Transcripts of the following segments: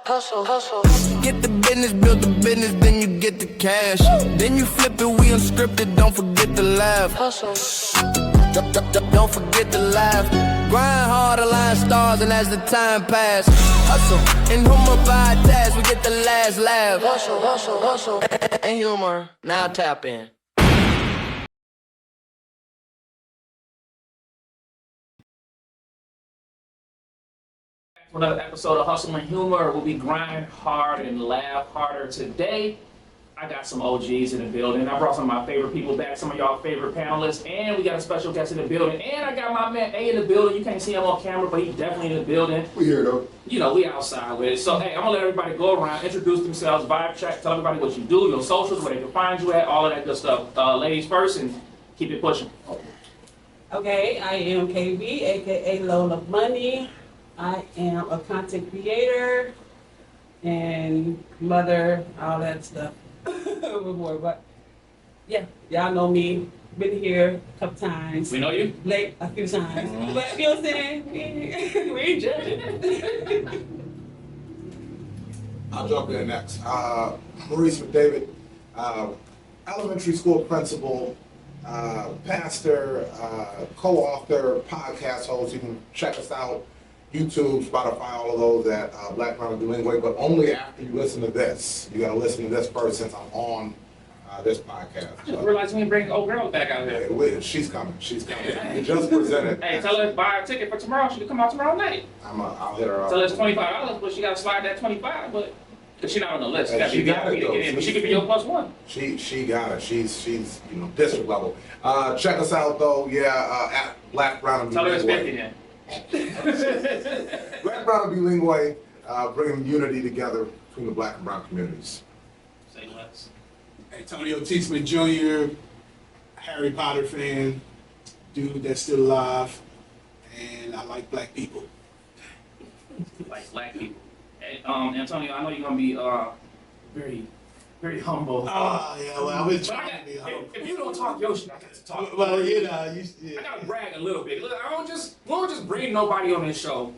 Hustle. Get the business, build the business, then you get the cash. Then you flip it, we unscripted, don't forget to laugh. Hustle. Don't forget to laugh. Grind hard, align stars, and as the time pass, hustle. And humor by task, we get the last laugh. Hustle. And humor, now tap in. Another episode of Hustle and Humor where we grind hard and laugh harder. Today, I got some OGs in the building. I brought some of my favorite people back, some of y'all favorite panelists, and we got a special guest in the building. And I got my man A in the building. You can't see him on camera, but he's definitely in the building. We here though. You know, we outside with it. So, hey, I'm gonna let everybody go around, introduce themselves, vibe check, tell everybody what you do, your socials, where they can find you at, all of that good stuff. Ladies first, and keep it pushing. Okay, I am KB, aka Lola Bunni. I am a content creator and mother, all that stuff. But yeah, y'all know me. Been here a couple times. We know you? Late a few times. But you know what I'm saying? We ain't judging. I'll jump in next. Maurice McDavid, elementary school principal, pastor, co-author, podcast host. You can check us out. YouTube, Spotify, all of those at Black Brown Bilingual, but only after you listen to this. You got to listen to this first since I'm on this podcast. I just realized we didn't bring old girl back out here. She's coming. We just presented. Hey, tell her to buy a ticket for tomorrow. She can come out tomorrow night. I'll hit her up. Tell her it's $25, but she got to slide that 25, but because she's not on the list. Hey, she got it, to get in, but she could be your plus one. She got it. She's district level. Check us out though. At Black Brown and Tell her it's Bilingual. 50 then. Black, Brown, and Bilingual, bringing unity together between the Black and Brown communities. Say less. Antonio Teachman Jr., Harry Potter fan, dude that's still alive, and I like black people. Like black people. Hey, Antonio, I know you're gonna be very, very humble. Oh yeah, well I was But trying to be humble. if you don't talk your shit, I got to talk. Well, I gotta brag a little bit. Look, we don't just bring nobody on this show.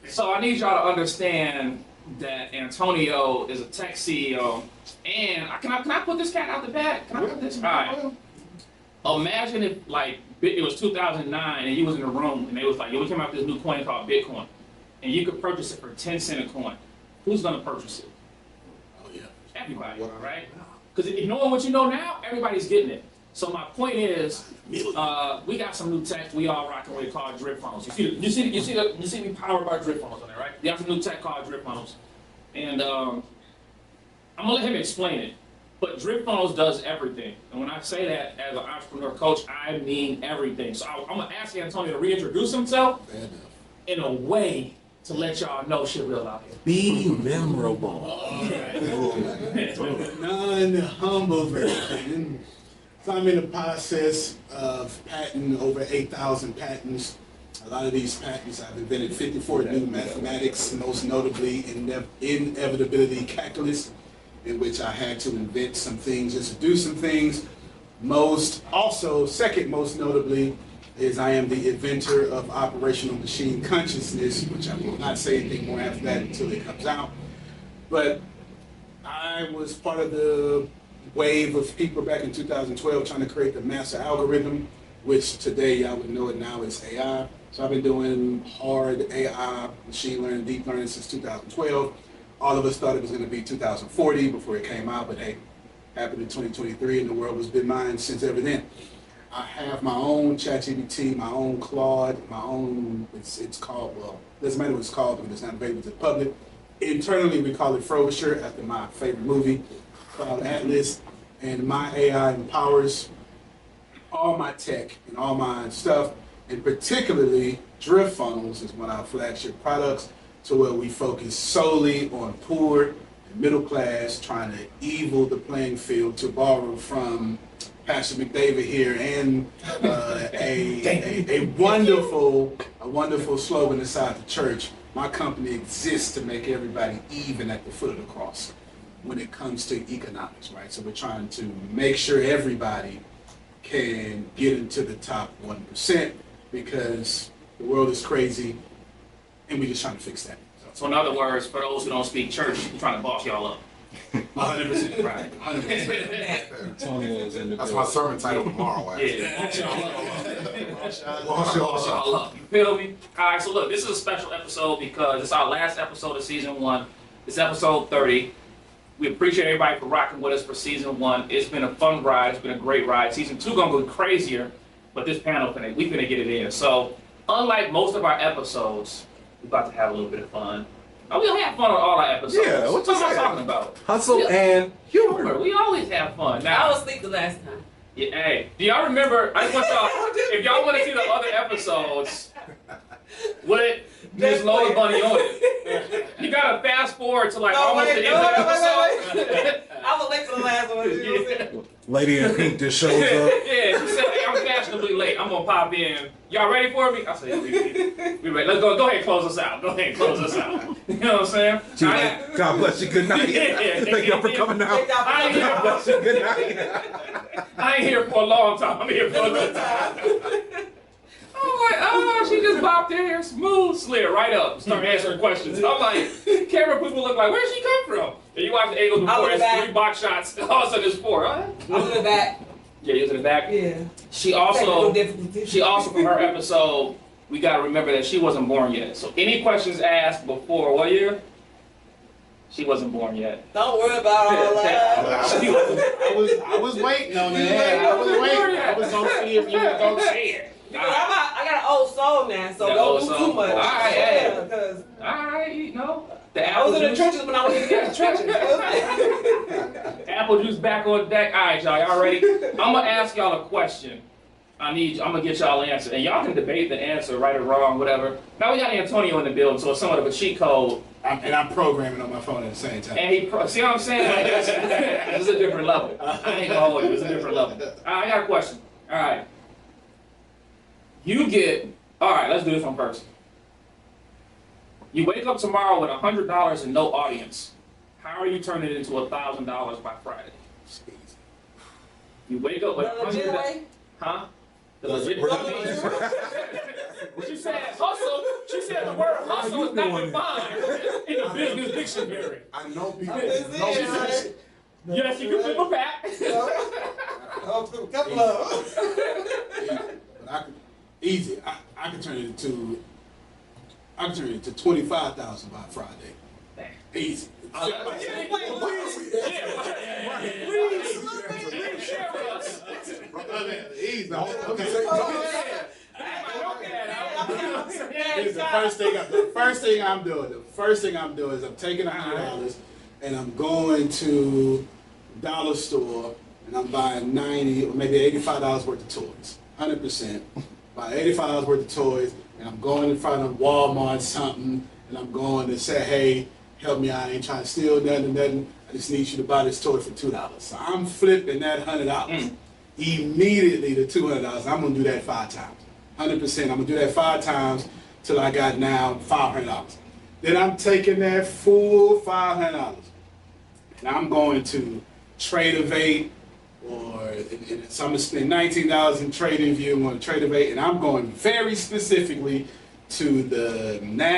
So I need y'all to understand that Antonio is a tech CEO, and can I put this cat out the bag? Can I put this? All right. Imagine if it was 2009 and you was in the room and they was like, yo, we came out with this new coin called Bitcoin, and you could purchase it for 10 cents a coin. Who's gonna purchase it? Oh yeah. Everybody, right? Because if knowing what you know now, everybody's getting it. So my point is, we got some new tech we all rocking with called drip funnels. You see me powered by drip funnels on there, right? You got some new tech called drip funnels, and I'm gonna let him explain it. But drip funnels does everything, and when I say that as an entrepreneur coach, I mean everything. So I'm gonna ask Antonio to reintroduce himself in a way to let y'all know shit real out here. Be memorable. Non-humble version. So I'm in the process of patenting over 8,000 patents. A lot of these patents, I've invented 54 new mathematics, most notably inevitability calculus, in which I had to invent some things, just to do some things. Second most notably, is I am the inventor of operational machine consciousness, which I will not say anything more after that until it comes out. But I was part of the wave of people back in 2012 trying to create the master algorithm, which today y'all would know it now as AI. So I've been doing hard AI, machine learning, deep learning since 2012. All of us thought it was going to be 2040 before it came out, but hey, happened in 2023 and the world has been mine since ever then. I have my own ChatGPT, my own Claude, my own, it's called, well, doesn't matter what it's called because it's not available to the public. Internally, we call it Frobisher after my favorite movie called Atlas. And my AI empowers all my tech and all my stuff, and particularly Drift Funnels is one of our flagship products, to where we focus solely on poor and middle class, trying to evil the playing field, to borrow from Pastor McDavid here, and a wonderful slogan inside the church. My company exists to make everybody even at the foot of the cross when it comes to economics, right? So we're trying to make sure everybody can get into the top 1%, because the world is crazy. and we're just trying to fix that. So in other words, for those who don't speak church, we're trying to boss y'all up. 100%. Right. 100%. Antonio's in the That's my sermon title tomorrow. Actually. Yeah, boss y'all up. Boss y'all Boss up. y'all up. You feel me? All right, so look, this is a special episode because it's our last episode of season 1. It's episode 30. We appreciate everybody for rocking with us for season 1. It's been a fun ride. It's been a great ride. Season 2 gonna go crazier, but this panel, we finna get it in. So, unlike most of our episodes, we're about to have a little bit of fun. Oh, we don't have fun on all our episodes. Yeah, what you am I saying? talking about? Hustle and humor. We always have fun. I Now, was asleep the last time. yeah, hey, do y'all remember? I just want y'all, if y'all want to see the other episodes, with Miss Lola Bunny on it, you gotta fast forward to like almost the end of the episode. I was late for the last one. You know what I'm saying? Lady in Pink just shows up. Yeah, she said, hey, I'm fashionably late. I'm gonna pop in. Y'all ready for me? I said, yeah, we ready. Let's go. Go ahead and close us out. Go ahead and close us out. You know what I'm saying? God bless you. Good night. Yeah. Thank y'all for coming out. I ain't God here, bless you. Good night. I ain't here for a long time. I'm here for a little time. I'm like, oh, she just bopped in here, smooth, slid right up, start answering questions. I'm like, camera people look like, where'd she come from? And you watch the angles before, it's 3 box shots, all of a sudden it's 4. I was in the back. Yeah, you was in the back. Yeah. She also, Technical from her episode, we gotta remember that she wasn't born yet. So any questions asked before what year? She wasn't born yet. Don't worry about all that. I was waiting on that. I was waiting. I was gonna see if you were gonna say it. Because I got an old soul now, so The don't old do soul. too much. All right, Yeah, because Alright, you know. The I was in the juice. trenches when I was in the trenches. Apple juice back on deck. Alright, y'all ready? I'm gonna ask y'all a question. I'm gonna get y'all an answer. And y'all can debate the answer, right or wrong, whatever. Now we got Antonio in the building, so it's somewhat of a cheat code. I'm programming on my phone at the same time. And see what I'm saying? Like, this is a different level. I ain't gonna hold you, it's a different level. I got a question. Alright. Alright, let's do this one first. You wake up tomorrow with $100 and no audience. How are you turning it into $1,000 by Friday? You wake up with $100. Huh? The legit way? She said hustle. She said the word hustle is not defined in the business dictionary. I know people. Yes, you can flip a pack. Couple of Easy. I can turn it into 25,000 by Friday. Easy. Please share with us. Easy. Okay. The first thing I'm doing is I'm taking $100 and I'm going to Dollar Store and I'm buying $90 or maybe $85 worth of toys. 100%. Buy $85 worth of toys and I'm going in front of Walmart something and I'm going to say, hey, help me out. I ain't trying to steal nothing. I just need you to buy this toy for $2. So I'm flipping that $100 immediately to $200. I'm gonna do that 5 times. 100%. I'm gonna do that 5 times till I got now $500. Then I'm taking that full $500 and I'm going to Trade-Evate so I'm gonna spend $19 in TradingView. I'm going to Trade-Evate and I'm going very specifically to the I don't know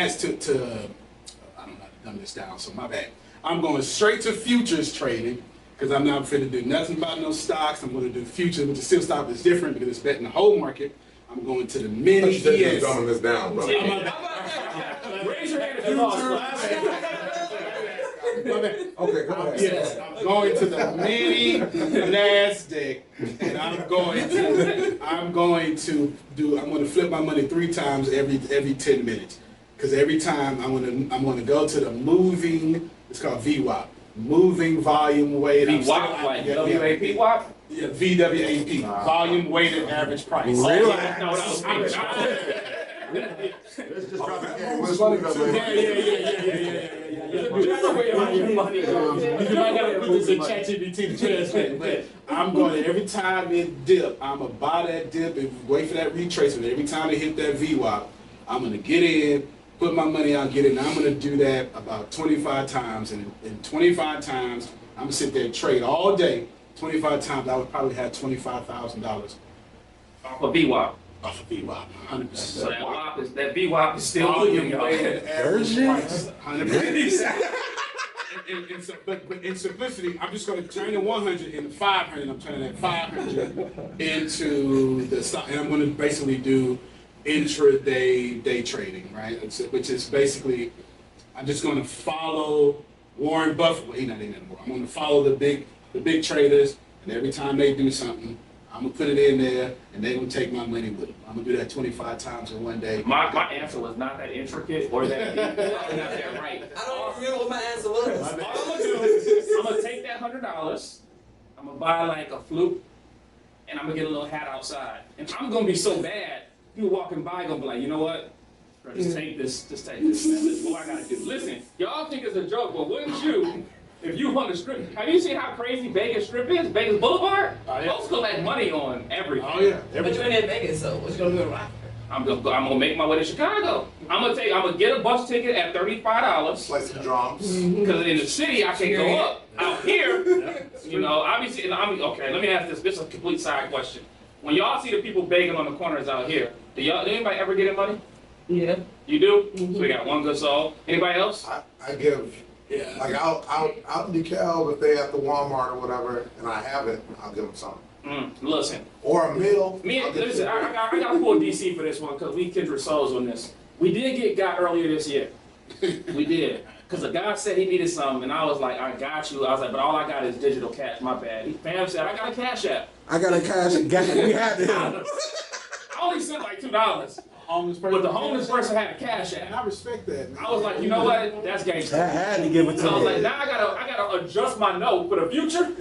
how to dumb this down, so my bad. I'm going straight to futures trading because I'm not fit to do nothing about no stocks. I'm going to do futures, but the still stock is different because it's betting the whole market. I'm going to the mini ES. Dumbing this down, bro. Raise your hand if you lost. Okay, go ahead. Yes, I'm going to the mini NASDAQ, and I'm going to flip my money 3 times every 10 minutes. Because every time I'm gonna go to the moving, it's called VWAP, moving volume weighted. VWAP, like WAP WAP? Yeah, VWAP, volume weighted average price. Relax. No, that was Let's just drop it. You might gotta put this in ChatGPT to translate, but I'm going to, every time it dip, I'm gonna buy that dip and wait for that retracement. Every time it hit that VWAP, I'm gonna get in, put my money out, get in. I'm gonna do that about 25 times, and in 25 times, I'm gonna sit there and trade all day. 25 times, I would probably have $25,000 for VWAP. Off of VWAP, 100%. So that VWAP is still Volume moving, weighted y'all. average Version? price, 100%. But in simplicity, I'm just going to turn the 100 into 500. I'm turning that 500 into the stock, and I'm going to basically do intraday day trading, right? Which is basically, I'm just going to follow Warren Buffett. Well, he's not in anymore. I'm going to follow the big traders, and every time they do something, I'm gonna put it in there, and they will take my money with them. I'm gonna do that 25 times in one day. My answer was not that intricate or that deep, or not that right. I don't remember what my answer was. All I'm gonna do is I'm gonna take that $100. I'm gonna buy like a flute, and I'm gonna get a little hat outside. And I'm gonna be so bad, people walking by gonna be like, you know what? Bro, just take this. Just take this. Man. This is what I gotta do. Listen, y'all think it's a joke, but wouldn't you? If you on the strip, have you seen how crazy Vegas Strip is? Vegas Boulevard? Oh, yeah. Folks collect money on everything. Oh yeah, But you're in Vegas, so what you gonna do in Rockford? I'm gonna make my way to Chicago. I'm gonna get a bus ticket at $35. Play some drums. Because in the city I can go up. Out here, you know, obviously, and okay, let me ask this. This is a complete side question. When y'all see the people begging on the corners out here, do anybody ever get money? Yeah. You do? So we got one good soul. Anybody else? I give, yeah. like out in DeKalb, if they at the Walmart or whatever, and I have it, I'll give them something. Listen. Or a meal. Listen, I got to pull DC for this one because we kindred souls on this. We did got earlier this year. We did. Because the guy said he needed something, and I was like, I got you. I was like, but all I got is digital cash. My bad. Fam said, I got a cash app. I got a cash. We had to. I only sent like $2. Homeless person. But the homeless person had a cash And app. I respect that, man. I was like, you know what? That's gangster. I had to give it to So I was like, him. now I gotta adjust my note for the future.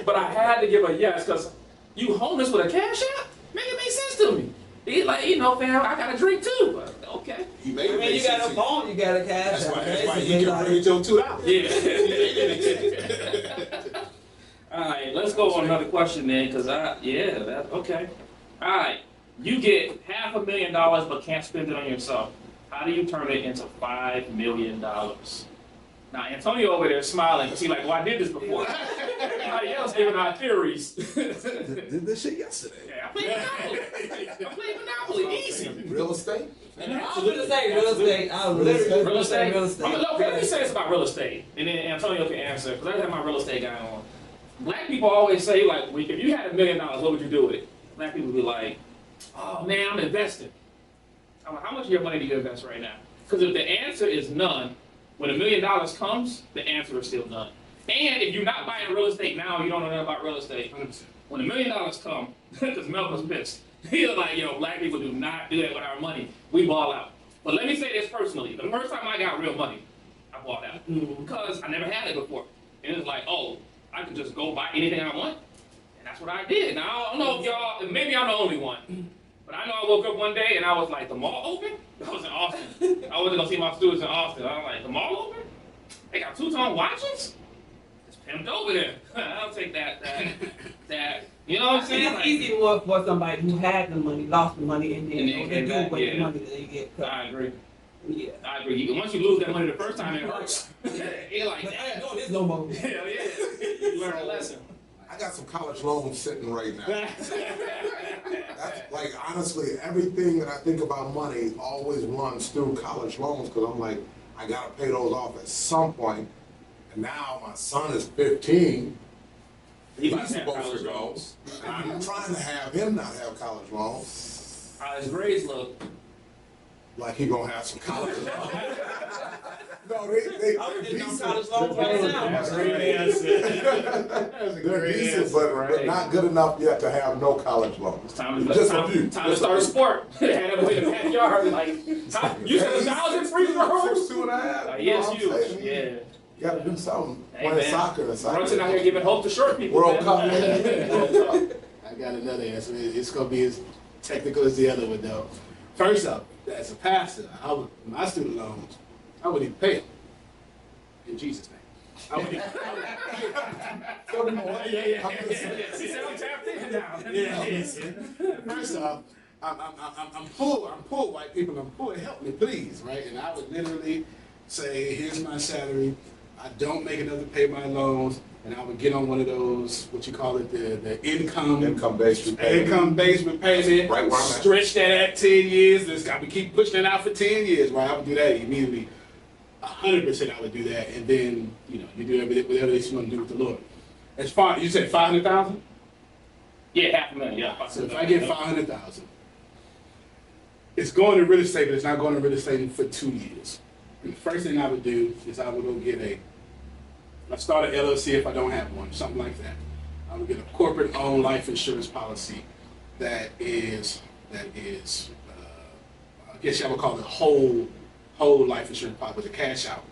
But I had to give a yes, because you homeless with a cash app? Man, it makes sense to me. He's like, you know, fam, I gotta drink too. But, okay. He made I it mean, make you got sense a to you. phone, you got a cash. That's why you can bring your $2. Yeah. All right, let's go on another question then, because okay. All right, you get $500,000 but can't spend it on yourself. How do you turn it into $5 million? Now, Antonio over there smiling because he's like, well, I did this before. Everybody else giving out theories. Did this shit yesterday. Yeah, I played Monopoly. Easy. Real estate? I was gonna say real estate. I was literally Real estate? real estate. Okay, let me say this about real estate, and then Antonio can answer, because I have my real estate guy on. Black people always say, like, if you had $1 million, what would you do with it? Black people be like, oh, man, I'm investing. I'm like, how much of your money do you invest right now? Because if the answer is none, when $1 million comes, the answer is still none. And if you're not buying real estate now, you don't know nothing about real estate. 100%. When $1 million come, because Malcolm's pissed, he's like, yo, black people do not do that with our money. We ball out. But let me say this personally. The first time I got real money, I balled out. Because I never had it before. And it's like, oh, I can just go buy anything I want. And that's what I did. Now, I don't know if y'all, maybe I'm the only one. But I know I woke up one day and I was like, the mall open? I was in Austin. I wasn't gonna see my students in Austin. I was like, the mall open? They got two-tone watches? It's pimped over there. I'll take that. You know what I'm saying? It's easy for somebody who had the money, lost the money, and then they do back, with yeah. the money that they get. I agree. Yeah. I agree. Once you lose that money the first time, it hurts. You're like, But I ain't damn. doing this no more. Hell yeah. You learn a lesson. I got some college loans sitting right now. That's like, honestly, everything that I think about money always runs through college loans, because I'm like, I gotta pay those off at some point. And now my son is 15. He He's about to have supposed college to go. loans. And I'm trying to have him not have college loans. How his grades look. Like he gonna have some college loans. No, they I'm getting on decent. college loans right now. That's a great answer. They're decent, but not good enough yet to have no college loans. Time Just a few. to start a sport. Had him in the backyard. Like, you said 1,000 free throws? 6'2.5". Yes, You know what I'm saying? you. Yeah. You gotta do something. Hey, Playing man. soccer and soccer. Brunson out here giving hope to short people. World Cup, man. man. I got another answer. It's going to be as technical as the other one, though. First up, as a pastor, my student loans, I wouldn't even pay them. In Jesus' name. I wouldn't even. She said I'm tapped in now. First off, I'm poor white people, I'm poor, help me please, right? And I would literally say, here's my salary, I don't make enough to pay my loans, and I would get on one of those, what you call it, the income-based repayment. Right where I'm at. Stretch that at 10 years. I would keep pushing it out for 10 years, right? I would do that immediately. 100% I would do that, and then, you know, you do whatever it is you want to do with the Lord. As far, you said 500,000? Yeah, $500,000. Yeah. So if I get 500,000, it's going to real estate, but it's not going to real estate for 2 years. And the first thing I would do is I would go get I start an LLC if I don't have one, something like that. I would get a corporate-owned life insurance policy that is, I guess y'all would call it whole life insurance policy with a cash out.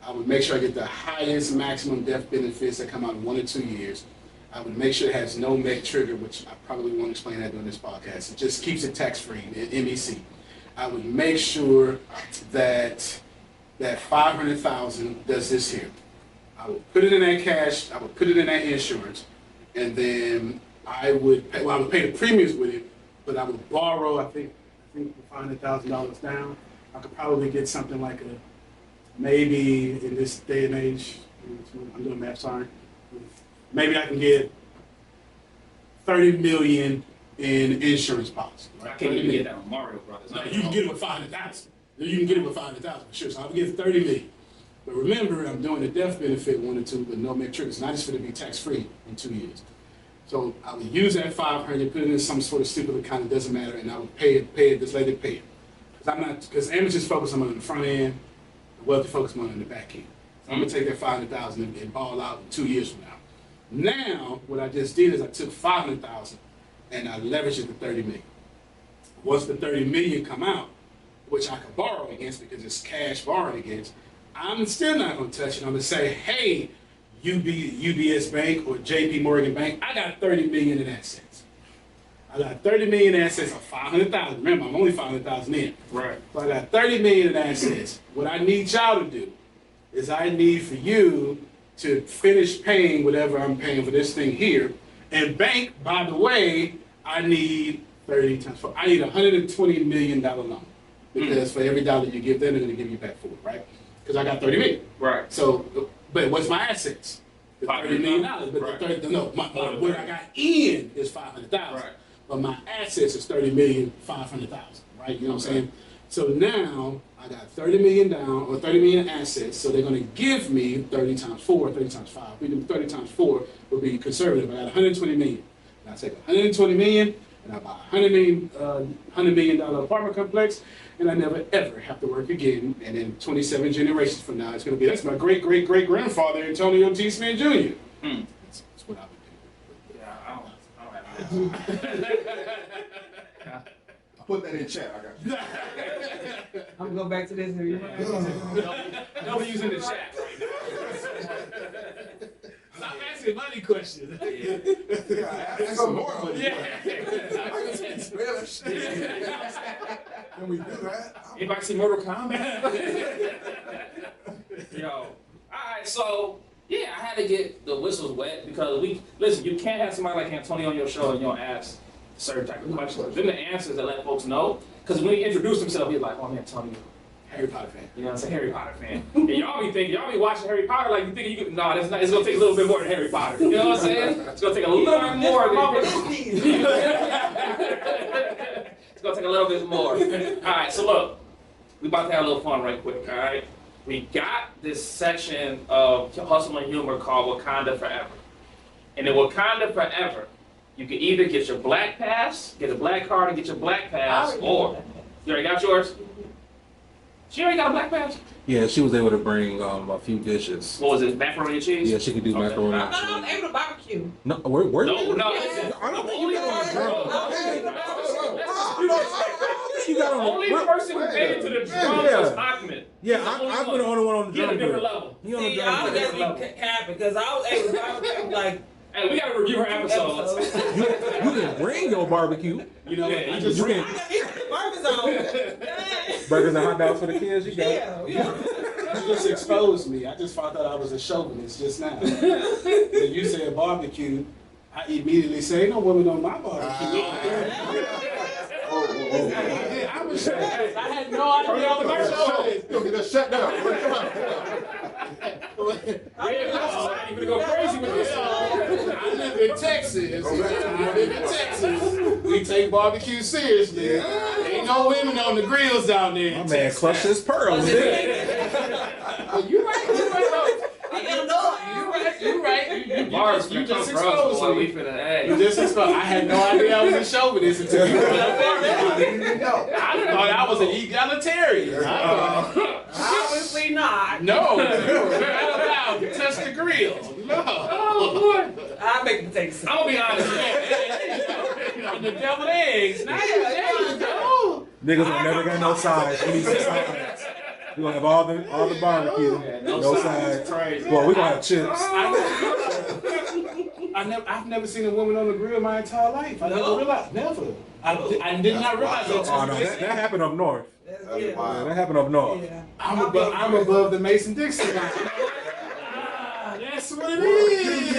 I would make sure I get the highest maximum death benefits that come out in 1 or 2 years. I would make sure it has no MEC trigger, which I probably won't explain that during this podcast. It just keeps it tax-free, MEC. I would make sure that 500,000 does this here. I would put it in that cash, I would put it in that insurance, and then I would pay the premiums with it, but I would borrow, I think $500,000 down. I could probably get something like maybe in this day and age, I'm doing math, sorry. Maybe I can get $30 million in insurance policy. Right? I can't even get that on Mario Brothers. No, you can get it with 500,000. You can get it with 500,000 for sure. So I would get 30 million. But remember, I'm doing the death benefit 1 or 2 with no MEC triggers. Not just for it to be tax-free in 2 years. So I would use that 500, put it in some sort of stupid account, it doesn't matter, and I would pay it, just let it pay it. Because amateurs focus on money on the front end, the wealthy focus money on the back end. So I'm gonna take that 500,000 and ball out 2 years from now. Now, what I just did is I took 500,000 and I leveraged it to 30 million. Once the 30 million come out, which I can borrow against because it's cash borrowed against, I'm still not gonna touch it. I'm gonna say, hey, UBS Bank or JP Morgan Bank, I got 30 million in assets. I got 30 million in assets of 500,000. Remember, I'm only 500,000 in. Right. So I got 30 million in assets. What I need y'all to do is I need for you to finish paying whatever I'm paying for this thing here. And bank, by the way, I need 30 times 4. I need a $120 million loan. Because for every dollar you give them, they're gonna give you back 4, right? Because I got 30 million. Right. So, but what's my assets? The $30 million. But right. What I got in is 500,000. Right. But my assets is 30,500,000, right? You know what I'm saying? So now I got 30 million down or 30 million assets. So they're going to give me 30 times 4, 30 times 5. 30 times 4 would be conservative. I got 120 million. And I take 120 million and I buy a $100 million apartment complex, and I never ever have to work again. And then 27 generations from now, it's going to be, that's my great great great grandfather Antonio T. Smith Jr. That's what I would do. Yeah, I don't have I put that in chat. I got you. I'm gonna go back to this. Nobody's using the chat right now. Stop asking money questions. Yeah, ask some more. Yeah. I can speak Spanish. Can we do that? Anybody see Mortal Kombat? Yo. Alright, so yeah, I had to get the whistles wet because listen, you can't have somebody like Antonio on your show and you don't ask certain type of questions. Then the answers that let folks know. Because when he introduced himself, he's like, oh, I'm Antonio. Harry Potter fan. You know what I'm saying? Harry Potter fan. And y'all be watching Harry Potter like you think you could, no, that's not, it's gonna take a little bit more than Harry Potter. You know what I'm saying? It's gonna take a little bit more than It's gonna take a little bit more. Alright, so look, we about to have a little fun right quick, alright? We got this section of hustle and humor called Wakanda Forever. And in Wakanda Forever, you can either get your black pass, get a black card and get your black pass, or you already got yours? She already got a black pass? Yeah, she was able to bring a few dishes. What was it, macaroni and cheese? Yeah, she could do macaroni and No, cheese. I'm able to barbecue. No, where No, you? no. I don't think you got on the The You got on only person who made it to the drum was Ahmed. Yeah, I've been the only one on the He on a drum. different level. He on the See, I was drum. just be happy because I was able to barbecue like Hey, we gotta review her episodes. You can bring your barbecue. You know, Yeah, I just You can burgers on. burgers and hot dogs for the kids. You got it. Yeah. you just exposed me. I just thought I was a chauvinist just now. When you said barbecue, I immediately say, "No woman on my barbecue." Oh. I was sure. I had had no idea I was gonna show this. You'll get us shut down. Yeah, you gonna go crazy with this. I live in Texas. We take barbecue seriously. Ain't no women on the grills down there. My man clutched his pearls. You right. You right. You just exposed me. You just exposed. I had no idea I was a chauvinist until you put up there. I thought I was an egalitarian. Obviously not. No, you were not allowed to touch the grill. No. Oh boy. I make potato salad. I'm gonna be honest. And the deviled eggs. Now there you go. Niggas don't never got no sides. We need some sides. We gonna have all the barbecue, no sides. Well, we gonna have chips. I've never seen a woman on the grill my entire life. I never realized. Never. I did not realize that. Oh no, that happened up north. That's That's good. wild. Yeah, that happened up north. Yeah. I'm above the Mason-Dixon line. That's what it is.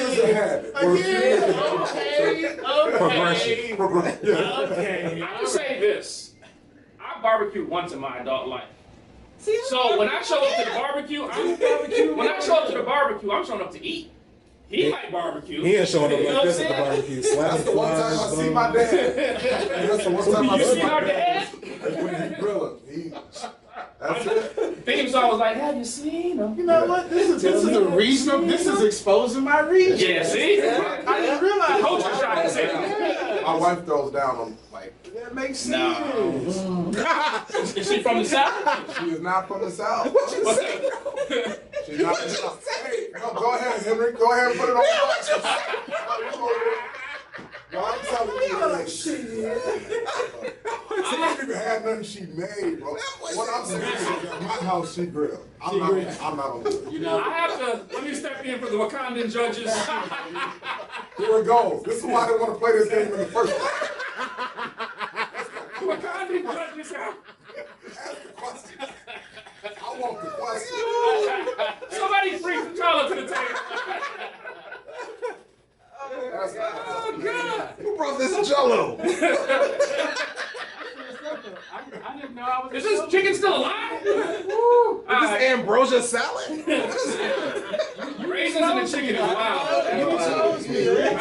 Progression. Okay. I will say this. I barbecued once in my adult life. See, So when I show up to the barbecue, I'm showing up to eat. He might barbecue. He ain't showing up You know like what this I'm at the saying? barbecue. Slapping That's the one time I flies, see my dad. That's the one time I You see see my our dad. dad? When he grilling, that's it. Theme song was like, have you seen him? You know what? This is a regional. This is exposing my region. Yeah, see? I didn't realize. Culture shock. I said, My wife throws down. I'm like, That makes sense. is she from the South? she is not from the South. She's not from the South. Hey, go ahead, Henry. Go ahead and put it on. No, I'm telling you, like, shit. She didn't even have nothing she made, bro. What I'm saying is, at my house, she grilled. I'm not on grill. You know, I have to, let me step in for the Wakandan judges. Here it goes. This is why I didn't want to play this game in the first place. Wakandan judges have. Ask the question. I want the question. Somebody bring some color to the table. Oh, God. Who brought this Jello? I didn't know I was. Is this chicken still alive? Is this ambrosia salad? Raisins in the chicken is wild.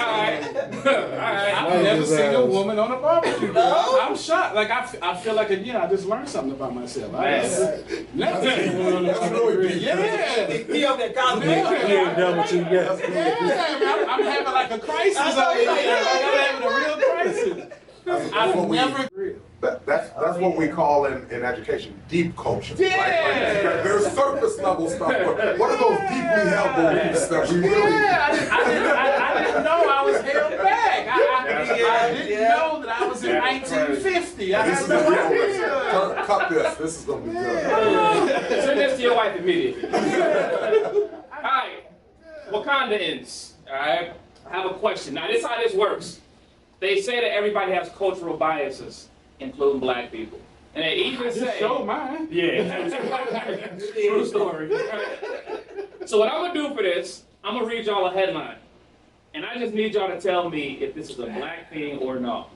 Alright. I've never seen a woman on a barbecue. I'm shocked. Like I feel like I just learned something about myself. Never seen a woman on a barbecue. Yeah. He over there calling You ain't done what you get. Yeah, I'm having like a crisis over here. Like I'm having a real crisis. I've never. That's what we call in education deep culture. Yeah. Like, there's surface level stuff, but what are those deeply held beliefs that we really? Yeah, I didn't know I was held back. I didn't know that I was in 1950. I This had is no the idea. cut this. This is gonna be good. Send this to your wife immediately. Alright. Wakandans. Alright. I have a question. Now, this is how this works. They say that everybody has cultural biases, including black people. And they even say. Show mine. Yeah. True story. So what I'm gonna do for this, I'm gonna read y'all a headline. And I just need y'all to tell me if this is a black thing or not.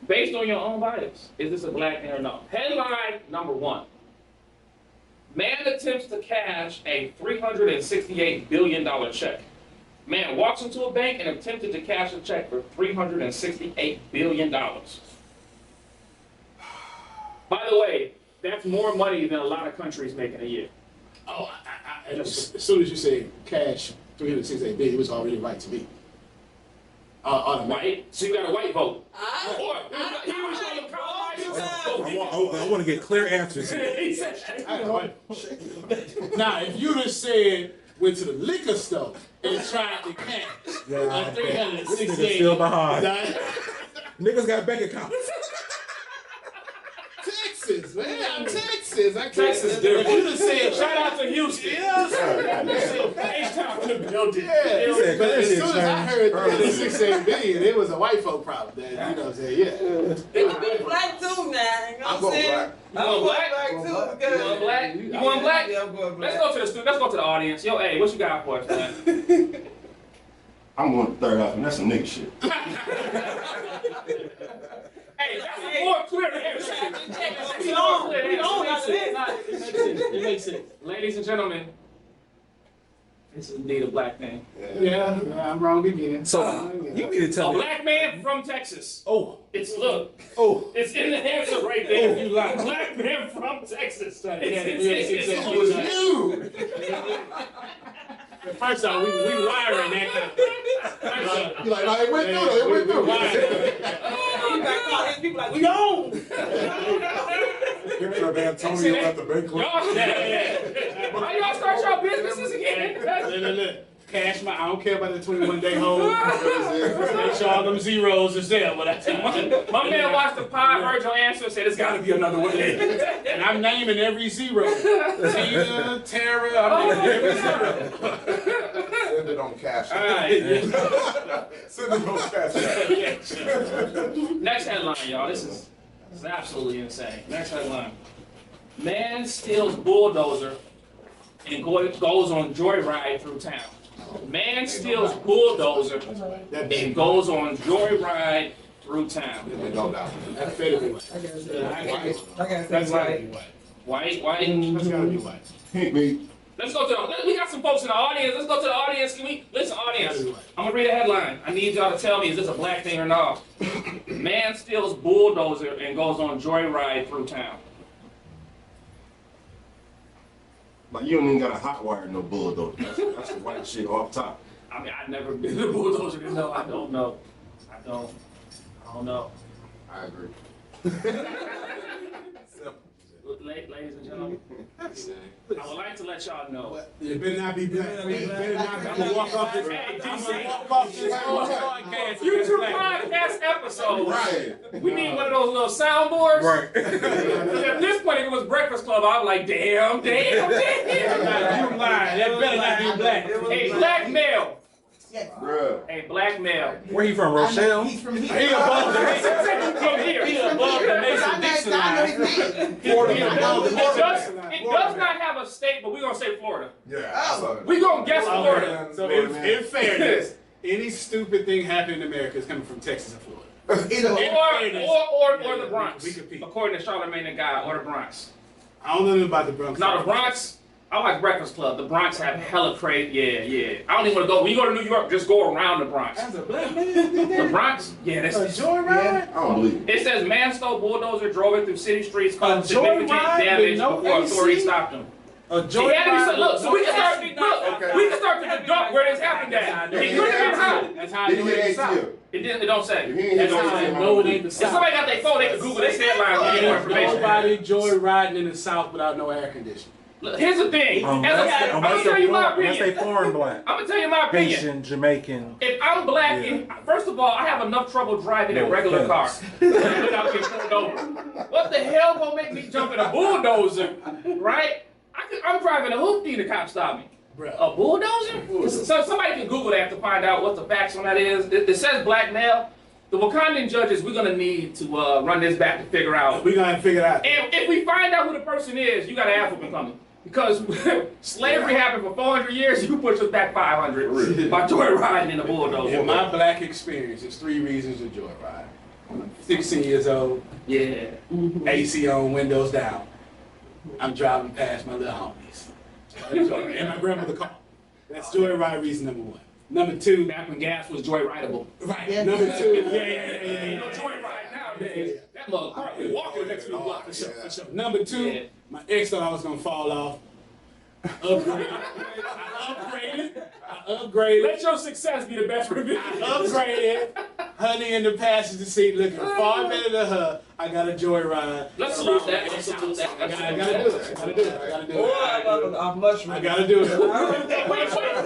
Based on your own bias. Is this a black thing or not? Headline number 1. Man attempts to cash a $368 billion check. Man walks into a bank and attempted to cash a check for $368 billion. By the way, that's more money than a lot of countries make in a year. Oh, as soon as you say cash, 368 billion, it was already right to me. Right? So you got a white vote. I want to get clear answers here. Now, if you'd have said, went to the liquor store and tried to cash Yeah, a this nigga's 368. still behind. Niggas got bank accounts. Texas, man, Texas. Texas different. If you'd have said, Shout out to Houston. H-Town in the building. yeah, said but as currency soon as I exchange. heard 368 billion, it was a white folk problem. Then, you know what I'm saying? Yeah. It could be black too now. You know I'm what I'm going saying? black. You want black? Black You too. want Because black? You want black? Yeah, I'm going black. Let's go to the studio. Let's go to the audience. Yo, hey, what you got for us, man? I'm going third off, and that's some nigga shit. Hey, that's more clear answer. We on after this. It makes sense. Ladies and gentlemen, this is indeed a black thing. Yeah, I'm wrong again. So you mean to tell A me? black man from Texas. Oh, It's look. oh. It's in the answer right there. You like black man from Texas. It's You. First off, we wiring that kind of thing. You like, no, it went through. It went through. You got call his people like, we on. Picture of Antonio at the banquet. Why y'all start y'all businesses again? Look. Cash my, I don't care about the 21-day hold. Make sure all them zeros is there. But My man watched the pod, heard your answer, and said it's got to be another one. and I'm naming every zero. Tina, Tara, I'm naming every zero. Send it on cash. All right. Send it on cash. Next headline, y'all. This is absolutely insane. Next headline. Man steals bulldozer and goes on joyride through town. Man steals bulldozer and goes on joyride through town. No doubt. That's better be white. That's gotta be white. White. That's gotta be white. Pink meat. Let's go to we got some folks in the audience. Let's go to the audience. Can we listen, audience? I'm gonna read a headline. I need y'all to tell me, is this a black thing or not? Man steals bulldozer and goes on joyride through town. Like you don't even got a hot wire no bulldozer. That's the white shit off top. I mean, I've never been a bulldozer. No, I don't know. I don't know. I agree. Ladies and gentlemen, I would like to let y'all know. It better not be black. It better not be. I'm gonna walk off this. Hey, I'm DC. gonna walk off this podcast. Future podcast episodes. Right. We need one of those little soundboards. Right. Because at this point, if it was Breakfast Club, I was like, damn. You lying. That better not be black. Hey, black male. Bruh. Hey, black male. Where you from, Rochelle? He above the Mason. From here. He above the Mason Dixon line. It does not have a state, but we're going to say Florida. Yeah. We're going to guess Florida. So in fairness, any stupid thing happening in America is coming from Texas and Florida. Or the Bronx. We compete. According to Charlamagne the God, or the Bronx. I don't know nothing about the Bronx. Now, the Bronx, I like Breakfast Club. The Bronx have hella crazy. Yeah. I don't even want to go. When you go to New York, just go around the Bronx. As a black man, The Bronx? Yeah, that's a joyride? I don't believe it. It says man stole bulldozer, drove it through city streets, caused A significant joyride damage with no before AC? authorities stopped him. A Look, so we can start. We can start to deduct where this happened at. It could have been how. That's how I Did know he it's ain't South. you? It don't say. That's how I know it ain't the If South. somebody got their phone, they can Google this headline and get more Ain't information. nobody joyriding in the South without no air conditioning. Look, here's the thing. I'm Unless gonna tell you my unless they opinion. foreign black. I'm gonna tell you my opinion. Haitian, Jamaican. If I'm black, Yeah. and first of all, I have enough trouble driving a No regular car offense. without getting pulled over. What the hell gonna make me jump in a bulldozer, right? I'm driving a hoopty, the cop stopped me. Bruh. A bulldozer? So somebody can Google that to find out what the facts on that is. It says black male. The Wakandan judges, we're gonna need to run this back to figure out. We gonna figure it out. And if we find out who the person is, you got an African coming. Because slavery happened for 400 years, you push us back 500 by joyriding in a bulldozer. In my black experience, there's 3 reasons to joyride. I'm 16 years old, Yeah. AC on, windows down. I'm driving past my little homies. And my grandmother car. That's joyride reason number 1. Number 2, Back when gas was joyrideable. right. Number 2, You know, joyride nowadays. That motherfucker walking next to the block. For sure. Number 2, Yeah. my ex thought I was gonna fall off. Upgraded. I upgraded. Let your success be the best review. Upgraded. Honey in the passenger seat looking far better than her. I got a joyride. Let's salute that. Let's salute that. I gotta do it. I gotta do it. I gotta do it. Off mushroom. I gotta do it. Wait, hold on.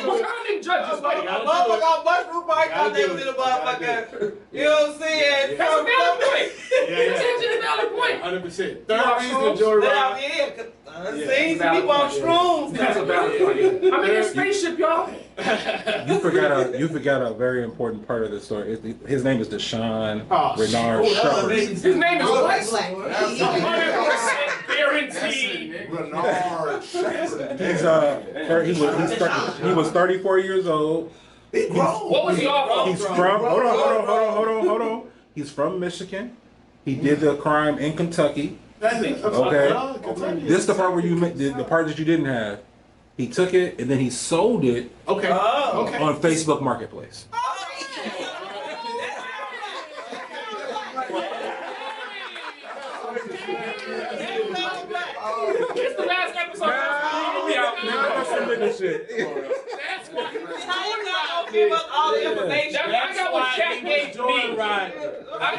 Wakandan judges, like, Motherfucker off mushroom bike, Gotta thought they do was it. in the motherfucker. You know what I'm saying? that's a valid point. Yeah. That's a valid point. 100%. You Third off reason shrooms? to joyride. Yeah, cause I done Yeah. seen some Valid people on point. shrooms. That's a valid point. I'm in your spaceship, y'all. You forgot a very important part of the story. His name is Deshaun Oh, Renard shit. Shepard. His name is what? 100% guaranteed. Renard. He was 34 years old. What was he off of? He's from hold on. He's from Michigan. He did the crime in Kentucky. Okay. This is the part where you the part that you didn't have. He took it and then he sold it Okay. Okay. on Facebook Marketplace. It's the last episode. That's some nigga shit. That's why. How you not gonna give us all the information? I got what Chat gave me. I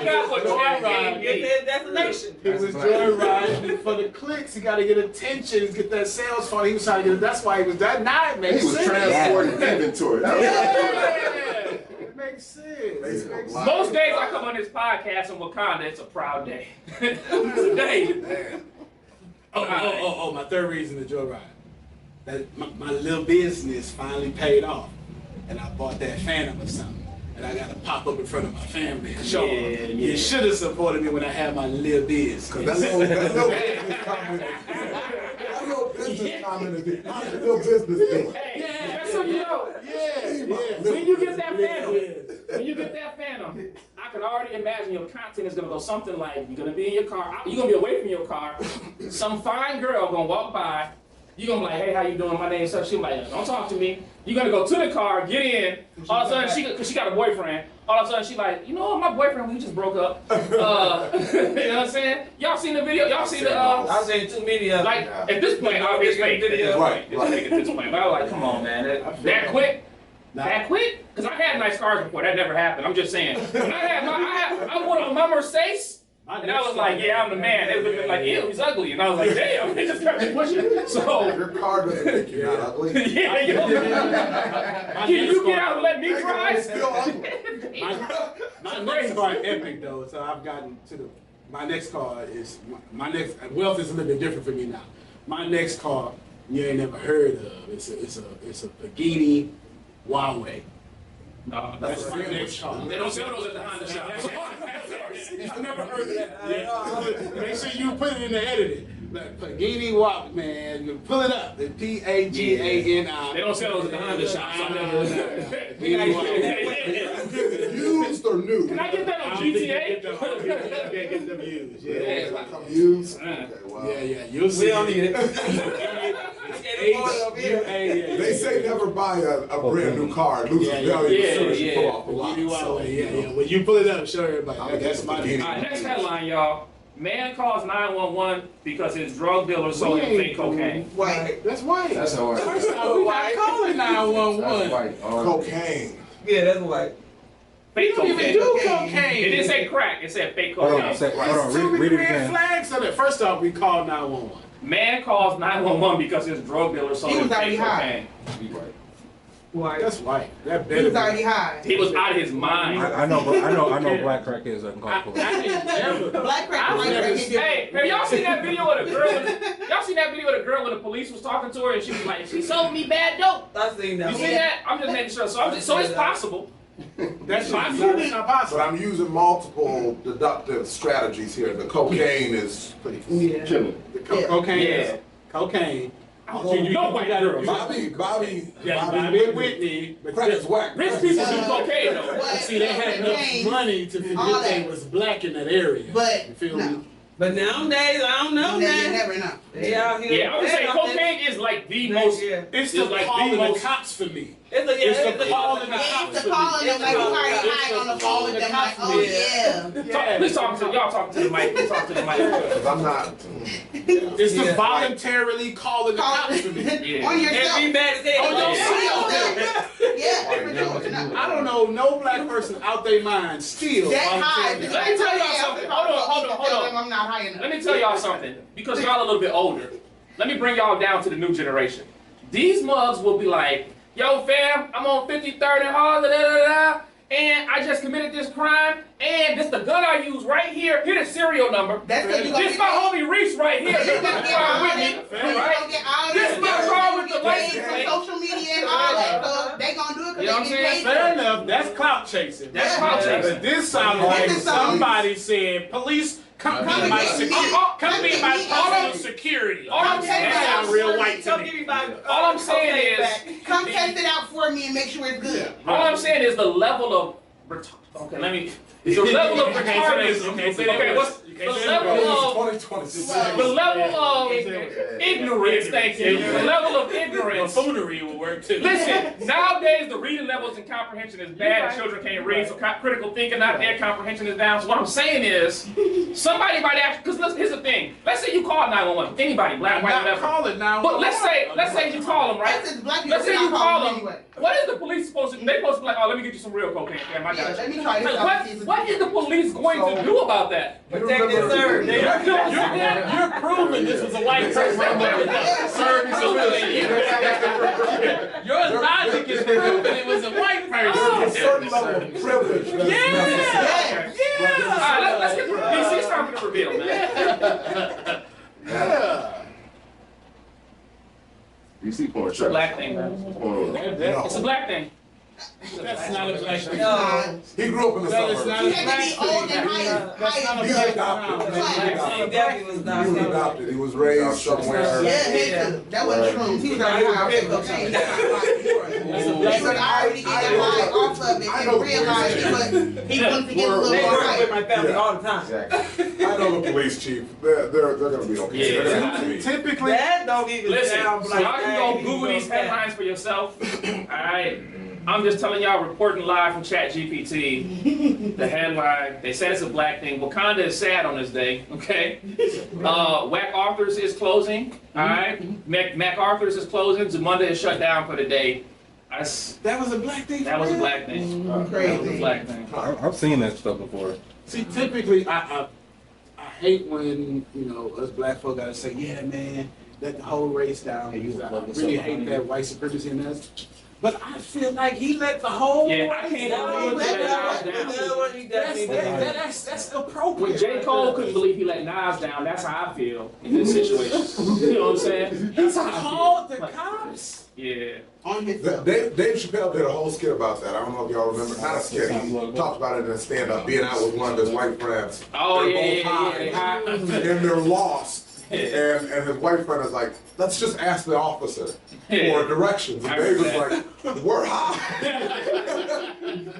got what Chat gave Get me. his destination. He was joyriding for the clicks. He got to get attention, get that sales phone. He was trying to get. That's why he was that night. He Makes was sense. transporting inventory. It makes sense. Most days I come on this podcast in Wakanda, it's a proud day. Today. Oh, my third reason to joyride. That my little business finally paid off. And I bought that Phantom or something. And I got to pop up in front of my family and show them. You should have supported me when I had my little business. That little business comment is the little business thing. Hey, that's what you know. When you get that Phantom, I can already imagine your content is gonna go something like, you're gonna be in your car, you're gonna be away from your car, some fine girl gonna walk by, you're gonna be like, hey, how you doing? My name's such. She'll be like, don't talk to me. You're gonna go to the car, get in. All of a sudden, cause she got a boyfriend. All of a sudden, she like, you know what? My boyfriend, we just broke up. You know what I'm saying? Y'all seen the video? Y'all seen the? I've seen too many of them. Like at this point, it's fake. At this point, it's fake at this point. But I was like, come on, man, that quick? That quick? Cause I had nice cars before. That never happened. I'm just saying. When I won my Mercedes. And I was like, yeah, I'm the man. They would have been like, ew, he's ugly. And I was like, damn, they just kept me pushing. So, Your car doesn't make you not ugly. yeah, can you get out and let me drive? Still ugly. My next car is epic though, so I've gotten to my next car is my next wealth is a little bit different for me now. My next car you ain't never heard of. It's a Lamborghini Huawei. That's my next car. They don't sell those at the Honda shop. I've never heard of that. Yeah. Make sure you put it in the editing. Like Pagini Walk, man. You pull it up. The P-A-G-A-N-I. They don't sell those at the Honda shop. So I never heard that. Used or new? Can I get that on GTA? Get them used. Yeah. Come used? Okay, wow. Yeah. You'll see. We don't need it. They say never buy a brand new car. Lose the value as soon as you pull off the lot. Yeah. When you pull it up, show everybody. That's my name. All right, next headline, y'all. Man calls 911 because his drug dealer sold him fake cocaine. White. That's white. That's all right. First off, we not calling 911. Right. Cocaine. Yeah, that's white. Fake You don't cocaine. even do cocaine. It didn't say crack. It said fake Hold cocaine. on, hold There's on. too Read many it red again. flags on it. First off, we called 911. Man calls 911 because his drug dealer sold He him was already fake high. cocaine. Right. White. That's white. That He better was be. already high. He was out of his mind. I know black crackheads that can call the police. I ain't never. Black crack. I've White never crack. seen- Hey, have y'all seen that video of the girl? Y'all seen that video of the girl when the police was talking to her and she was like, "She sold me bad dope." I seen that. You seen that? I'm just making sure. So it's possible. That's absolutely not But possible. I'm using multiple deductive strategies here. The cocaine is pretty. Yeah. Killing. The cocaine Yeah. is cocaine. No white girl. Bobby Bobby Whitney. But Crack is whack. Rich people do cocaine though. What? see, they had Cocaine. enough money to All forget they that. was black in that area. But, You feel no. me? But nowadays, I don't know, You man. never know. They out here. Yeah, I would say cocaine is like the most. Yeah. It's It's the like calling the the most- cops for me. It's a, It's the a- calling the Yeah, cops it's for the calling me. them like you already high on the phone with them like, oh yeah. Please talk to y'all. Talk to the mic. Please talk to the mic. Because I'm not. It's the Yeah. voluntarily calling the cops for me. Yeah. On And yourself. be mad as hell. On On yourself. yourself. Yeah, Right now, what you different. do? I don't know no black person out their mind still That high. voluntarily. Let me tell y'all something. Hold on. I'm not high enough. Let me tell y'all something. Because y'all a little bit older. Let me bring y'all down to the new generation. These mugs will be like, "Yo, fam, I'm on 53rd and Hall, and I just committed this crime, and this the gun I use right here. Here the serial number. That's because you gonna This get my homie Reese right here. You This gonna my get car all with that. me, You gonna right? get all This that. my car with the Paid license for plate. social media and all that stuff. They gonna do it You know what I'm because they saying? get Fair paid. enough, that's clout chasing. That's Yeah. clout But chasing. this sounds This like is somebody said, police, come Come be my get me. come be my Come personal get me. security. All I'm saying That sounds is, real white to Come give me. me my. all I'm saying cocaine is, back. Come test it out for me and make sure it's good. all I'm saying is the level of Okay, let me. The level of retardedness. Okay, what's the level of ignorance? Thank you. The level of ignorance. Buffoonery will work too. Listen, nowadays the reading levels and comprehension is bad, and children can't read, so critical thinking not there, comprehension is down. So what I'm saying is, somebody might ask, because here's the thing. Let's say you call 911. Anybody, black, white, whatever. Call it now. But let's say you call them, right? Let's say you call them. What is the police supposed to do? They're supposed to be like, oh, let me get you some real cocaine. Damn, I got you. Let me try this. What is the police going to do about that? Protect their serve. You're proving this was a white person. Your logic is proving it was a white person. There's a certain level of privilege. Yeah. All right, let's get to DC. It's time for the reveal, man. Yeah. You see porn It's a black thing, man. It's a black thing. That's not a black thing. No. He grew up in the That is suburbs. not He a had black to be old and thing. That's not a He's black adopted. thing. He definitely was He not. was adopted. He was raised somewhere. Yeah, that wasn't true. He was already high off of cocaine. He was already getting high off of it and realized he wanted to get a little They more work with high. my family all the time. I know the police chief. They're gonna be okay. Yeah. They're gonna be. Typically, That don't even Listen, sound so like y'all can go Google these headlines for yourself. Alright? I'm just telling y'all, reporting live from ChatGPT. The headline, they said it's a black thing. Wakanda is sad on this day, okay? Whack Arthur's is closing, alright? Mac Arthur's is closing. Zamunda is shut down for the day. that was a black thing. That was a black thing. That was a Crazy. black thing. I've seen that stuff before. See, typically, I hate when us black folk gotta say, yeah, man, let the whole race down. I really hate that white supremacy in us. But I feel like he let the whole Yeah, I race can't down. believe he let Nas down. That's appropriate. When J. Cole couldn't believe he let Nas down, that's how I feel in this situation. You know what I'm saying? That's how I Called the feel. cops Yeah. on his Dave Chappelle did a whole skit about that. I don't know if y'all remember. Not a skit. He talked about it in a stand-up, being out with one of his white friends. Oh, They're yeah, both yeah, high, yeah. and they're lost. And his white friend is like, let's just ask the officer for directions. And Dave was like, we're high.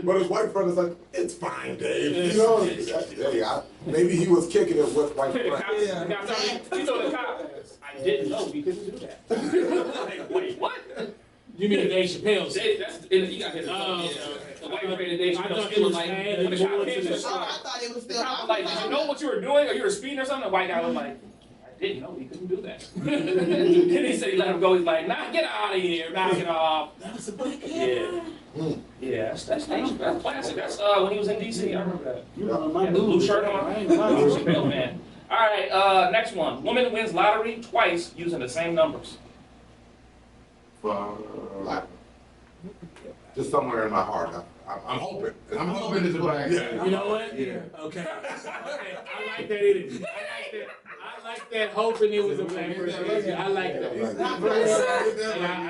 But his white friend is like, it's fine, Dave. You know, maybe he was kicking it with white friends. He told the cop, I didn't know we couldn't do that. Like, wait, what? You mean Dave Chappelle? You got hit the white friend and Dave Chappelle was like, when the cop came to the Oh, I shop, thought it was the still cop was like, did you know what you were doing? Or you were speeding or something? The white guy was like, I didn't know we couldn't do that. Then he said he let him go. He's like, nah, get out of here, knock it off. That's a black Yeah. Yeah, that's classic. That's when he was in DC. I remember that. You know, my Had the blue shirt on. Dave Chappelle, man. All right, next one. Woman wins lottery twice using the same numbers. Just somewhere in my heart. I'm hoping. I'm hoping it's a black. Yeah. You know what? Yeah. Okay. I like that energy. I like that hoping it was a black person. I like that.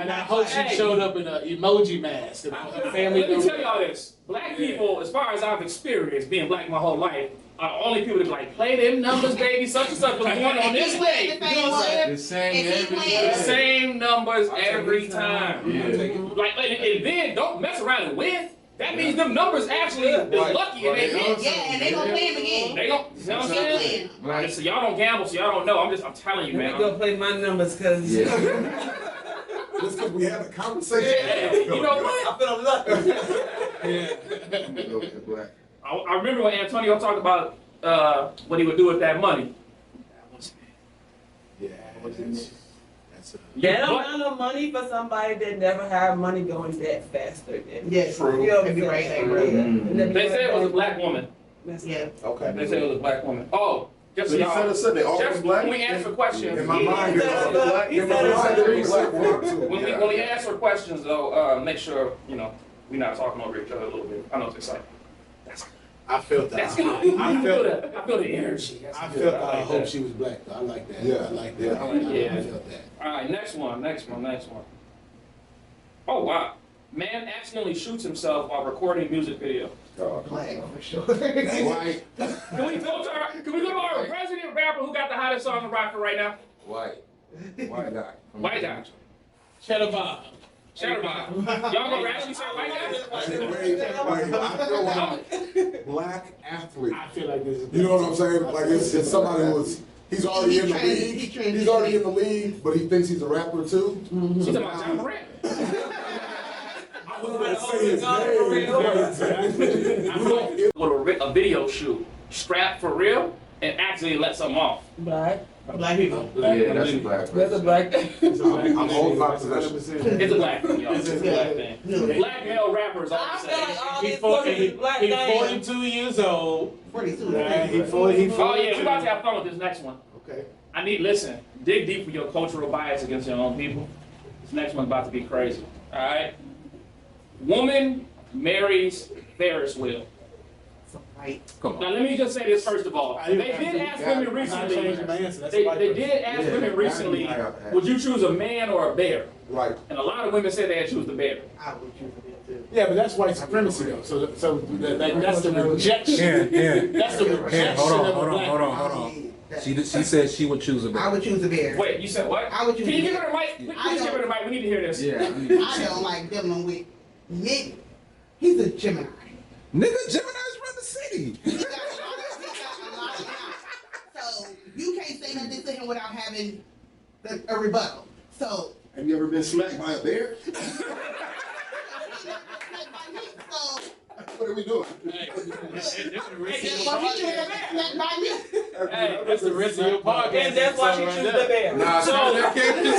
And I hope she showed up in an emoji mask. And her family. Let me tell y'all this. Black people, as far as I've experienced being black my whole life, are the only people that be like, play them numbers, baby, such and such was born on this day. You know what I'm saying? The same numbers every time. Like, and then don't mess around and win. That means them numbers actually is lucky and they hit. Yeah, and they gonna play him again. They gon', you know what I'm saying? Right. So y'all don't gamble, so y'all don't know. I'm telling you, man. Let me go play my numbers, cause Just because we had a conversation. Yeah, you know what? I feel lucky. I remember when Antonio talked about what he would do with that money. That amount of money for somebody that never had money going that faster than Yes, True. you know, Maybe right, saying? right. They said it was a black woman. Yeah. Okay. They said it was a black woman. Oh, just so He y'all. said they all Just black. when we answer questions, In my mind, said it's black. in my mind, it's black woman too. when we answer questions though, make sure we're not talking over each other a little bit. I know it's exciting. I felt that. That's good. I feel the energy. That's I good. felt that. I like hope that. she was black. Though. I like that. Yeah. I like that. Yeah. I felt that. All right, next one. Oh wow, man accidentally shoots himself while recording music video. Black, for sure. White. Can we go to our president rapper who got the hottest song in rock right now? White. White guy. White guy. Cheddar Bob. Shutterbox. Y'all gonna actually say white guy? I feel like black athlete. I feel like this is. You know what I'm saying? Like it's somebody who was. He's already in the league. He's already in the league, but he thinks he's a rapper too. She's talking about John Morant. I was gonna say his name. With a video shoot, strap for real, and actually let something off. Black. Black people. Yeah, that's a black That's a black thing. I'm holding my position. It's a black thing, y'all. It's a black thing. Black male rappers all the I feel same. like all He's these women black he's names. 42 years old. 42. Right, he 42. Oh yeah, we about to have fun with this next one. Okay. Listen, dig deep for your cultural bias against your own people. This next one's about to be crazy. All right. Woman marries Ferris wheel. Right. Now let me just say this first of all. They did ask women recently. They did ask women recently, would you choose a man or a bear? Right. And a lot of women said they'd choose the bear. I would choose a bit too. Yeah, but that's white supremacy though. So that's the rejection. Yeah. That's the rejection Hold of a black on. She said she would choose a I bear. would choose a bear. Wait, you said what? I would choose Can you a give bear. her the mic? Please give her the mic. We need to hear this. Yeah. I don't like dealing with Nick. He's a Gemini. Nigga, Gemini's run the city. He got a lot of mouth. So you can't say nothing to him without having a rebuttal. So Have you ever been smacked by a bear? so What are we doing? Hey, well, he can't get smacked by me. hey, That's the rest of your podcast. And that's why she choose the bear. Nah, So- that can't be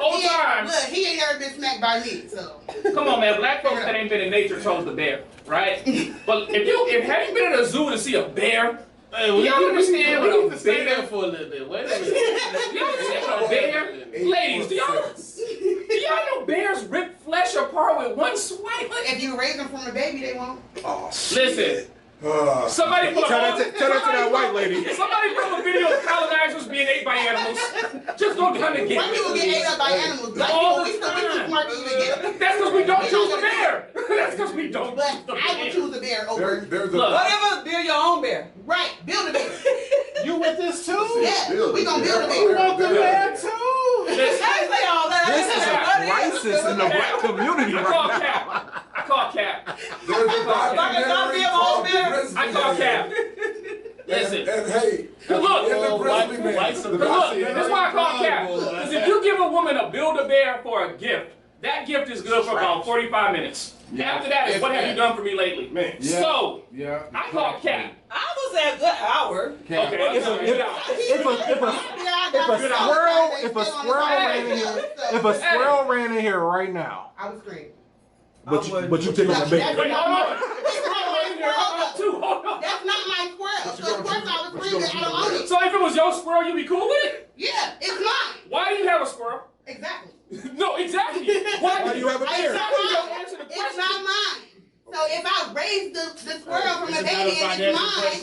whole He ain't- time. Look, he ain't never been smacked by me. So Come on, man. Black folks that ain't been in nature chose the bear, right? But have you been in a zoo to see a bear? Hey, Y'all understand we what need a to stay bear? there for a little bit. Wait a minute. You understand what a bear? Ladies, do y'all know bears rip flesh apart with one swipe? if you raise them from a baby, they won't. Listen, somebody put Tell that to that white lady. Somebody put a video of colonizers being ate by animals. Just go down and get White people get ate up by animals. Black All people, the we too time. smart to even get them. That's because we don't choose the bear. That's because we don't But choose the I would bear. choose a bear over. There's Look. Whatever, build your own bear. Right, build a bear. You with this too? Yeah, we gonna build a You bear. want the bear too? Listen, I ain't say all that. This is a crisis in the black community I right call now. cap. I call cap. There's a documentary called Bear. I call cap. Listen. And hey, Look, the Grizzly Man. white Look, that's why I call cap. Because if you give a woman a Build-A-Bear for a gift, that gift is good for about 45 minutes. After that is what have you done for me lately? Man. So, Yeah. I call cap. I was at a good hour. Okay, If a squirrel ran in here right now, I would scream. but you taking a Wait, big. hold on. Hold on. That's not my squirrel. So of course I would scream that I don't own it. So if it was your squirrel, you'd be cool with it? Yeah, it's mine. Why do you have a squirrel? Exactly. No, exactly. Why do you have a bear? It's not mine. It's not mine. So if I raise the squirrel from a baby and it's mine,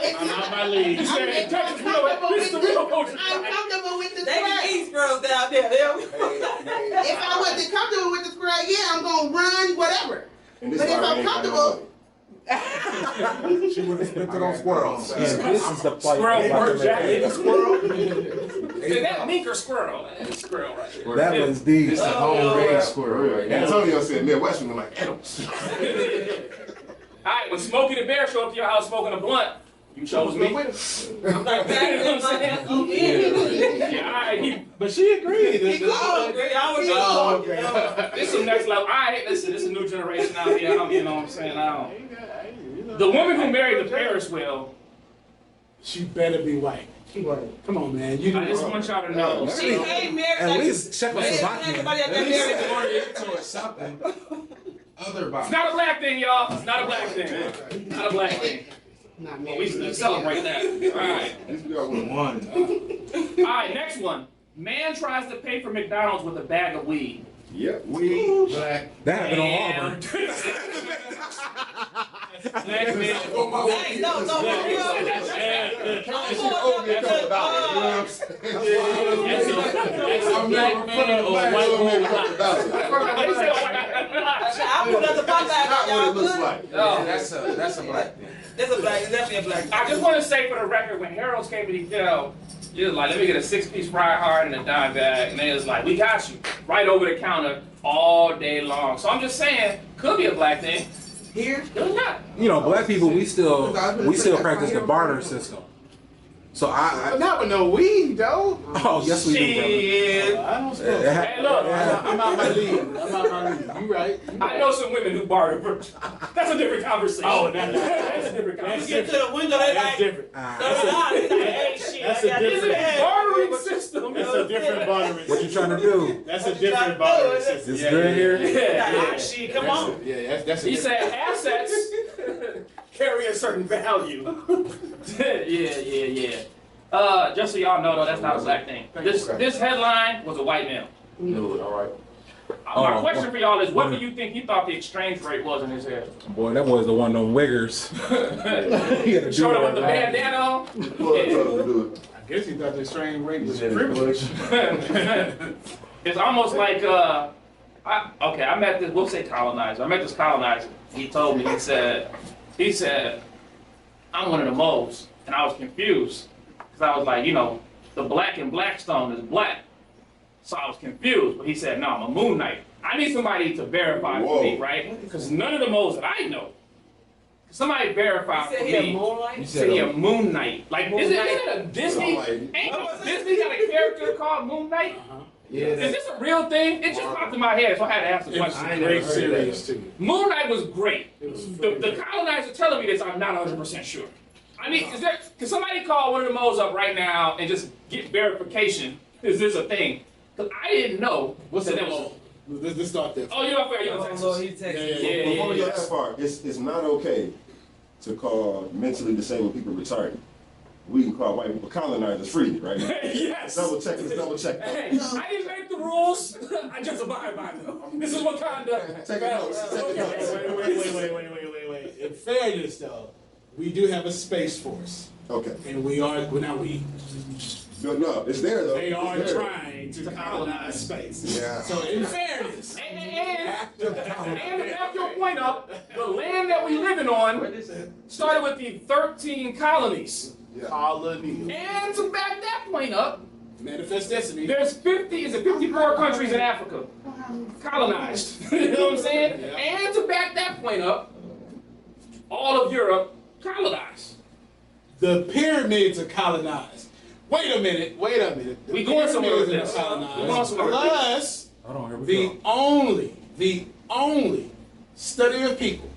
it's Not my not. league. You said in Texas, this is the real culture. I'm comfortable with the They can squirrel. eat squirrels down there. If I wasn't comfortable with the squirrel, yeah, I'm gonna run whatever. And this But if why I'm we ain't got no comfortable, She would have spent it on squirrels. This is the plight. Squirrel of black bird jacket. America. Is that mink or squirrel? That's squirrel right there. That was deep. This is a home-raised squirrel right now. Antonio said Midwestern are like animals. Alright, when Smokey the Bear showed up to your house smoking a blunt, you chose me. I'm like, Yeah, alright, But she agreed. this is next level. Alright, listen, this is a new generation out here. You know what I'm saying? The woman who married the Ferris wheel, She better be white. Come on, man. You I just want y'all to know. She ain't married. At least check with Everybody Slovakia. out there married. into it something. Other It's not a black thing, y'all. It's not a black thing. Not a black thing. not But we celebrate that. Alright. One. Alright, next one. Man tries to pay for McDonald's with a bag of weed. Yep. We black. That happened on Auburn. Next man. Hey, no, for real. That's a black man or a white woman. I put up the pop bag on y'all. What it looks Good. like. Oh. That's a black thing. It's a black, it's definitely a black. I just want to say for the record, when Harold's came to, You was like, let me get a 6-piece fried hard and a dime bag, and they was like, we got you, right over the counter all day long. So I'm just saying, could be a black thing. Here? No, it's not. You know, black people, we still practice the barter system. So Not with no weed, though. oh yes we do, Shit. I don't smoke. Hey, look, I'm out my league. You right. I know some women who barter. That's a different conversation. Oh, that's a different conversation. Get to the window, they That's like, different. hey, shit, That's I a got different- this Bartering system. That's a different bartering. What you trying to do? That's a different bartering system. It's good here. Yeah. Shit, come on. That's a He different. said assets carry a certain value. Yeah. Just so y'all know, though, that's not a black thing. This headline was a white male. All right. My question for y'all is, what do you think he thought the exchange rate was in his head? Boy, that was the one of them wiggers. Showed up with the bandana on? I guess he thought the exchange rate was privilege. It's almost like, I met this, we'll say colonizer. I met this colonizer. He told me, he said, I'm one of the moles. And I was confused. Because I was like, the black in Blackstone is black. So I was confused. But he said, no, I'm a Moon Knight. I need somebody to verify for me, right? Because none of the moles that I know. Somebody verify for me. He said he a Moon Knight. Like, isn't it a Disney? Ain't Disney got a character called Moon Knight? Yeah. Is this a real thing? It just popped in my head, so I had to ask the question. It's great serious too. Moon Knight was great. The colonizer telling me this, I'm not 100% sure. I mean, can somebody call one of the moles up right now and just get verification? Is this a thing? Because I didn't know. What's that the was. Let's start there. Oh, you're up there. You're in Texas. Before we Yeah. get that far, it's not okay to call mentally disabled people retarded. We can call white people colonizers freely, right? Yes. Let's double check. Hey, I didn't make the rules. I just abide by them. This is Wakanda. Take a note. Wait. In fairness, though, we do have a space force, Okay. and we are No, it's there though. they are It's there. trying to colonize space. Yeah. So in fairness, And to back your point up, the land that we living on started with the 13 colonies. colony, And to back that point up, manifest destiny. there's 54 countries in Africa colonized. You know what I'm saying? Yeah. And to back that point up, all of Europe colonized. The pyramids are colonized. Wait a minute. The We going somewhere with pyramids this. are We colonized. going somewhere with Plus, Hold on, here we the go. only study of people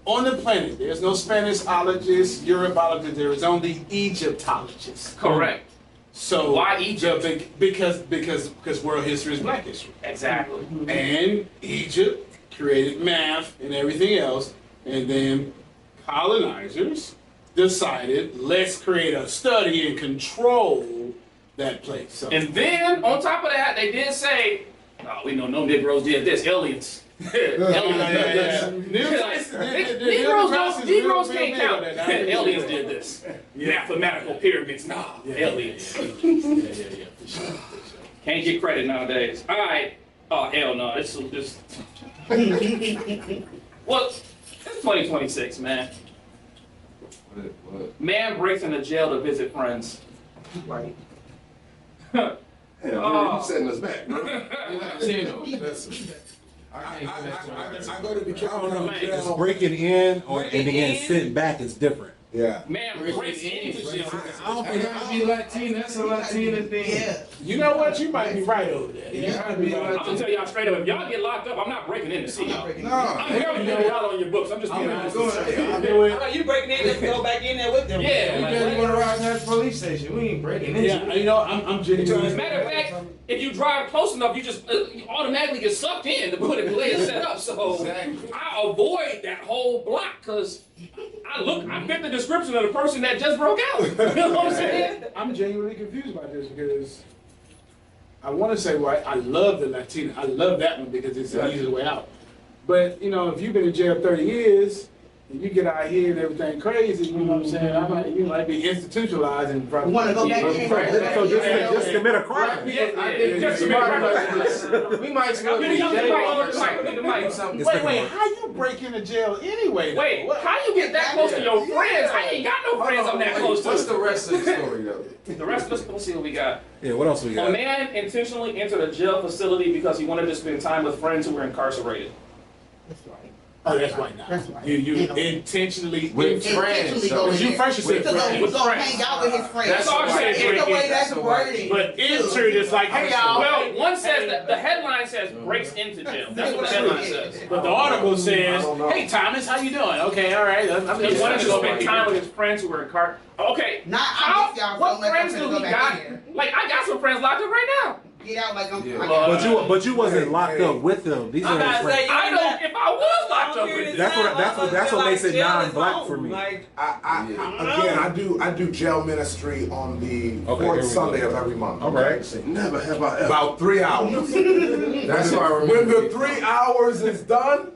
on the planet. There's no Spanishologists, Europologists. There is only Egyptologists. Correct. So Why Egypt? Because world history is black history, Exactly. and Egypt created math and everything else, and then colonizers decided, let's create a study and control that place. So, And then, on top of that, they did say, oh, we know no Negroes did this. Aliens. Negroes can't count. Aliens did this. Mathematical pyramids. Nah, aliens. Can't get credit nowadays. All right. Oh, hell no. It's well, it's 2026, man. Man breaks into jail to visit friends. Right. Damn, you setting us back, bro. I go to be careful. It's breaking in and then sitting back is different. Yeah. Man breaks into jail. I don't think that would be Latina. That's a Latina thing. Yeah. You know what? You might be right over there. Yeah, I'd be I'm Latina. gonna tell y'all straight up, if y'all get locked up, I'm not breaking in to see y'all. No. I'm helping y'all on your books. I'm just being honest. I'll do it. How about you breaking in and go back in there with them? Yeah. We like, just want to ride past the police station. We ain't breaking in. Yeah, you know, I'm As genuinely. a matter of fact, if you drive close enough, you just you automatically get sucked in to put it way it's set up. So I avoid that whole block because I fit the description of the person that just broke out. You know what I'm saying? I'm genuinely confused by this because I want to say, well, I love the Latina. I love that one because it's the easiest way out. But, you know, if you've been in jail 30 years and you get out here and everything crazy, you know what I'm saying? I might, you know, I'd be institutionalized and probably. You wanna go back in? So just commit a crime. Just commit a crime. We might go to Get jail. the mic. Wait, how you break into jail anyway? Wait, how you get that close to your friends? I ain't got no friends I'm that close to. What's the rest of the story though? The rest of us, let's see what we got. Yeah, what else we A got? man intentionally entered a jail facility because he wanted to spend time with friends who were incarcerated. That's right. Oh, that's right now. That's right. You intentionally With Intentionally friends. go in Because you there. first you said To friends. go hang out with his friends. That's all I'm saying, It's the way breaking. that's That's worded. But entered is like, hey y'all. Well, one says that the headline says breaks into jail. That's what the headline says. But the article says, hey Thomas, how you doing? Okay, all right. He wanted to go spend time with his friends who were incarcerated. Okay, Not I miss y'all so what much, friends I'm do gonna he go back got? in there. Like, I got some friends locked up right now. Get out like I'm. Yeah. But you wasn't locked up with them. These are his friends. I know if I was locked up with them. That's what makes it non-black for me. Again, I do jail ministry on the Okay, here fourth we Sunday go. of every month. All right. Say, never have I ever. About 3 hours. That's why I remember. When the 3 hours is done,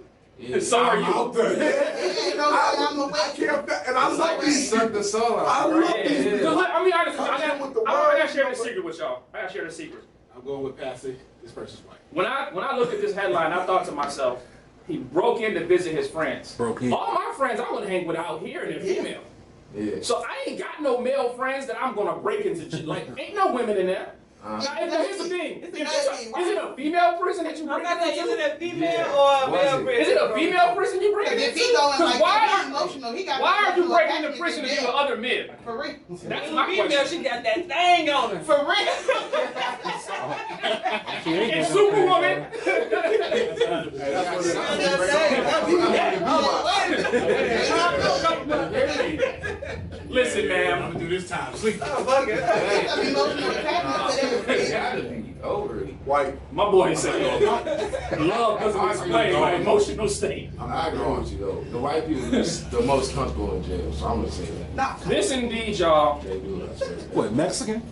So are I'm out you. there. Ain't no way I'm I awake. can't. And I love these. Suck the soul out. I love these. Because I'm be honest with you, I With the gotta words, share this secret with y'all. I gotta share this secret. I'm going with Pastor. This person's white. When I looked at this headline, I thought to myself, he broke in to visit his friends. Broke in. All my friends I would hang with out here, they're female. Yeah. So I ain't got no male friends that I'm gonna break into. Like, ain't no women in there. Now, here's the thing. Is it a female prison that you break into? Is it a female or a male prison? Is it a female prison you break If into? he going Because like why emotional, he got. are you emotional breaking into attachment prison to to be with jail. other men? For real. That's my Female, question. she got that thing on her. For real. And Superwoman. Listen, I'm ma'am. gonna do this time. Sleep. Emotional attachment to It them. gotta be over. White. My boy said, love doesn't explain my emotional state. I agree with you though. The white people is the most comfortable in jail, so I'm gonna say that. This indeed, y'all, They do it. What, Mexican?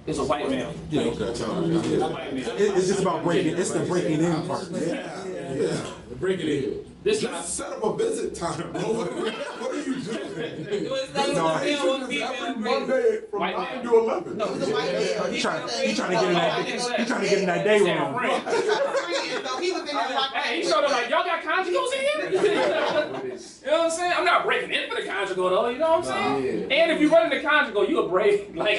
is a white male. Yeah, okay. It's a white male. It's just about breaking. It's the breaking in part. Break it in. This Just not. set up a visit time, bro. What are you doing? It was like No, a He male should or just female every prison. Monday from White 9 man. to 11. No, it's a white male. He trying to get in that. He trying to get in that day Saying room. friend. So he was in there like. Hey, he showed up like, y'all got conjugals in here? You know what I'm saying? I'm not breaking in for the conjugal though, you know what I'm saying? And if you run into conjugal, you a break. Like,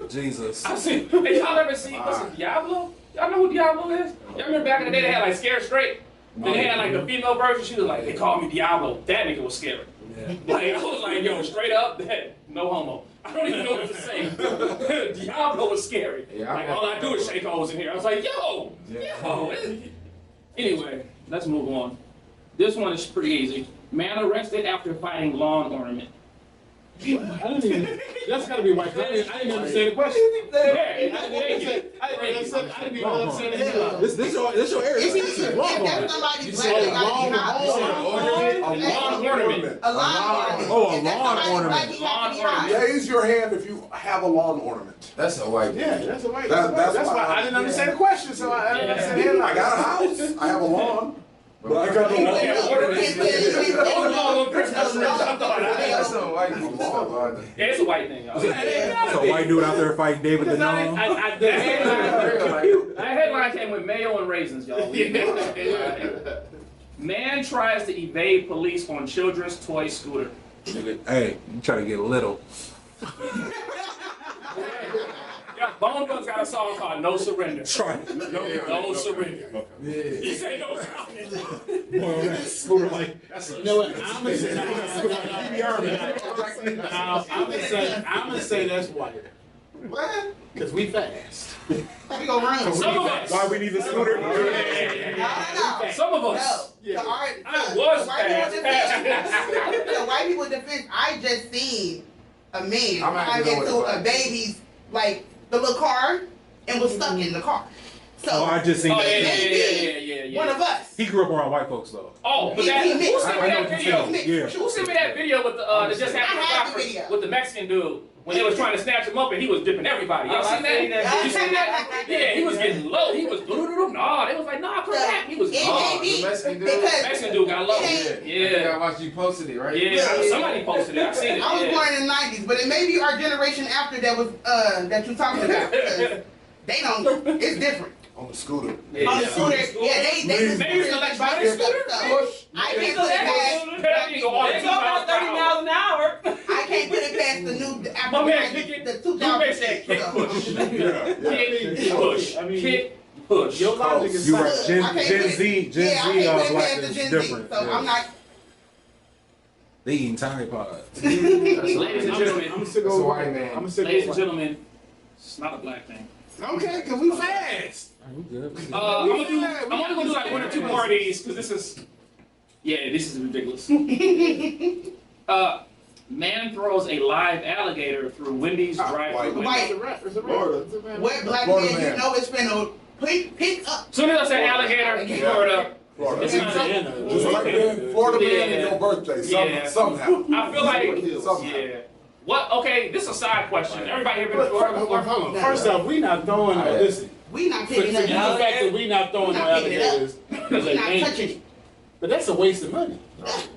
Jesus. I seen, hey, y'all ever seen, what's it, Diablo? Y'all know who Diablo is? Y'all remember back in the day they had like Scared Straight? Then they had like the female version, she was like, they called me Diablo. That nigga was scary. Like, I was like, yo, straight up, no homo. I don't even know what to say. Diablo was scary. Yeah, Like, all I do is shake hoes in here. I was like, yo. Anyway, let's move on. This one is pretty easy. Man arrested after finding lawn ornament. That's gotta be white. I didn't understand the question. I didn't even understand the headline. This your area. If that's somebody's black, he gotta be hot. A lawn ornament. A lawn ornament. Oh, a If that's lawn somebody's ornament. black, he has to be hot. Raise your hand if you have a lawn ornament. That's a white. Yeah, that's a white. That's That's why why I didn't understand the question, so I didn't understand the headline. I got a house. I have a lawn. But I got no lawn. That's some white people stuff. Yeah, it's a white thing, y'all. So white dude out there fighting David the Nom. The headline came with mayo and raisins, y'all. Man tries to evade police on children's toy scooter. Hey, you trying to get little. Yeah, Bone Thugs got a song called No Surrender. Try. No surrender. He say no surrender. Scooter like. You know what? I'm gonna say that's white. What? Cause we fast. We gonna run. Some of us. Why we need a scooter? No. Some of No. us. The art. I was the white people fast. defense. The white people defense. I just seen a man I'm gonna have climb to go with into the a black. baby's like the little car and was stuck in the car. So Oh, I just seen Oh, that. yeah. one of us. He grew up around white folks though. Oh, but He that, mixed. who sent me I know that what you're video? saying. Yeah. Who sent me that video with the that just I have the happened video. with the Mexican dude when they was trying to snatch him up and he was dipping everybody. Y'all seen that? You seen that? Yeah, he was getting low. He was nah. They was like, nah, come back. He was It low. may be the Mexican dude. because Mexican dude got low. It Yeah. I watched you posted it, right? Yeah, somebody posted it. I seen it. I was Yeah. born in the 90s, but it may be our generation after that was that you talking about. Because they don't. It's different. On the scooter. Yeah. On the scooter, yeah, they They used to like buy the scooter. I can't put it past. They go all They go about 30 miles an hour. I can't put it past the new after My man, the kick it. the You 2000 basically kick so. push. Kick push. I mean, Kick push. Your logic is You right. I Gen can't put Z, it- Gen yeah, I Z can't put it black past the is Gen Z, different. so I'm not. They eating Tiny Pods. Ladies and gentlemen, I'm sick That's of a white man. I'm sick ladies and of gentlemen, it's not a black thing. Okay, cause we fast. We good. We good. I'm only gonna do like one or two more of these because this is ridiculous. Man throws a live alligator through Wendy's drive-thru window. White. Florida. What black Florida man man. you know it's finna pick up. As soon as I say alligator, Florida, Florida. it's not Just like that, Florida man and your birthday. Yeah. Somehow. I feel like, Somehow. yeah. What? Okay, this is a side question. Everybody here been to Florida before? Hold on. First off, we not throwing. Listen, We not forget picking the up. fact that we not throwing We no not picking it up. alligators because We they not ain't. touching it. But that's a waste of money.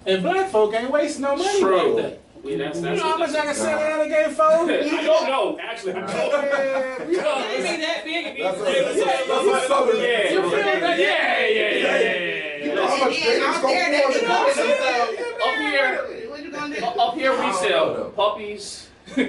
And black folk ain't wasting no money True. like that. Yeah, that's You know how much I can sell an alligator for? I don't know. Actually, I don't. Man, you know, They be that big. That's They a- be that's a southern. Yeah, You feel that? You know how much And things out go there, they for be the doing Up here, What you gonna do? up here we sell puppies,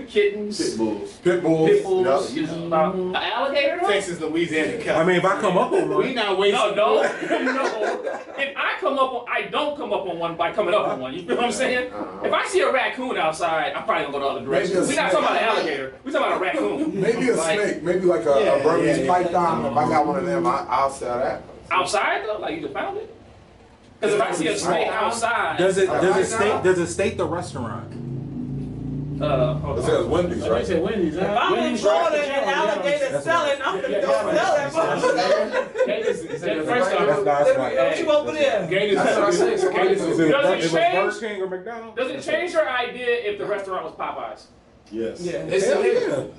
kittens, Pit bulls. Pit bulls. pit bulls. Yep. An alligator? though? Texas, Louisiana, I California. mean, if I come up on We one, not wasting. No. If I come up on, I don't come up on one by coming up on one. You feel what I'm saying? If I see a raccoon outside, I'm probably gonna go the other direction. Maybe a We're not talking about an alligator. We're talking about a raccoon. Maybe a Like, snake. Maybe like a Burmese python. If I got one of them, I'll sell that. Outside though, like you just found it. Because if I see a snake outside, does it state the restaurant? hold It on. says Wendy's, right? Wendy's, If I'm in Florida and alligator selling, I'm gonna go sell that motherfucker. First off, That's Let why. me know you over there. Gators. That's what I say. So why Is is it, it? Does it it was change? Burger King or McDonald's? Does it change your idea if the restaurant was Popeyes? Yes. It's Hell illegal.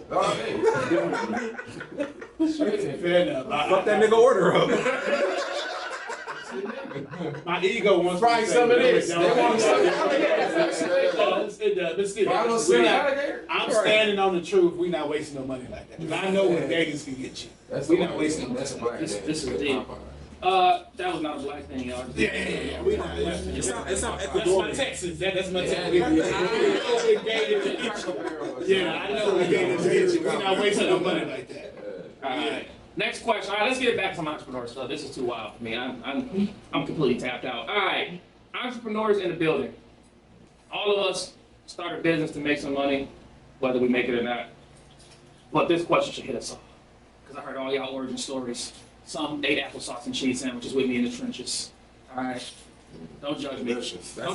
yeah. Fair enough. Fuck that nigga order up. My ego wants Try some of this. It They want some. does, but still, I don't we're see not- alligator. I'm standing on the truth. We're not wasting no money like that. 'Cause I know what Vegas can get you. That's We the not one. wasting. That's a black This man. is That's deep. Popeye. That was not a black thing, y'all. Yeah. We not. It's not That's my Ecuadorian. Texas. That's my Yeah, Texas. yeah. I know what Gators get you. Yeah, I know what Gators get you. We're not wasting no money like that. Alright. Next question. Alright, let's get back to some entrepreneur stuff. This is too wild for me. I'm completely tapped out. Alright. Entrepreneurs in the building. All of us start a business to make some money, whether we make it or not. But this question should hit us all. Because I heard all y'all origin stories. Some ate applesauce and cheese sandwiches with me in the trenches. Alright. Don't judge me. Delicious. Don't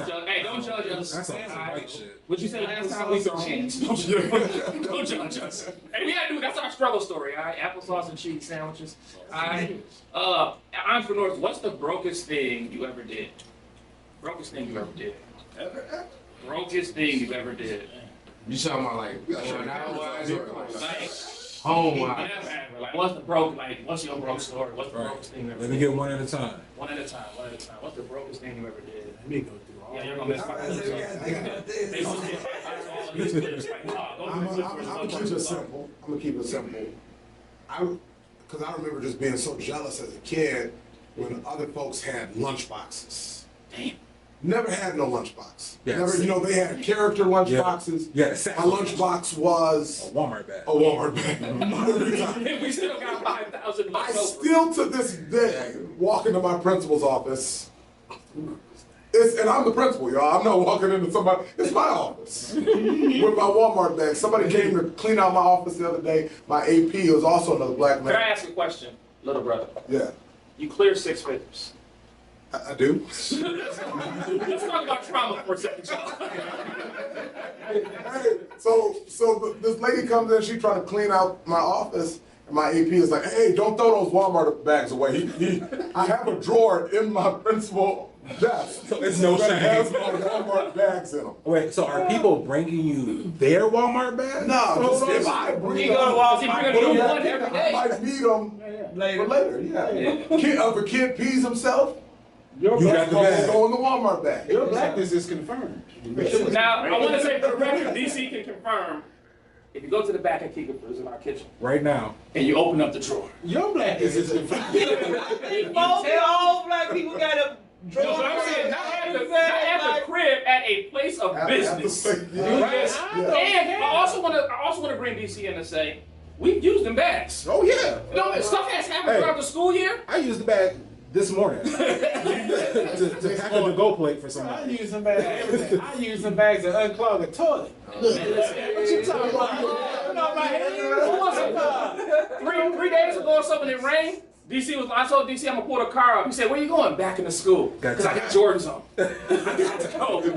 judge us. That's some Alright. white shit. What'd you say last time? We throw hands. Don't judge us. Hey, we gotta do, that's our struggle story, all right? Applesauce and cheese sandwiches. All right? Entrepreneurs, what's the brokest thing you ever did? Brokest thing you ever did. Brokest thing you ever did. You talking about like going out wise or Like, like home wise? whatever. Like, what's the broke, like, what's your broke story? What's the Right. brokest thing you ever Let me did? get one at a time. One at a time, one at a time. What's the brokest thing you ever did? Let me go through all. Yeah, you're gonna miss my I'm gonna keep it simple. I'm gonna keep it simple. Because I remember just being so jealous as a kid when other folks had lunch boxes. Damn. Never had no lunchbox. Yeah, Never, same. they had character lunch Yeah. boxes. Yeah, My lunchbox was a Walmart bag. a Walmart bag. We still got 5,000 I left over. still to this day walk into my principal's office. And I'm the principal, y'all. I'm not walking into somebody. It's my office with my Walmart bag. Somebody came to clean out my office the other day. My AP was also another black Can I man. ask a question, little brother? Yeah, You clear six figures. I do. Let's talk about trauma for a second, y'all. Hey, so this lady comes in. She trying to clean out my office, And my AP is like, hey, don't throw those Walmart bags away. I have a drawer in my principal desk. So it's no that shame. has my Walmart bags in them. Wait, so are people bringing you their Walmart bags? No, just if I bring You them, go to Walmart, I you put them one back every in. day. I might need them for later. Yeah. If a kid pees himself, You got the bag. go in the Walmart bag. Your blackness is confirmed. Now, I want to say for the record, DC can confirm, if you go to the back of Keeper's in our kitchen, Right now. and you open up the drawer. Your blackness is confirmed. Most all black people got a No, but I'm saying not at the crib, at a place of business. Right? And I also want to bring DC in to say, we've used them bags. Oh yeah. No, stuff has happened throughout the school year. I used the bag this morning to pack a to-go plate for I somebody. use some bags for everything. I use some bags to unclog a toilet. What you talking about? Who was it? 3 days ago or something, it rained. I told DC I'm gonna pull the car up. He said, "Where you going?" "Back in the school." Because I got Jordans on. I got to go. Get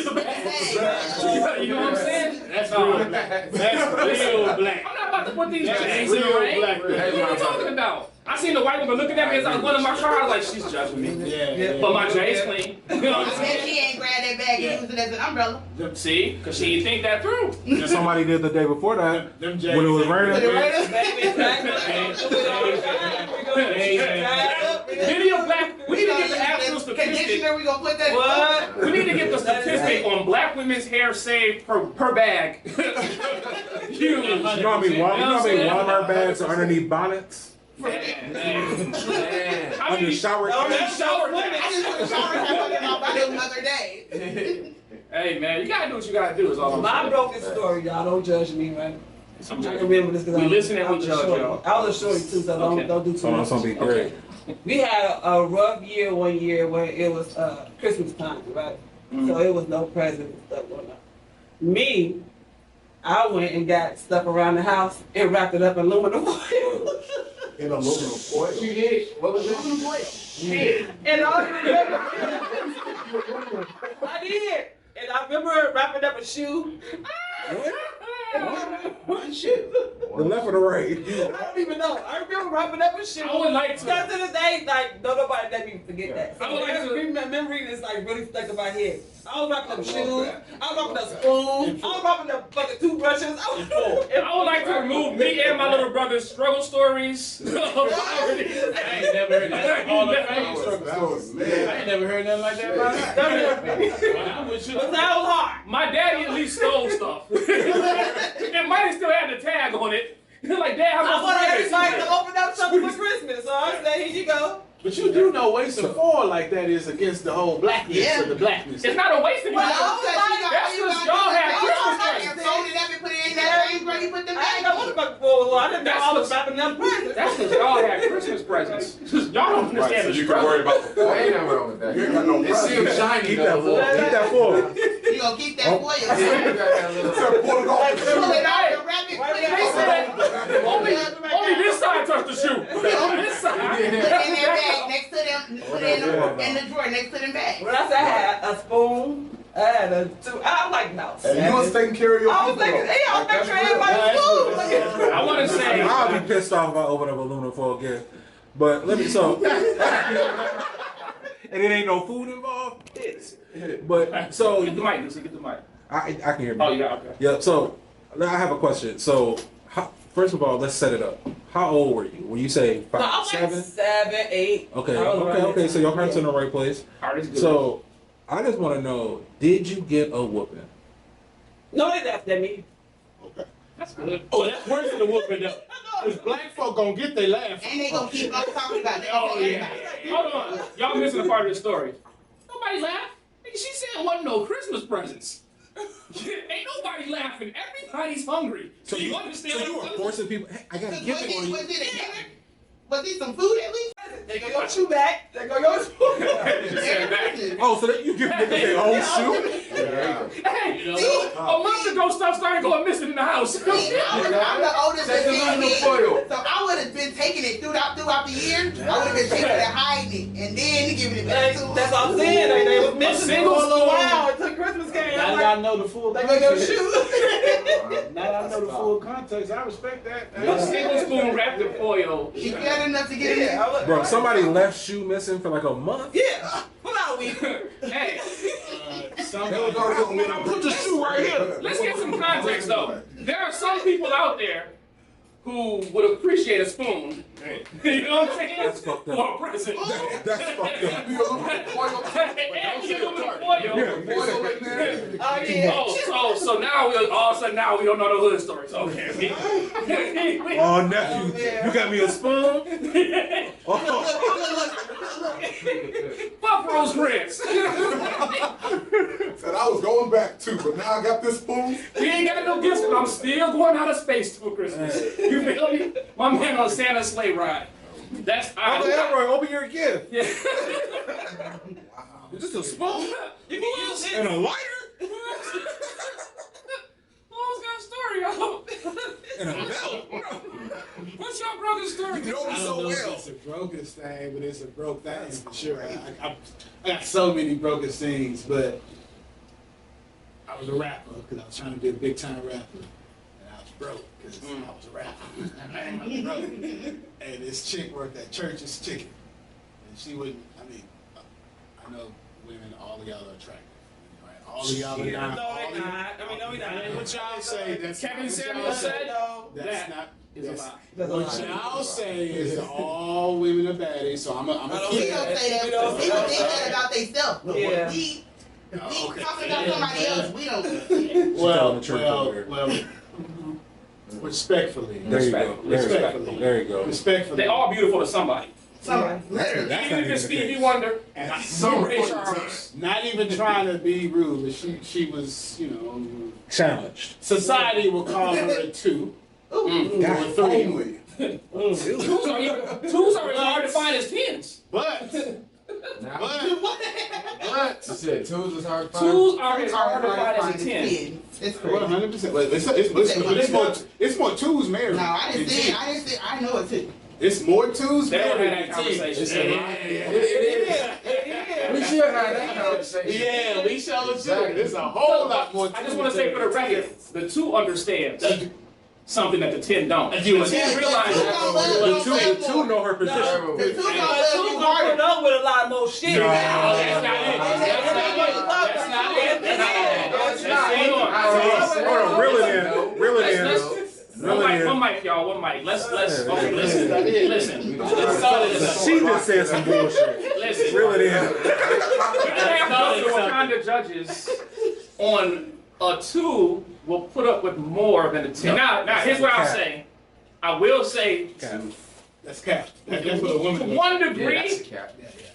the bag. You know what I'm saying? That's real black. That's real black. I'm not about to put these J's in real the rain. black. What are you talking about? I seen the white woman looking at me as I was going in my car. I was like, she's judging me. Yeah. But my J's clean. You know what I'm And saying? she ain't grab that bag and use it as an umbrella. See? Because she didn't think that through. Somebody did the day before that Them when it was raining. Video black. We need to get the actual statistic. Conditioner, we gonna put that. We need to get the statistic on black women's hair saved per bag. You know how many Walmart bags are underneath bonnets? Under shower I just put a shower cap in my body the other day. Hey man, you gotta do what you gotta do. Is all I'm My saying. broken story, y'all don't judge me, man. I remember this because We listen and we judge, shorty. y'all. I was a shorty too, so don't do too So that's much. gonna be great. We had a rough year one year where it was Christmas time, right? So it was no presents and stuff going on. Me, I went and got stuff around the house and wrapped it up in aluminum foil. In aluminum foil. You did? What was it? And I did. And I remember wrapping up a shoe. One shoe. The left or the right? I don't even know. I remember wrapping up a shoe. I would like to. Because to this day, like, don't nobody let me forget that. So I would like to. memory is like really stuck in my head. I was wrapping up shoes. I was wrapping up spoons. I was wrapping up fucking toothbrushes. I would like to remove me and my little brother's struggle stories. I ain't never heard that. All the famous That was I man. ain't never heard nothing like that about it. I'm with you. But that was hard. My daddy at least stole stuff. It might have still had the tag on it. Like, Dad, how I much wanted was everybody to open up something for Christmas. So I said, here you go. But you do know waste and fall like that is against the whole blackness of the blackness. It's not a waste of Well, money. That's because y'all had Christmas presents. Fold it up and put it in that range where you put them I didn't know what the bags fuck for. I didn't know I was wrapping up presents. That's because y'all had Christmas presents. Y'all don't understand the You can struggle. worry about the I ain't nothing wrong with that. You ain't got no It seems present. shiny Keep that though. foil. Keep that foil. in. You gonna keep that for Yeah, yourself. you got that little. Pull it off. Pull it out and wrap it, put it They said only this side touched the shoe. This side. Put it in that bag next to them. Put it in the drawer next to them bags. When I said I had a spoon, I had a two. I'm like, no. And you was taking care of your I was people. thinking, though. hey, I'm Like, that's picturing real. everybody's food. I want to say. I'll be pissed off if I open up aluminum foil again. But let me and it ain't no food involved. But so Get the mic, Lucy. Get the mic. I can hear me. Oh, yeah, okay. Yeah. So I have a question. So first of all, let's set it up. How old were you when you say No, I 5, was 7? 7, 8. Okay. I was around Okay. that So your time. heart's in the right place. Heart is good. So I just want to know: did you get a whooping? No, they laughed at me. That's good. Oh, that's worse than the whooping though. Because black folk gonna get they laugh. And they gonna keep on talking about it. Oh, yeah. Hold on. Y'all missing a part of the story. Nobody laughed. Nigga, she said it wasn't no Christmas presents. Ain't nobody laughing. Everybody's hungry. So you understand? So you were forcing people. Hey, I gotta Was give it on you. it a dinner? Was it some food at least? They go your shoe back. They go your shoe. Merry Christmas. Oh, so that you give them their own shoe? Hey, a month ago, stuff started going missing in the house. I'm the oldest That's of the 10 little kids, foil. so I would have been taking it throughout the year. I would have been taking it and hiding it, and then giving it back to them. That's what I'm saying. They was missing it for a little while until Christmas came. Now that I know the full They gonna go context. shoot. Now that I know the full context, I respect that. A single spoon wrapped in foil. He got enough to get it in. Bro, somebody left shoe missing for like a month. Yeah. What about we? Hey, I put the shoe right here. let's get some context though. There are some people out there who would appreciate a spoon. You know what I'm saying? That's fucked up. For a present. That's fucked up. And you aluminum foil. Oh yeah. Oh, so now all of a sudden we don't know the hood stories. Okay. Oh, nephew, you got me a spoon? Fuck Rose Prince. Said I was going back too, but now I got this spoon. We ain't got no gifts, but I'm still going out of space for Christmas. You feel me? My man on Santa's sleigh ride. That's Uncle Elroy, open your gift. Yeah. Is this a spoon? You can use it. And a lighter? Who's got a story, y'all? And a belt? What's your broken story? I don't know if it's a broken thing, but it's a broke thing for sure. I got so many broken things, but I was a rapper because I was trying to be a big time rapper. And I was broke because I was a rapper. I was broke. And this chick worked at Church's Chicken. And she wouldn't, I know women, all of y'all are attractive. Right? All of y'all are not. No, they not. I mean, no, we not. That ain't what y'all say. That's Kevin not what Samuel y'all said, say. No. That's not. Is a lie. What y'all say is that all women are baddies, so I'm a He keep don't say that. We don't- People think that about themselves. Yeah. We okay. talking about somebody else. We don't. Well, respectfully. There you go. There you go. Respectfully. They all beautiful to somebody. Somebody. That's Even not if even it's the Stevie case. Wonder, And some Ray Charles. not even trying to be rude, but she was, Challenged. society will call her a 2 or a 3. Only. Twos are as hard to find as tens. But You said twos is hard to find. Twos are as hard to find as a ten. It's well, crazy. 100%. But it's more 2s married. No, I didn't than say it. 10s. I didn't say. I know it too. It's more 2s They don't married have that than 10s. conversation. It is. We should have that conversation. Yeah, we shall Exactly. There's a whole lot more. I just want to say for the record, the two understands something that the 10 don't. And you The 10 realize The that. The two know her position. The two But gonna love two you gonna harder. put up with a lot more shit. No. That's not it. That's not it. That's not it. Hold on, reel it in. Reel it in. One mic, y'all. One mic. Let's. Okay, listen. She just said some bullshit. Listen. Reel it in. You can have the Wakanda judges on a 2 will put up with more than a 10. Now here's what I'll say. I will say, That's cap. That's what a to woman. one Yeah, degree, that's a cap.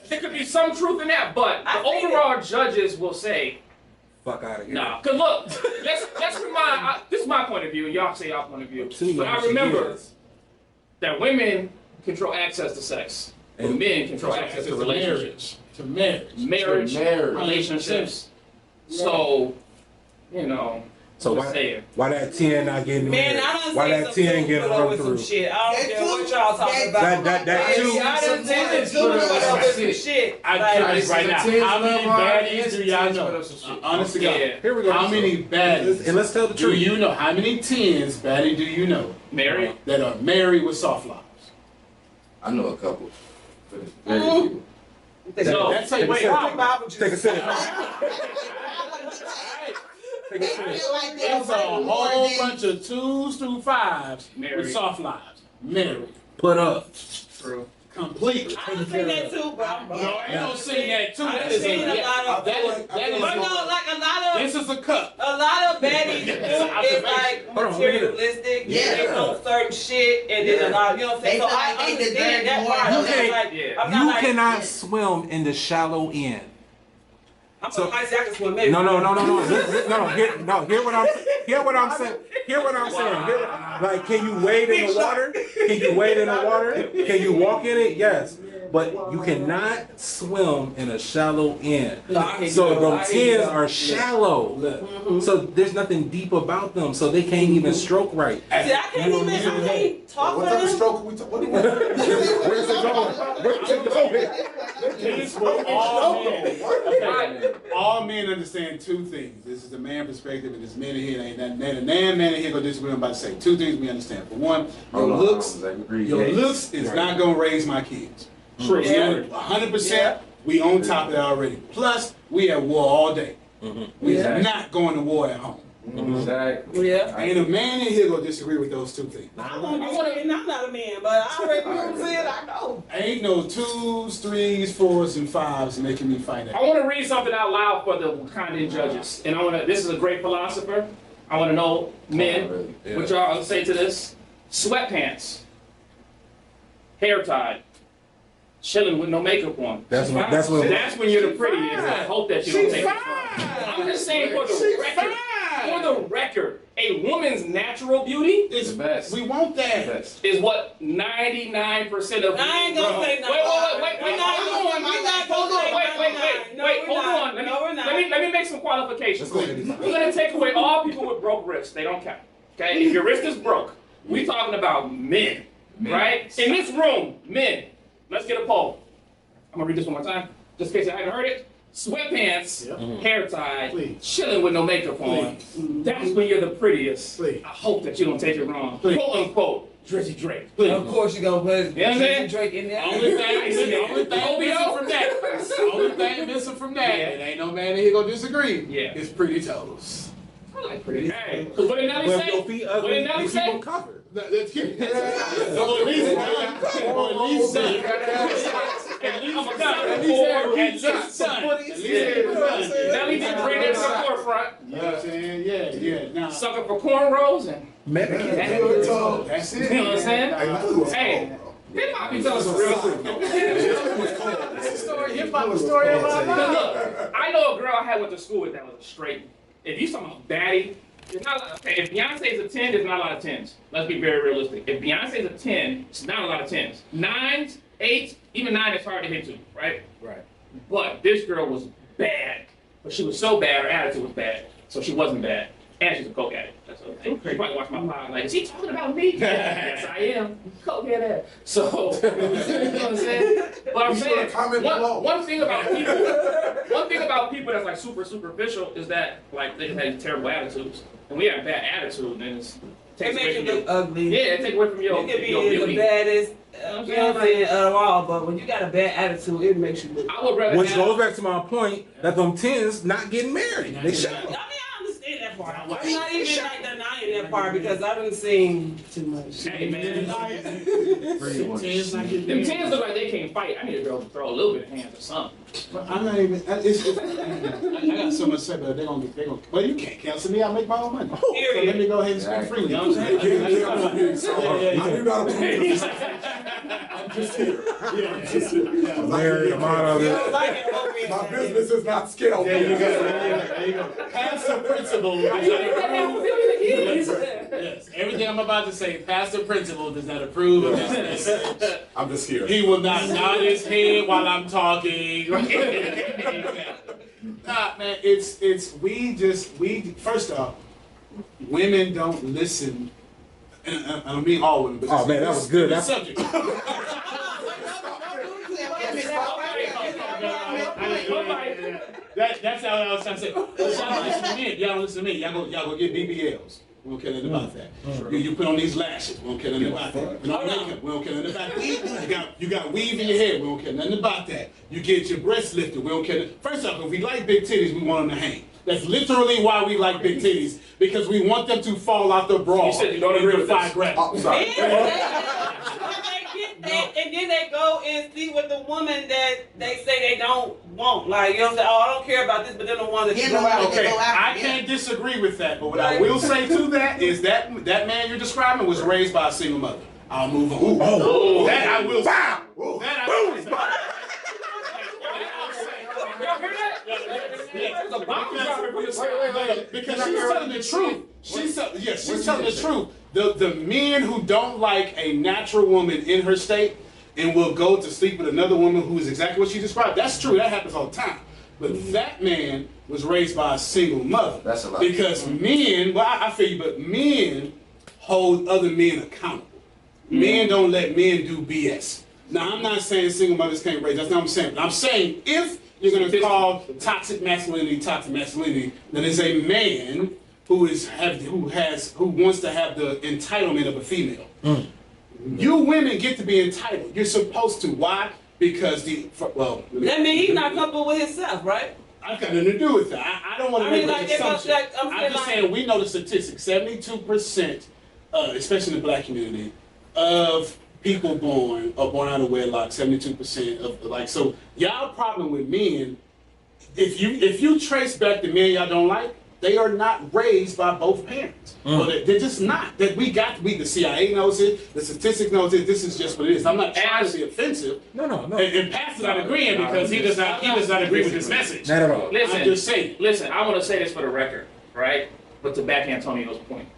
there could be some truth in that, but the overall judges will say, Fuck out of here. nah. Cause look, let's remind. This is my point of view. Y'all say y'all point of view. Two But I knows she remember is. that women control access to sex, and men control access to relationships, To marriage. marriage, To marriage. relationships. So, So just saying. why that 10 not getting Man, married? I done Why seen that some 10 dudes getting put up run with some through? shit. I don't That care two- what y'all talking that- about. That two. I done seen the two put up with some shit. I Like, tell you right now, how many baddies do y'all know? Honest to God. Yeah. Here we go. How many baddies And let's tell the do truth. you know? How many 10s baddie do you know Married. that are married with soft lives? I know a couple. Very few. So, That's like, Take a wait, sip. how Take a sip. I feel like There's a whole bunch of 2s through 5s Married. with soft lives. Married. Put up. True. Completely. I done seen that too, but I'm No, ain't no seen that too. I That done is seen a lot of. that is But no, like a lot of. this is a cup. A lot of baddies do is like Hold on, look at this. materialistic. Yeah. They know certain shit, and then a lot, you know what I'm saying? They So feel I like they deserve understand that more. part. You I'm can't- like, Yeah. I'm not You like, cannot swim in the shallow end. I'm so- like, I can swim. Maybe. No. Hear what I'm saying. Hear what I'm saying. Like, can you wade in the water? Can you wade in the water? Can you walk in it? Yes. but you cannot swim in a shallow end. No, I can't So do them that. 10s are shallow. So there's nothing deep about them. So they can't even stroke right. See, I can't even, I can't talk What for type of them. stroke are we talking? Where's it going? Where's it going? This for all men. All men understand two things. This is the man perspective, and this man in here ain't that man in here gonna disagree. I'm about to say two things we understand. For one, your looks is not gonna raise my kids. True. 100%. We on top of that already. Plus, we at war all day. We are not going to war at home. Exactly. Yeah. Ain't a man in here gonna disagree with those two things. I'm not a man, but I already know what I'm saying. I know. Ain't no 2s, 3s, 4s, and 5s making me fight that. I want to read something out loud for the Wakandan judges, and this is a great philosopher. I want to know, men, what y'all say to this. Sweatpants, hair tied, chilling with no makeup on. That's when you're the prettiest. I hope that you don't take it. I'm just saying for the record. For the record, a woman's natural beauty It's the best. We want that. is what 99% of. I ain't gonna say nothing. Wait, hold on. Let me make some qualifications. We're gonna take away all people with broke wrists. They don't count. Okay? If your wrist is broke, we're talking about men. Right? In this room, men. Let's get a poll. I'm gonna read this one more time, just in case you haven't heard it. Sweatpants, hair tied, chilling with no makeup on. That's when you're the prettiest. I hope that you don't take it wrong. Quote unquote, Drizzy Drake. Of course you gonna put You know what I'm saying? Drake in there. Only thing missing from that, it ain't no man in here gonna disagree. Yeah. It's pretty toes. I like pretty. Hey, what did Nelly say? Your feet What ugly, did Nelly you keep them say? covered. Let's keep it. At least say. Nelly did bring that to the forefront. You know what I'm saying? Yeah. Now, Sucker for cornrows and. that's it. You know what I'm saying? Hey, hip hop be telling some real truth. Story of my life. Because look, I know a girl I had went to school with that was straight. If you talking about baddie, it's not. Okay, if Beyonce's a 10, there's not a lot of 10s. Let's be very realistic. If Beyonce's a 10, it's not a lot of 10s. 9s, 8s, even 9 is hard to hit to, right? Right. But this girl was bad. But she was so bad, her attitude was bad. So she wasn't bad. And she's a coke addict. That's what I'm saying. You probably watch my pod like, is he talking about me? Yes, I am. Coke addict. So, you know what I'm saying? But I'm saying, one thing about people that's like super superficial is that like they just have terrible attitudes. And we have a bad attitude, and it takes away from you look ugly. Yeah, it takes away from your You can beauty. be the baddest, you know what I'm saying, of all, but when you got a bad attitude, it makes you look. I would rather Which goes back to my point that them 10s not getting married. They should. I understand that part. I'm not even like denying that part because I done seen too much. Hey man, them 10s look like they can't fight. I need a girl to throw a little bit of hands or something. I'm not even. I got so much to say, but they're gonna. Well, you can't cancel me. I make my own money. So let me go ahead and speak freely. You know what I'm saying? I do not approve of this. I'm just here. Larry, the motto of it. My business is not scaled. There you go. Pastor principle. Yes. Everything I'm about to say, pastor principle does not approve of this. I'm just here. He will not nod his head while I'm talking. Nah, man, we first off, women don't listen. And I don't mean all women, but Oh man, that was good. That's subject. That's how I was trying to say. Y'all don't listen to me. Y'all don't listen to me. Y'all go get BBLs. We don't care nothing about that. You put on these lashes. We don't care nothing about that. You know, makeup. We don't care nothing about that. You got weave in your hair. We don't care nothing about that. You get your breasts lifted. We don't care. First off, if we like big titties, we want them to hang. That's literally why we like big titties, because we want them to fall out the bra. You said you don't agree with this. Oh, sorry. And then they go and see what the woman that they say they don't want. Like, you know what I'm saying? Oh, I don't care about this, but they're the one that you go out. Okay, I can't disagree with that, but what I will say to that is that man you're describing was raised by a single mother. I'll move on. That I will say. That I will say. Y'all hear that? There's a bomb dropping from the sky. Because she's telling the truth. She's telling the truth. The men who don't like a natural woman in her state, and will go to sleep with another woman who is exactly what she described. That's true. That happens all the time. But that man was raised by a single mother. That's a lot. Because men, well, I feel you, but men hold other men accountable. Men don't let men do BS. Now, I'm not saying single mothers can't raise. That's not what I'm saying. But I'm saying if you're going to call toxic masculinity, then it's a man who wants to have the entitlement of a female. You women get to be entitled. You're supposed to. Why? Because that means he's not comfortable with himself, right? I've got nothing to do with that. I don't want to make an assumption. I'm just saying we know the statistics. 72%, especially in the black community, of people born out of wedlock. 72% of so y'all problem with men. If you trace back the men y'all don't like, they are not raised by both parents. Well, they're just not. That the CIA knows it, the statistics knows it. This is just what it is. I'm not trying to be offensive. No. And Pat's not agreeing because he does not agree with this message. Not at all. Listen, just saying. Listen, I want to say this for the record, right? But to back Antonio's point.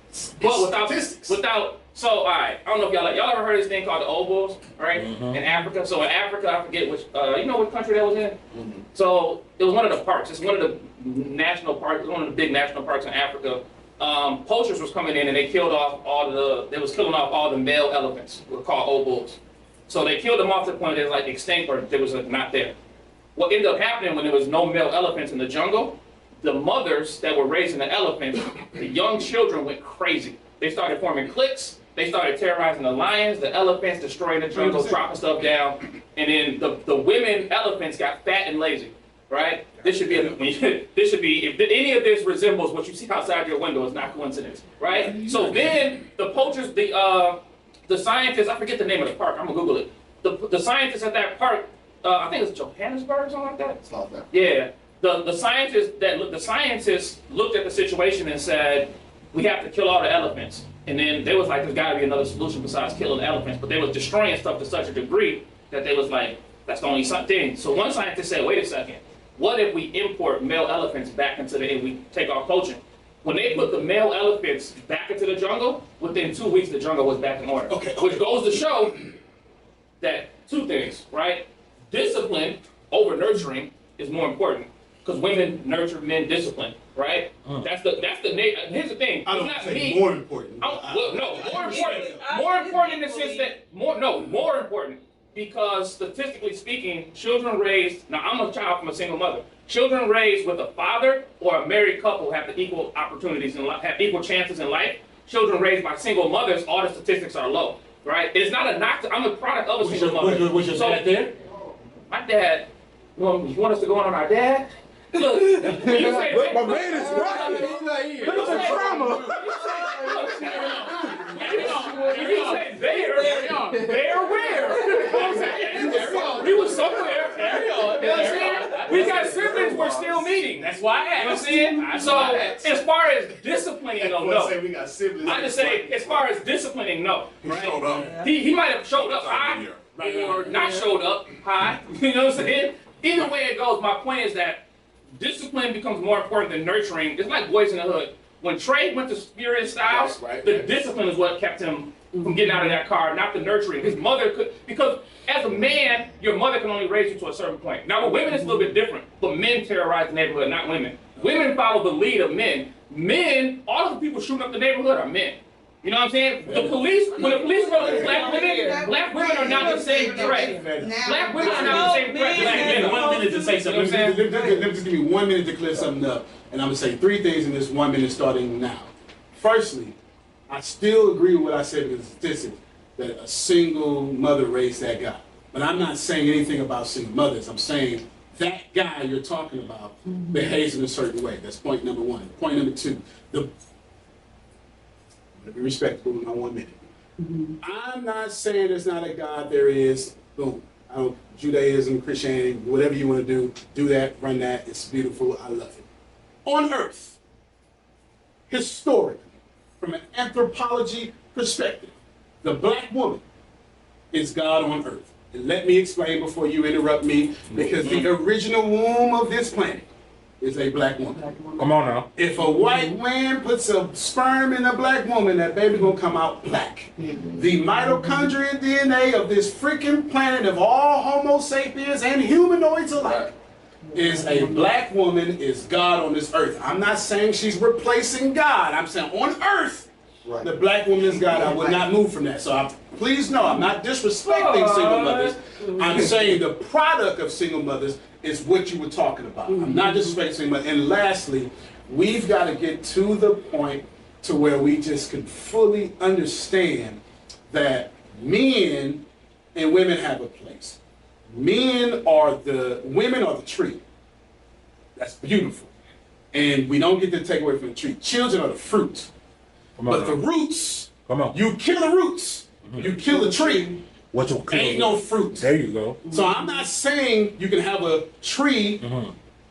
But so all right, I don't know if y'all ever heard of this thing called the oboes, right? In Africa. So in Africa, I forget which you know what country that was in? So it was one of the parks. It's one of the national parks, one of the big national parks in Africa. Poachers was coming in and they killed off killing off all the male elephants. Were called oboes. So they killed them off to the point they was like extinct or they was like not there. What ended up happening when there was no male elephants in the jungle, the mothers that were raising the elephants, the young children went crazy. They started forming cliques. They started terrorizing the lions, the elephants, destroying the jungle, dropping stuff down, and then the women elephants got fat and lazy, right? This should be if any of this resembles what you see outside your window, it's not coincidence, right? So then the poachers, the scientists, I forget the name of the park. I'm gonna Google it. The scientists at that park, I think it's Johannesburg or something like that. It's not that. Yeah. The scientists looked at the situation and said, we have to kill all the elephants. And then there was like, there's got to be another solution besides killing elephants. But they was destroying stuff to such a degree that they was like, that's the only thing. So one scientist said, wait a second. What if we import male elephants back into and we take off poaching? When they put the male elephants back into the jungle, within 2 weeks the jungle was back in order. Okay. Which goes to show that two things, right? Discipline over nurturing is more important. Because women nurture men discipline, right? That's the here's the thing. I don't it's not think me. more important. More important in the sense that more important because statistically speaking, children raised. Now I'm a child from a single mother. Children raised with a father or a married couple have the equal opportunities and have equal chances in life. Children raised by single mothers, all the statistics are low, right? It's not a knock. I'm a product of a single mother. Was your dad there? My dad. You want us to go on our dad? Look, when you say Look, my man is right. Look at the trauma. If you say there where? He was somewhere. You know what I'm saying? We got siblings we're still meeting. That's why I asked. You know what I'm saying? So, as far as disciplining, no. We got siblings. I just say, as far as disciplining, no. He showed up. He might have showed up high or not showed up high. You know what I'm saying? Either way it goes, my point is that discipline becomes more important than nurturing. It's like Boys in the Hood. When Trey went to Spirit Styles, the discipline is what kept him from getting out of that car, not the nurturing. His mother could, because as a man, your mother can only raise you to a certain point. Now with women, it's a little bit different, but men terrorize the neighborhood, not women. Women follow the lead of men. Men, all of the people shooting up the neighborhood are men. You know what I'm saying? The police, when the police go to black women are not the same threat. Black women are not the same threat. Black men. 1 minute to say something. Let me just give me 1 minute to clear something up. And I'm going to say 3 things in this 1 minute starting now. Firstly, I still agree with what I said with the statistics, that a single mother raised that guy. But I'm not saying anything about single mothers. I'm saying that guy you're talking about behaves in a certain way. That's point number 1. Point number 2, to be respectful in my 1 minute. I'm not saying there's not a God, there is. Boom. Judaism, Christianity, whatever you want to do that, run that. It's beautiful. I love it. On earth, historically, from an anthropology perspective, the black woman is God on earth. And let me explain before you interrupt me, because the original womb of this planet is a black woman. Come on now. If a white man puts a sperm in a black woman, that baby gonna come out black. The mitochondrial DNA of this freaking planet of all Homo sapiens and humanoids alike is a black woman, is God on this earth. I'm not saying she's replacing God. I'm saying on earth, the black woman is God. I would not move from that. So please know, I'm not disrespecting single mothers. I'm saying the product of single mothers is what you were talking about. I'm not disrespecting single mothers. And lastly, we've got to get to the point to where we just can fully understand that men and women have a place. Women are the tree. That's beautiful. And we don't get to take away from the tree. Children are the fruit. But the roots, you kill the roots, you kill the tree, ain't no fruit. There you go. So I'm not saying you can have a tree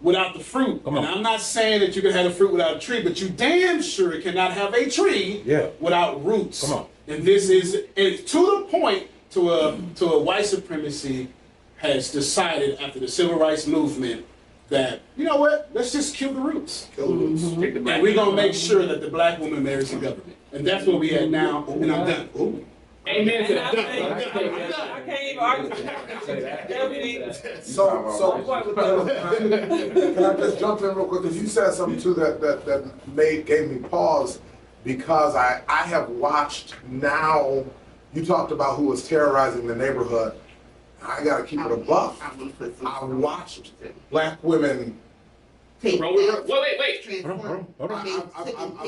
without the fruit. And I'm not saying that you can have a fruit without a tree, but you damn sure cannot have a tree without roots. Come on. And this is to the point to a white supremacy has decided after the civil rights movement that, you know what, let's just kill the roots. Kill the roots. And we're going to make sure that the black woman marries the government. And that's where we at now, and I'm done. Amen to that. I can't even argue. So can I just jump in real quick? Because you said something too that gave me pause, because I have watched now. You talked about who was terrorizing the neighborhood. I gotta keep it a buck. I watched black women. Wait. Hold on. I've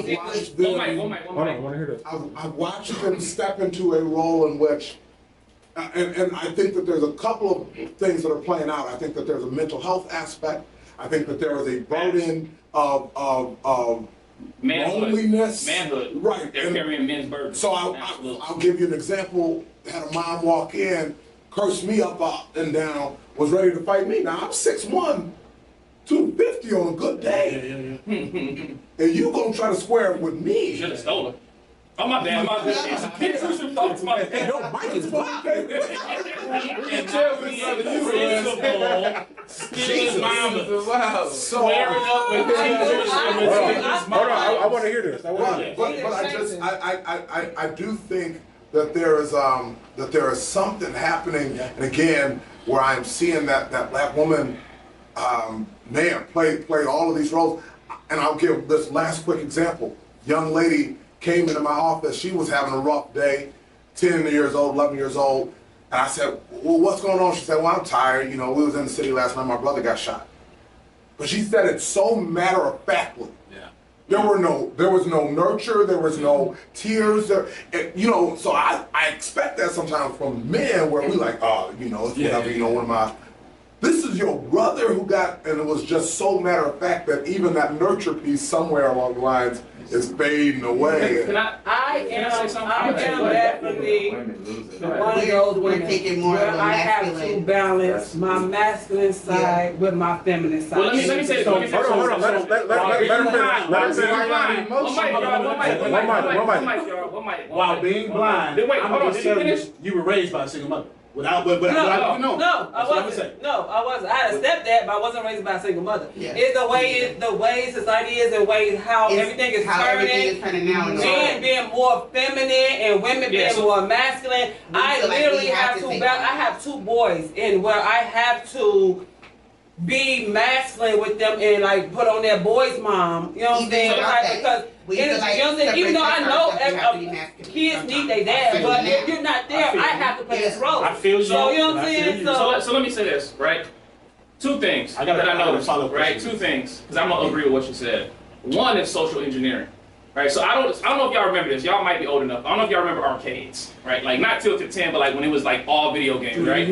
watched them. I want to hear this. I've watched them step into a role in which, and I think that there's a couple of things that are playing out. I think that there's a mental health aspect. I think that there is a burden of loneliness. Manhood. Right. They're carrying men's burdens. So I'll give you an example. Had a mom walk in, cursed me up and down, was ready to fight me. Now I'm 6'1", 250 on a good day. And you gonna try to square it with me. Should have stolen. Oh, my bad. Hey, yo, Mike is black. Squaring up with teachers. Hold on, I want to hear this. But I do think that there is something happening, and again, where I'm seeing that black woman, played all of these roles. And I'll give this last quick example. Young lady came into my office. She was having a rough day, 10 years old, 11 years old. And I said, well, what's going on? She said, well, I'm tired. You know, we was in the city last night. My brother got shot. But she said it so matter-of-factly. Yeah. There was no nurture. There was no tears. You know, so I expect that sometimes from men where we like, oh, you know, it's whatever, you know, one of my... This is your brother who got, and it was just so matter-of-fact that even that nurture piece somewhere along the lines is fading away. I am definitely one of those women where I have to balance my masculine side with my feminine side. Well, let me say this. Hold on. Let him finish. While being blind, wait, hold on. Did you finish? You were raised by a single mother. No, I wasn't. I had a stepdad, but I wasn't raised by a single mother. Yeah. It's the way society is, and ways how everything is turning now. Men being more feminine and women being more masculine. I literally have to. I have two boys, and where I have to be masculine with them and like put on their boy's mom. You know what I'm saying? Because even though I know kids need their dad, but if you're not there, I have to play this role. I feel you. So you know what I'm saying? So let me say this, right? Two things that I noticed, right? Two things, because I'm gonna agree with what you said. One is social engineering, right? So I don't know if y'all remember this. Y'all might be old enough. I don't know if y'all remember arcades, right? Like not Tilted 10, but like when it was like all video games, right?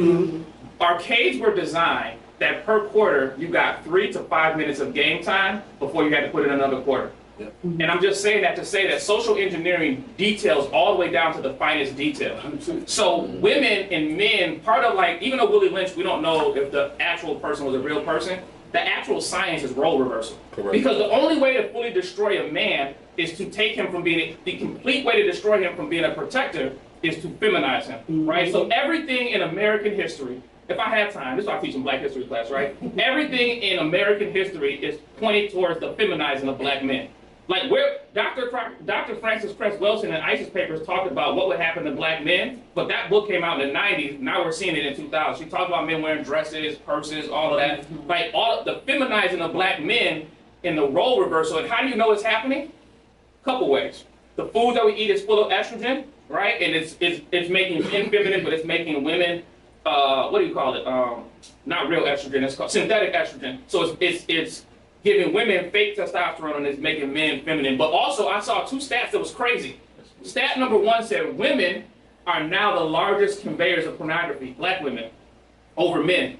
Arcades were designed that per quarter you got 3 to 5 minutes of game time before you had to put in another quarter. Yep. And I'm just saying that to say that social engineering details all the way down to the finest detail. So women and men, part of like, even though Willie Lynch, we don't know if the actual person was a real person, the actual science is role reversal. Correct. Because the only way to fully destroy a man is to take him from being, the complete way to destroy him from being a protector is to feminize him, right? So everything in American history if I have time, this is why I teach in Black History class, right? Everything in American history is pointing towards the feminizing of black men. Like where Dr. Frances Cress Welsing in ISIS papers talked about what would happen to black men, but that book came out in the 90s, now we're seeing it in 2000. She talked about men wearing dresses, purses, all of that. Like all the feminizing of black men in the role reversal. And how do you know it's happening? Couple ways. The food that we eat is full of estrogen, right? And it's making men feminine, but it's making women, what do you call it? Not real estrogen, it's called synthetic estrogen. So it's giving women fake testosterone and it's making men feminine. But also, I saw two stats that was crazy. Stat number one said women are now the largest conveyors of pornography, black women, over men,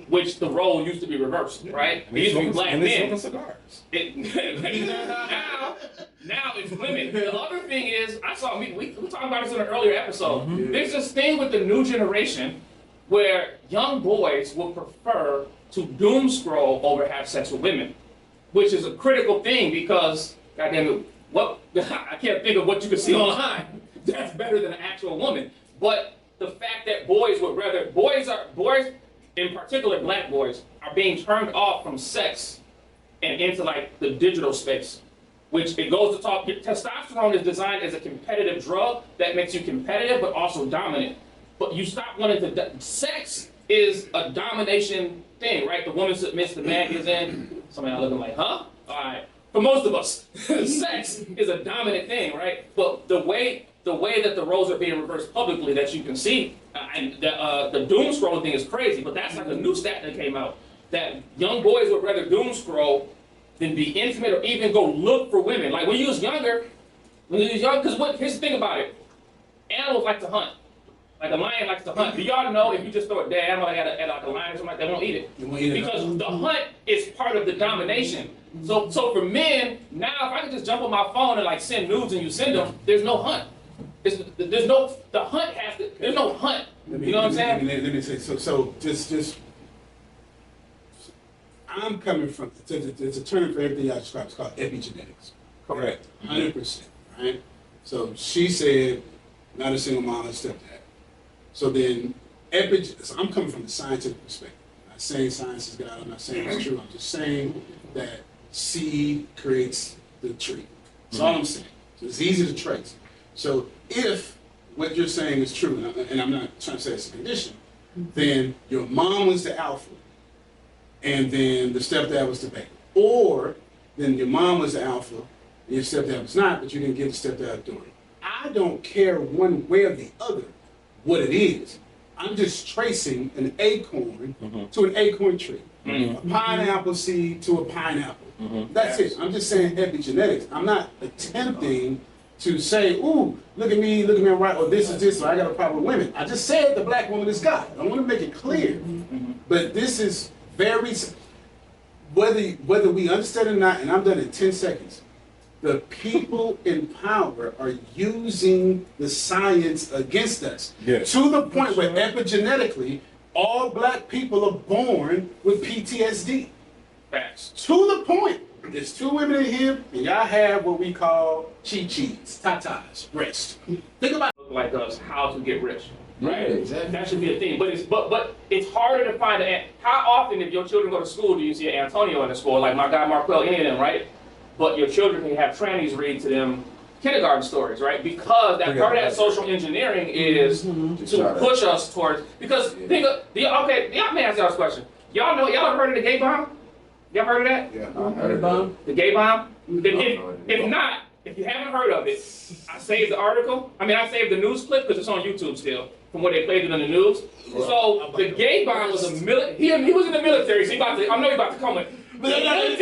which the role used to be reversed, right? It used to be black men. Now it's women. The other thing is, we talked about this in an earlier episode. There's this thing with the new generation where young boys will prefer to doom scroll over have sex with women, which is a critical thing because, goddamn it, I can't think of what you can see online that's better than an actual woman. But the fact that boys, in particular black boys, are being turned off from sex and into like the digital space, which it goes to talk, testosterone is designed as a competitive drug that makes you competitive but also dominant. But you stop wanting to, sex is a domination thing, right? The woman submits, the man gives in. Some of y'all looking like, huh? All right. For most of us, sex is a dominant thing, right? But the way that the roles are being reversed publicly that you can see, and the doom scrolling thing is crazy, but that's like a new stat that came out, that young boys would rather doom scroll than be intimate or even go look for women. Like when you was younger, because here's the thing about it, animals like to hunt. Like a lion likes to hunt. Do y'all know if you just throw a dead animal at like a lion or something like that, they won't eat it? Because the hunt is part of the domination. So for men, now if I can just jump on my phone and like send nudes and you send them, there's no hunt. There's no hunt. You know what I'm saying? Let me say, so just, I'm coming from, there's a term for everything y'all described, it's called epigenetics. Correct. 100%, right? So she said, not a single mom and stepdad. So then, so I'm coming from the scientific perspective. I'm not saying science is God, I'm not saying it's true, I'm just saying that seed creates the tree. That's all I'm saying. So it's easy to trace. So if what you're saying is true, and I'm not trying to say it's a condition, then your mom was the alpha, and then the stepdad was the beta. Or then your mom was the alpha, and your stepdad was not, but you didn't give the stepdad authority. I don't care one way or the other what it is. I'm just tracing an acorn to an acorn tree, a pineapple seed to a pineapple. That's it. I'm just saying epigenetics. I'm not attempting to say, ooh, look at me, I'm right, or this is this, or I got a problem with women. I just said the black woman is God. I want to make it clear. But this is very, whether we understand it or not, and I'm done in 10 seconds, the people in power are using the science against us. Yes. To the point where epigenetically, all black people are born with PTSD. Facts. To the point, there's two women in here, and y'all have what we call chi-chis, tatas, breast. Think about Look like us, how to get rich. Right, exactly. That should be a thing. But it's harder to find how often if your children go to school do you see an Antonio in the school, like my guy Marquel, any of them, right? But your children can have trannies read to them kindergarten stories, right? Because that part of that social engineering is to push us towards, because think of, y'all may ask y'all this question. Y'all ever heard of the gay bomb? Y'all heard of that? Yeah. The gay bomb? If not, if you haven't heard of it, I saved the news clip because it's on YouTube still, from where they played it on the news. So the gay bomb was he was in the military, so I know he's about to comment. Let me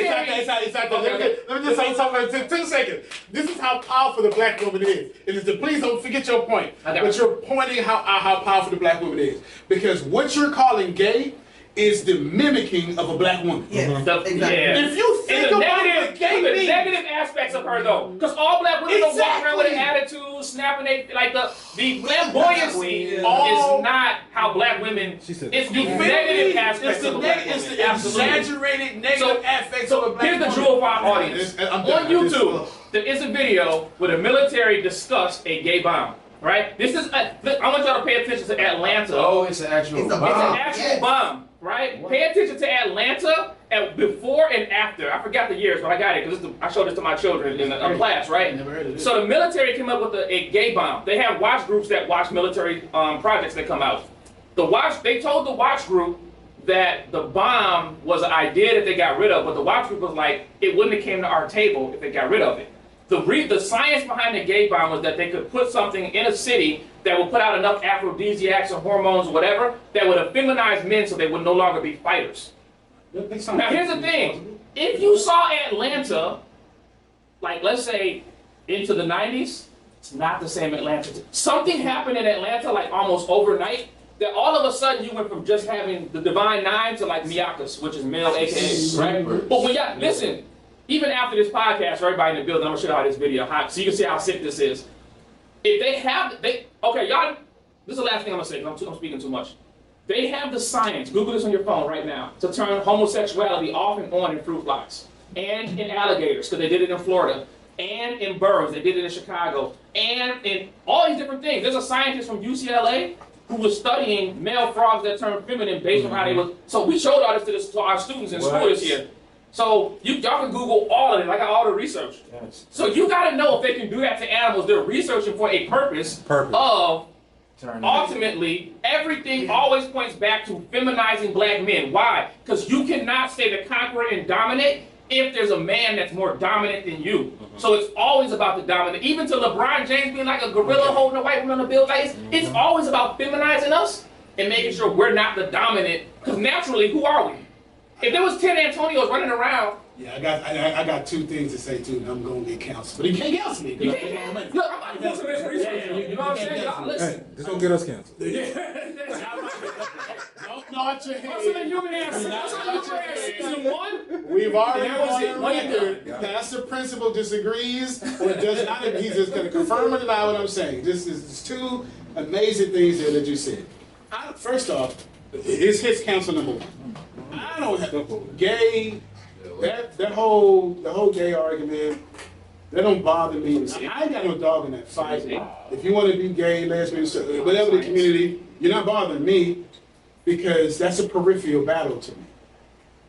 just say something in 2 seconds. This is how powerful the black woman is. Please don't forget your point. But you're pointing how powerful the black woman is. Because what you're calling gay is the mimicking of a black woman. Yes, exactly. If you think about what gay means, the negative aspects of her though, because all black women don't walk around with an attitude, snapping like the flamboyancy is not how black women. It's the negative aspects of a black woman. It's the exaggerated negative aspects of a black woman. Here's the jewel for our audience. On YouTube, there is a video where the military discussed a gay bomb. right? This is, look, I want y'all to pay attention to Atlanta. Oh, it's an actual It's a bomb. It's an actual bomb, right? Pay attention to Atlanta before and after. I forgot the years, but I got it because I showed this to my children in a class, right? Never heard of this. So the military came up with a gay bomb. They have watch groups that watch military projects that come out. They told the watch group that the bomb was an idea that they got rid of, but the watch group was like, it wouldn't have came to our table if they got rid of it. The science behind the gay bomb was that they could put something in a city that would put out enough aphrodisiacs or hormones or whatever that would effeminize men so they would no longer be fighters. Now here's the thing. If you saw Atlanta, like let's say into the 90s, it's not the same Atlanta. Something happened in Atlanta like almost overnight that all of a sudden you went from just having the Divine Nine to like Miakas, which is male AKA, right? But when y'all, listen, even after this podcast, for everybody in the building, I'm gonna show y'all this video so you can see how sick this is. If okay, y'all, this is the last thing I'm gonna say, I'm speaking too much. They have the science, Google this on your phone right now, to turn homosexuality off and on in fruit flies, and in alligators, because they did it in Florida, and in birds, they did it in Chicago, and in all these different things. There's a scientist from UCLA who was studying male frogs that turn feminine based on how they look. So we showed all this to our students in school this year. So y'all can Google all of it. I got all the research. Yes. So you got to know if they can do that to animals. They're researching for a purpose. Of ultimately everything always points back to feminizing black men. Why? Because you cannot stay the conqueror and dominate if there's a man that's more dominant than you. So it's always about the dominant. Even to LeBron James being like a gorilla holding a white woman on the bill, like it's always about feminizing us and making sure we're not the dominant. Because naturally, who are we? If there was 10 Antonios running around. Yeah, I got two things to say too, and I'm gonna get counseled. But he can't counsel me. Look, I'm doing some research. You know what I'm saying? Y'all listen. Hey, this don't get us canceled. Don't nod your head. What's in the Millionaires? Season 1? We've already That was it. gone here. Pastor Principal disagrees or does not. He's just going to confirm or deny what I'm saying. This is two amazing things there that you said. First off, it's his counsel number one. I don't have gay. That whole gay argument. That don't bother me. I ain't got no dog in that fight. If you want to be gay, lesbian, whatever the community, you're not bothering me because that's a peripheral battle to me.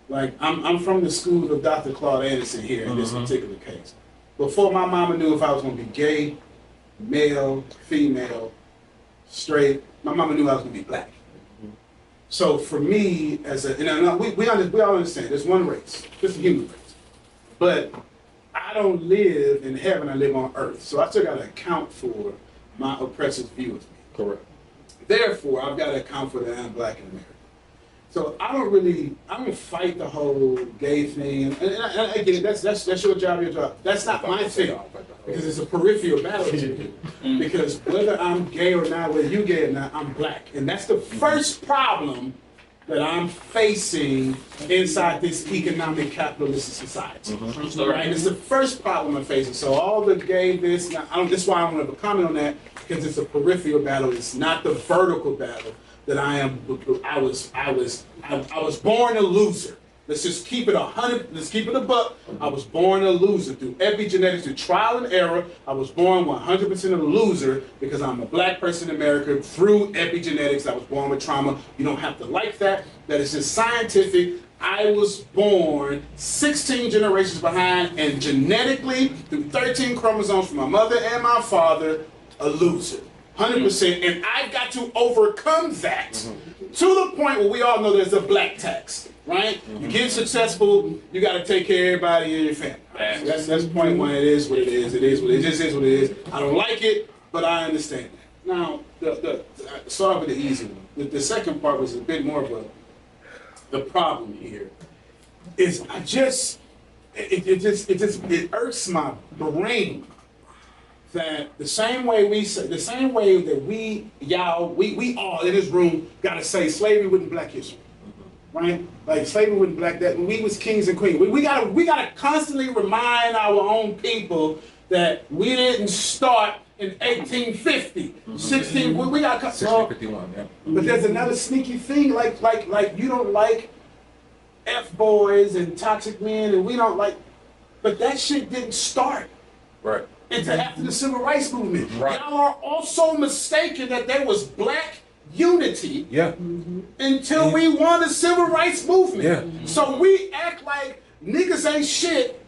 Like, I'm from the school of Dr. Claude Anderson here in this particular case. Before my mama knew if I was going to be gay, male, female, straight, my mama knew I was going to be black. So for me, we all understand, there's one race, it's a human race. But I don't live in heaven, I live on earth. So I still got to account for my oppressive view of me. Correct. Therefore, I've got to account for that I'm black in America. So I don't fight the whole gay thing. And again, that's your job. That's not my thing. Because it's a peripheral battle to me. Because whether I'm gay or not, whether you gay or not, I'm black. And that's the first problem that I'm facing inside this economic capitalist society. Right? It's the first problem I'm facing. So all the gay this, that's why I don't have a comment on that, because it's a peripheral battle. It's not the vertical battle that I was born a loser. Let's just keep it 100. Let's keep it a buck. I was born a loser through epigenetics, through trial and error. I was born 100% a loser because I'm a black person in America through epigenetics. I was born with trauma. You don't have to like that. That is just scientific. I was born 16 generations behind, and genetically, through 13 chromosomes from my mother and my father, a loser. 100%, and I've got to overcome that to the point where we all know there's a black tax, right? You get successful, you got to take care of everybody in your family. That's point one. It is what it is. It is what it is. It just is what it is. I don't like it, but I understand that. Now, start with the easy one. The second part was a bit more of the problem here. Is it irks my brain that the same way that we all in this room gotta say slavery wasn't black history, right? Like slavery wasn't black, that we was kings and queens. We gotta constantly remind our own people that we didn't start in 1850, 16. We got 1651. Yeah. But there's another sneaky thing, like you don't like F-boys and toxic men, and we don't like. But that shit didn't start. Right. until after the Civil Rights Movement. Right. Y'all are also mistaken that there was black unity until we won the Civil Rights Movement. Yeah. So we act like niggas ain't shit,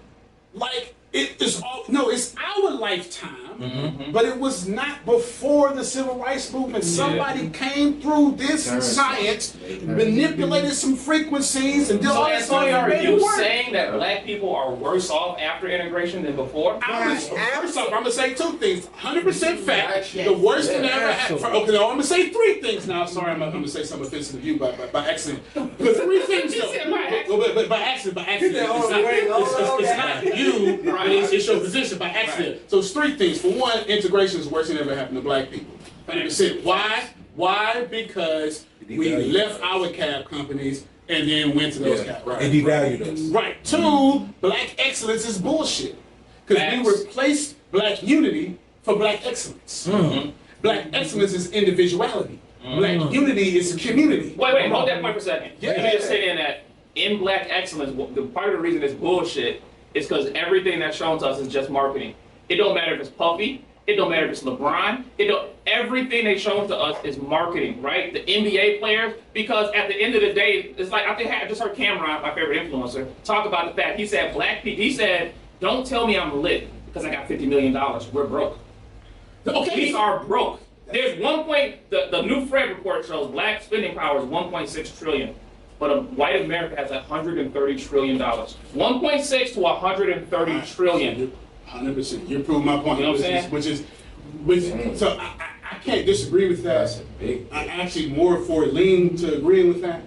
like it is all, no, it's our lifetime, but it was not before the Civil Rights Movement. Somebody came through this science, manipulated some frequencies, and did all So, that stuff. Antonio, are and made it you work. saying that black people are worse off after integration than before? First off, I'm gonna say two things. 100% fact. Yes. The worst thing that ever happened. Absolutely. Okay, no, I'm gonna say three things now. Sorry, I'm gonna say something offensive to you by accident. But three things though. But by accident. It's not you, right? It's your position by accident. So it's three things. For one, integration is the worst thing that ever happened to black people. 100%. Why? Why? Because we left our cab companies and then went to those cab. Right. It devalued us. Right. Two, black excellence is bullshit. Because we replaced black unity for black excellence. Black excellence is individuality. Black unity is community. Wait, hold that point for a second. Let me just say in that, in black excellence, the part of the reason it's bullshit is because everything that's shown to us is just marketing. It don't matter if it's Puffy, it don't matter if it's LeBron, everything they shown to us is marketing, right? The NBA players, because at the end of the day, it's like, I just heard Cameron, my favorite influencer, talk about the fact, he said black people, he said, don't tell me I'm lit because I got $50 million, we're broke. Okay. We are broke. There's the new Fred report shows black spending power is 1.6 trillion. But white America has $130 trillion. 1.6 to 130 trillion. 100%. You proved my point. You know what I'm saying? So I can't disagree with that. That's a big. I actually more for lean to agreeing with that.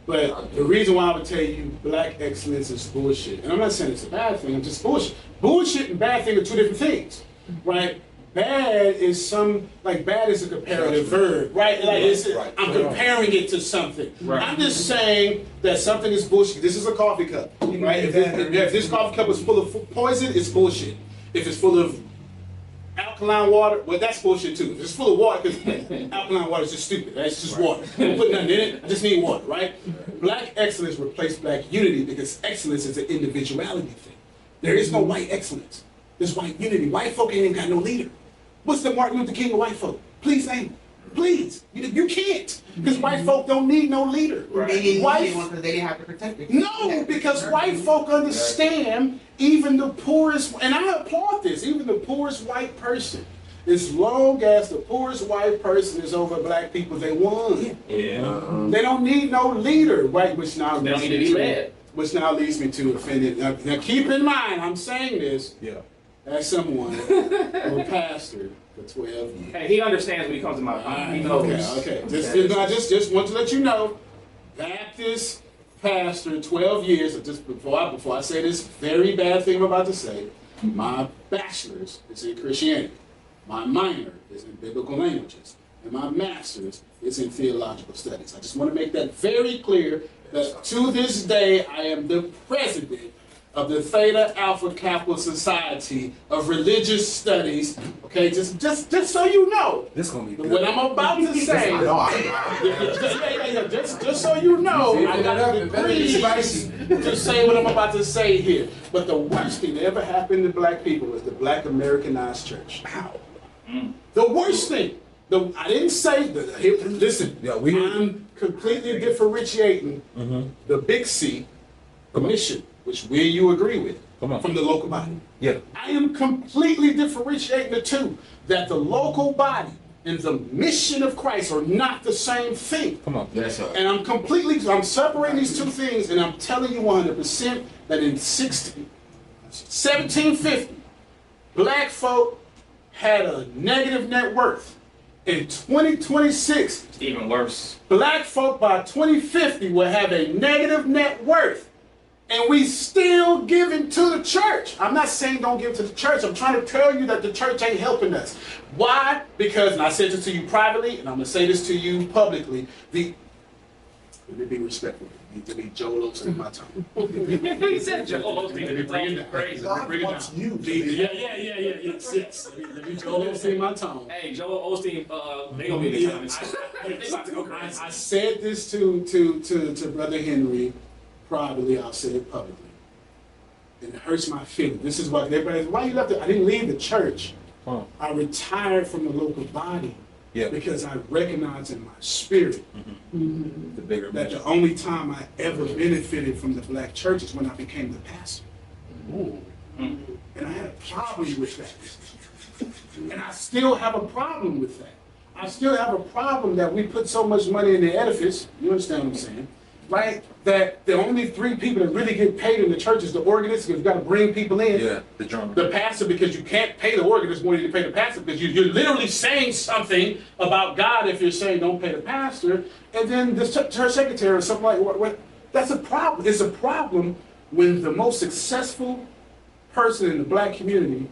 But the reason why I would tell you black excellence is bullshit. And I'm not saying it's a bad thing, I'm just bullshit. Bullshit and bad thing are two different things, right? Bad is bad is a comparative verb, right? Like I'm comparing it to something. Right. I'm just saying that something is bullshit. This is a coffee cup, right? If this coffee cup is full of poison, it's bullshit. If it's full of alkaline water, well, that's bullshit too. If it's full of water, because alkaline water is just stupid. Right? It's just water. Don't put nothing in it. I just need water, right? Black excellence replaced black unity because excellence is an individuality thing. There is no white excellence. There's white unity. White folk ain't even got no leader. What's the Martin Luther King of white folk? Please name it. Please. You can't. Because white folk don't need no leader. They didn't need one because they didn't have to protect it. No, because white folk understand even the poorest, and I applaud this, even the poorest white person, as long as the poorest white person is over black people, they won. Yeah. They don't need no leader, right? They don't need to be led. Which now leads me to offended. Now keep in mind, I'm saying this as someone who a pastor for 12 years. Hey, he understands when he comes to my mind. He knows. Okay. I just want to let you know, Baptist pastor, 12 years. Just before I say this very bad thing I'm about to say, my bachelor's is in Christianity, my minor is in biblical languages, and my master's is in theological studies. I just want to make that very clear that to this day I am the president of the Theta Alpha Kappa Society of Religious Studies. Okay, just so you know, This gonna be good. what I'm about to say. Just so you know, I got a degree to say what I'm about to say here. But the worst thing that ever happened to black people was the Black Americanized Church. How? The worst thing. I didn't say that. Listen, I'm completely differentiating the big C commission, which you agree with, from the local body. Yeah. I am completely differentiating the two. That the local body and the mission of Christ are not the same thing. Come on. Yes, sir. And I'm separating these two things, and I'm telling you 100% that in 1750, black folk had a negative net worth. In 2026, Even worse. black folk by 2050 will have a negative net worth. And we still giving to the church. I'm not saying don't give to the church. I'm trying to tell you that the church ain't helping us. Why? Because, and I said this to you privately, and I'm going to say this to you publicly, let me be respectful. Let me Joel Osteen my tongue. He said Joel Osteen. Let me bring it down. Crazy. Let me bring it down. Yes. Let me Joel Osteen my tongue. Hey, Joel Osteen, they gonna be in the comments. They about to go crazy. I said this to Brother Henry privately. I'll say it publicly. and it hurts my feelings. This is what everybody's, why you left it? I didn't leave the church. I retired from the local body because I recognize in my spirit The bigger that the only time I ever benefited from the black church is when I became the pastor. And I had a problem with that. And I still have a problem with that. I still have a problem that we put so much money in the edifice, you understand what I'm saying, right? That the only 3 people that really get paid in the church is the organist, because you got to bring people in. Yeah, the drummer. The pastor, because you can't pay the organist more than you pay the pastor, because you're literally saying something about God if you're saying don't pay the pastor. And then the church secretary or something like what? That's a problem. It's a problem when the most successful person in the black community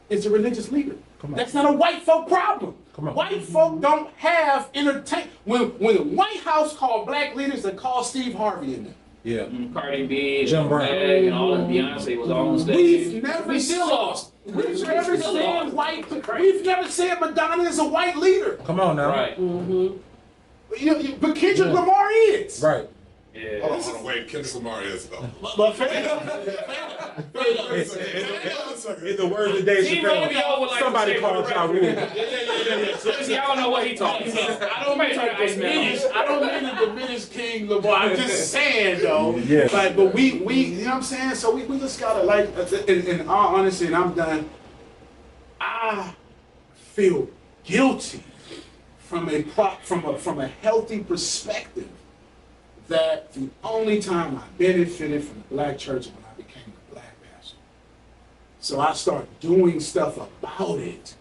is a religious leader. That's not a white folk problem. White folk don't have entertainment. When the White House called black leaders, they called Steve Harvey in there. Yeah. Cardi B, Jim Brown, and all that. Beyonce was all on stage. We still lost. We've never said Madonna is a white leader. Come on now. Right. But Kendrick Lamar is. Right. Yeah. Hold on, wait. Kendrick Lamar is though. But fair In the words of Dave Chappelle, somebody called y'all rude. See, I don't know what he talking about. I don't mean to diminish King Lamar. I'm just saying though. Yeah. Like, but we, you know what I'm saying? So we just gotta like, in all honesty, and I'm done. I feel guilty from a healthy perspective that the only time I benefited from the black church was when I became a black pastor. So I started doing stuff about it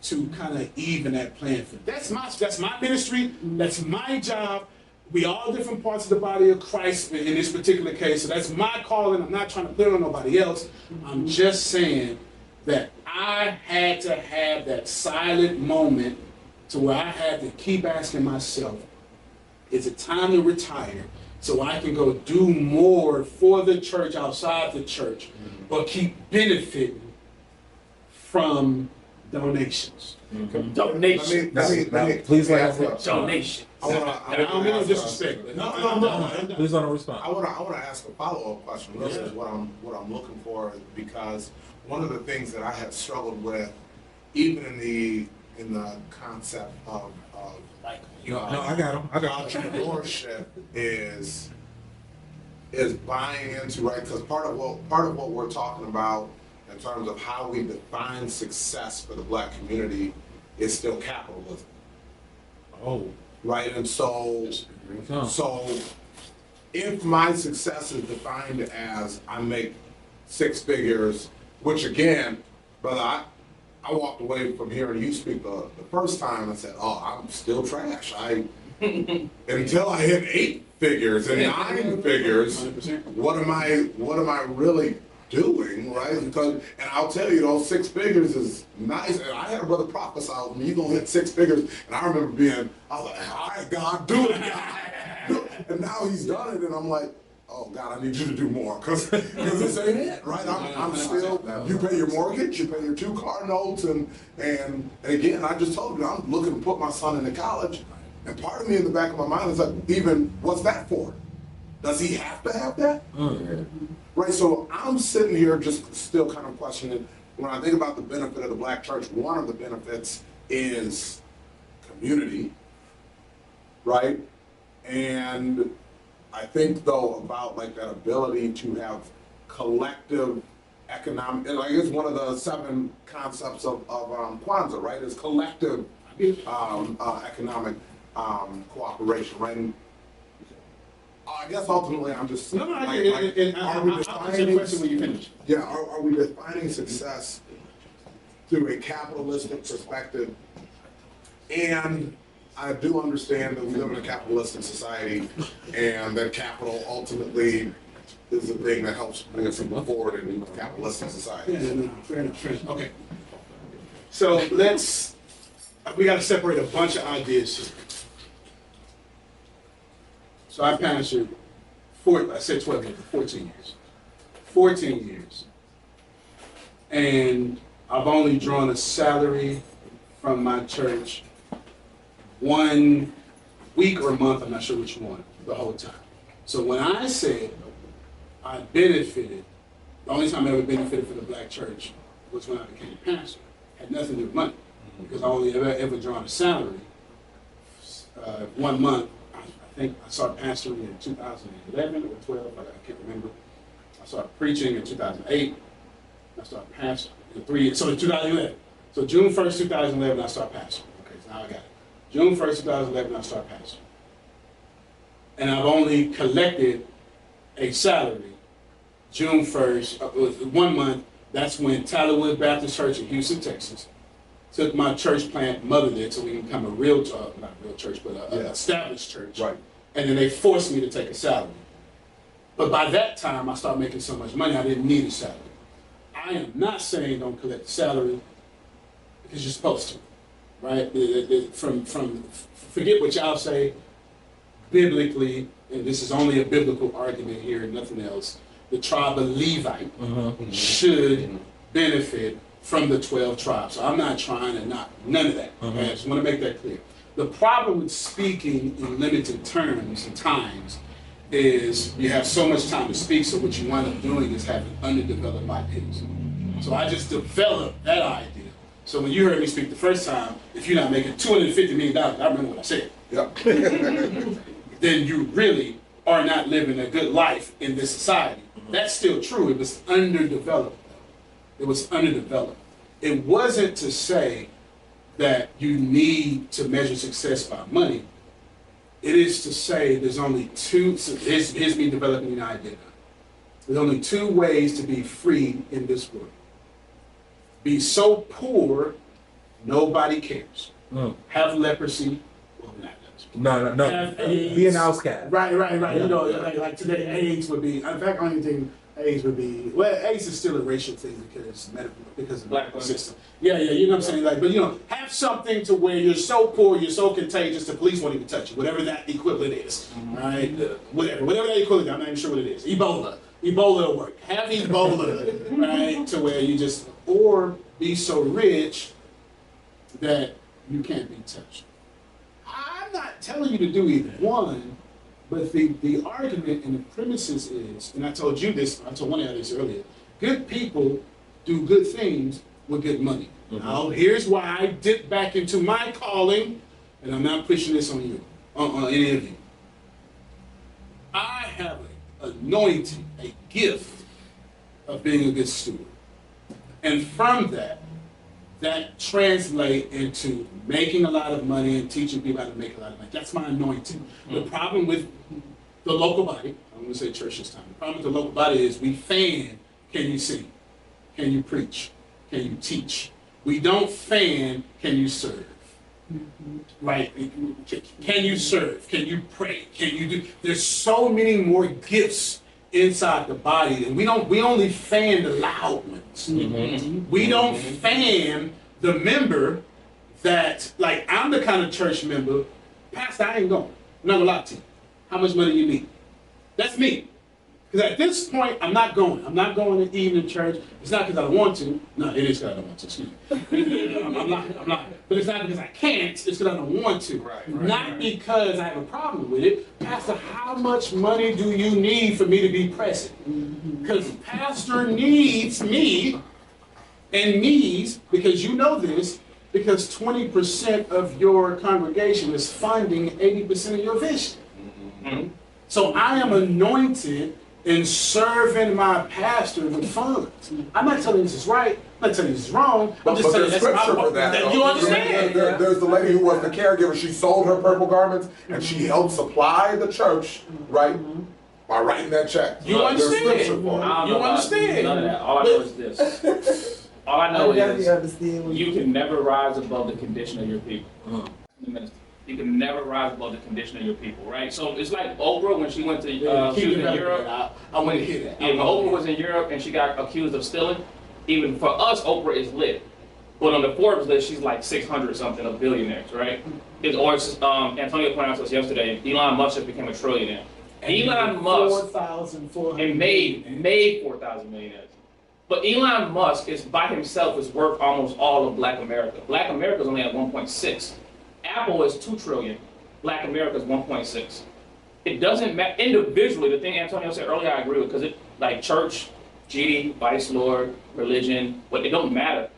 to kind of even that playing field. That's my ministry. That's my job. We all different parts of the body of Christ in this particular case. So that's my calling. I'm not trying to put it on nobody else. I'm just saying that I had to have that silent moment to where I had to keep asking myself, is it time to retire so I can go do more for the church outside the church, but keep benefiting from donations? Donations. Please let us Donations. I don't mean no disrespect. No. Please let us respond. I want to ask a follow-up question. This is what I'm looking for, because one of the things that I have struggled with, even in the concept of No, I got him. entrepreneurship is buying into, right? Because part of what we're talking about in terms of how we define success for the black community is still capitalism. Oh. Right, and so if my success is defined as I make 6 figures, which again, brother, I walked away from hearing you speak the first time and said, oh, I'm still trash. Until I hit 8 figures and 9 figures, what am I really doing, right? And I'll tell you, those 6 figures is nice. And I had a brother prophesy to me, you're gonna hit 6 figures. And I remember I was like, all right, God, do it, God. And now he's done it, and I'm like, oh God, I need you to do more, because this ain't it, right? I'm still, you pay your mortgage, you pay your 2 car notes, and again, I just told you, I'm looking to put my son into college, and part of me in the back of my mind is like, even, what's that for? Does he have to have that? Right, so I'm sitting here just still kind of questioning, when I think about the benefit of the black church, one of the benefits is community, right? And I think though about like that ability to have collective economic, and I guess one of the 7 concepts of Kwanzaa, right, is collective economic cooperation, right? And I guess ultimately I'm just are we defining question when you finish? Yeah, are we defining success through a capitalistic perspective? And I do understand that we live in a capitalistic society, and that capital ultimately is the thing that helps bring us forward in a capitalistic society. Yeah, fair enough. Okay. So we got to separate a bunch of ideas here. So I pastored, I said 12 years, 14 years. 14 years. And I've only drawn a salary from my church 1 week or month, I'm not sure which one, the whole time. So when I said I benefited The only time I ever benefited from the black church was when I became a pastor. Had nothing to do with money, because I only ever drawn a salary. 1 month, I think I started pastoring in 2011 or 12, I can't remember. I started preaching in 2008. I started pastoring in 3 years, so in 2011. So June 1st, 2011, I started pastoring. Okay, so now I got it. June 1st, 2011, I started pastoring. And I've only collected a salary June 1st, 1 month. That's when Tylerwood Baptist Church in Houston, Texas, took my church plant, mothered it, so we can become a real, not a real church, but an established church. Right. And then they forced me to take a salary. But by that time, I started making so much money, I didn't need a salary. I am not saying don't collect a salary, because you're supposed to, right? Forget what y'all say. Biblically, and this is only a biblical argument here and nothing else, the tribe of Levite should benefit from the 12 tribes. So I'm not trying to knock none of that. Okay? I just want to make that clear. The problem with speaking in limited terms and times is you have so much time to speak, so what you wind up doing is having underdeveloped ideas. So I just developed that idea. So when you heard me speak the first time, if you're not making $250 million, I remember what I said. Yep. Then you really are not living a good life in this society. That's still true. It was underdeveloped. It was underdeveloped. It wasn't to say that you need to measure success by money. It is to say there's only two, so here's me developing an idea. There's only 2 ways to be free in this world. Be so poor, nobody cares. Have leprosy, well, not leprosy. No. Have Be an outcast. Right. You know, like today, AIDS would be, in fact, only thing AIDS would be, well, AIDS is still a racial thing because of the medical system. Yeah, you know what I'm saying? Like, but you know, have something to where you're so poor, you're so contagious, the police won't even touch you, whatever that equivalent is, right? Whatever that equivalent, I'm not even sure what it is. Ebola will work. Have Ebola, right? To where you just, or be so rich that you can't be touched. I'm not telling you to do either one, but the argument and the premises is, and I told you this, I told one of you this earlier, good people do good things with good money. Now, here's why I dip back into my calling, and I'm not pushing this on you, on any of you. I have an anointing, a gift of being a good steward. And from that translate into making a lot of money and teaching people how to make a lot of money. That's my anointing. The problem with the local body, I'm going to say church this time, the problem with the local body is we fan, can you sing? Can you preach? Can you teach? We don't fan, can you serve? Right? Can you serve? Can you pray? Can you do? There's so many more gifts inside the body, and we only fan the loud ones. We don't fan the member that, like, I'm the kind of church member, Pastor, I ain't going. I'm not gonna lie to you. How much money you need? That's me. Because at this point, I'm not going. I'm not going to evening church. It's not because I don't want to. No, it is because I don't want to. Excuse me. I'm not. But it's not because I can't. It's because I don't want to. Not because I have a problem with it. Pastor, how much money do you need for me to be present? Because Pastor needs me and needs, because you know this, because 20% of your congregation is funding 80% of your vision. So I am anointed in serving my pastor with funds. I'm not telling you this is right. I'm not telling you this is wrong. I'm just telling you that's my for that. You understand? There's the lady who was the caregiver. She sold her purple garments and she helped supply the church, right? By writing that check. You understand? I don't know about none of that. All I know is this. All I know is you can never rise above the condition of your people. You can never rise above the condition of your people, right? So it's like Oprah when she went to she was in Europe. I want to hear that. Yeah, when Oprah was in Europe and she got accused of stealing, even for us, Oprah is lit. But on the Forbes list, she's like 600 something of billionaires, right? Antonio pointed out to us yesterday, Elon Musk just became a trillionaire. Elon Musk 4,400 and made 4,000 millionaires. But Elon Musk is by himself is worth almost all of Black America. Black America is only at 1.6. Apple is 2 trillion. Black America is 1.6. It doesn't matter individually. The thing Antonio said earlier, I agree with, because it like church, GD, vice lord, religion, but it don't matter.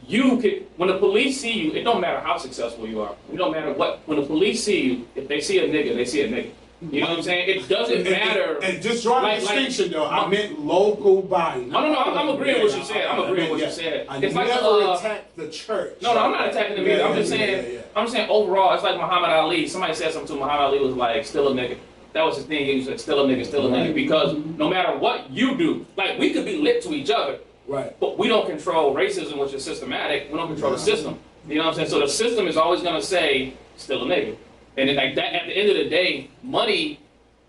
When the police see you, it don't matter how successful you are. It don't matter what. When the police see you, if they see a nigga, they see a nigga. You know what I'm saying? It doesn't matter. And just draw a distinction, though. I meant local body. No, I'm agreeing with what you said. I'm agreeing with what you said. I It's never attacked the church. No, I'm not attacking them either. I'm just saying. I'm saying overall, it's like Muhammad Ali. Somebody said something to Muhammad Ali was like, still a nigga. That was his thing. He said, still a nigga, still a nigga. Because no matter what you do, like we could be lit to each other. Right. But we don't control racism, which is systematic. We don't control the system. You know what I'm saying? So the system is always going to say, still a nigga. And then like that, at the end of the day, money,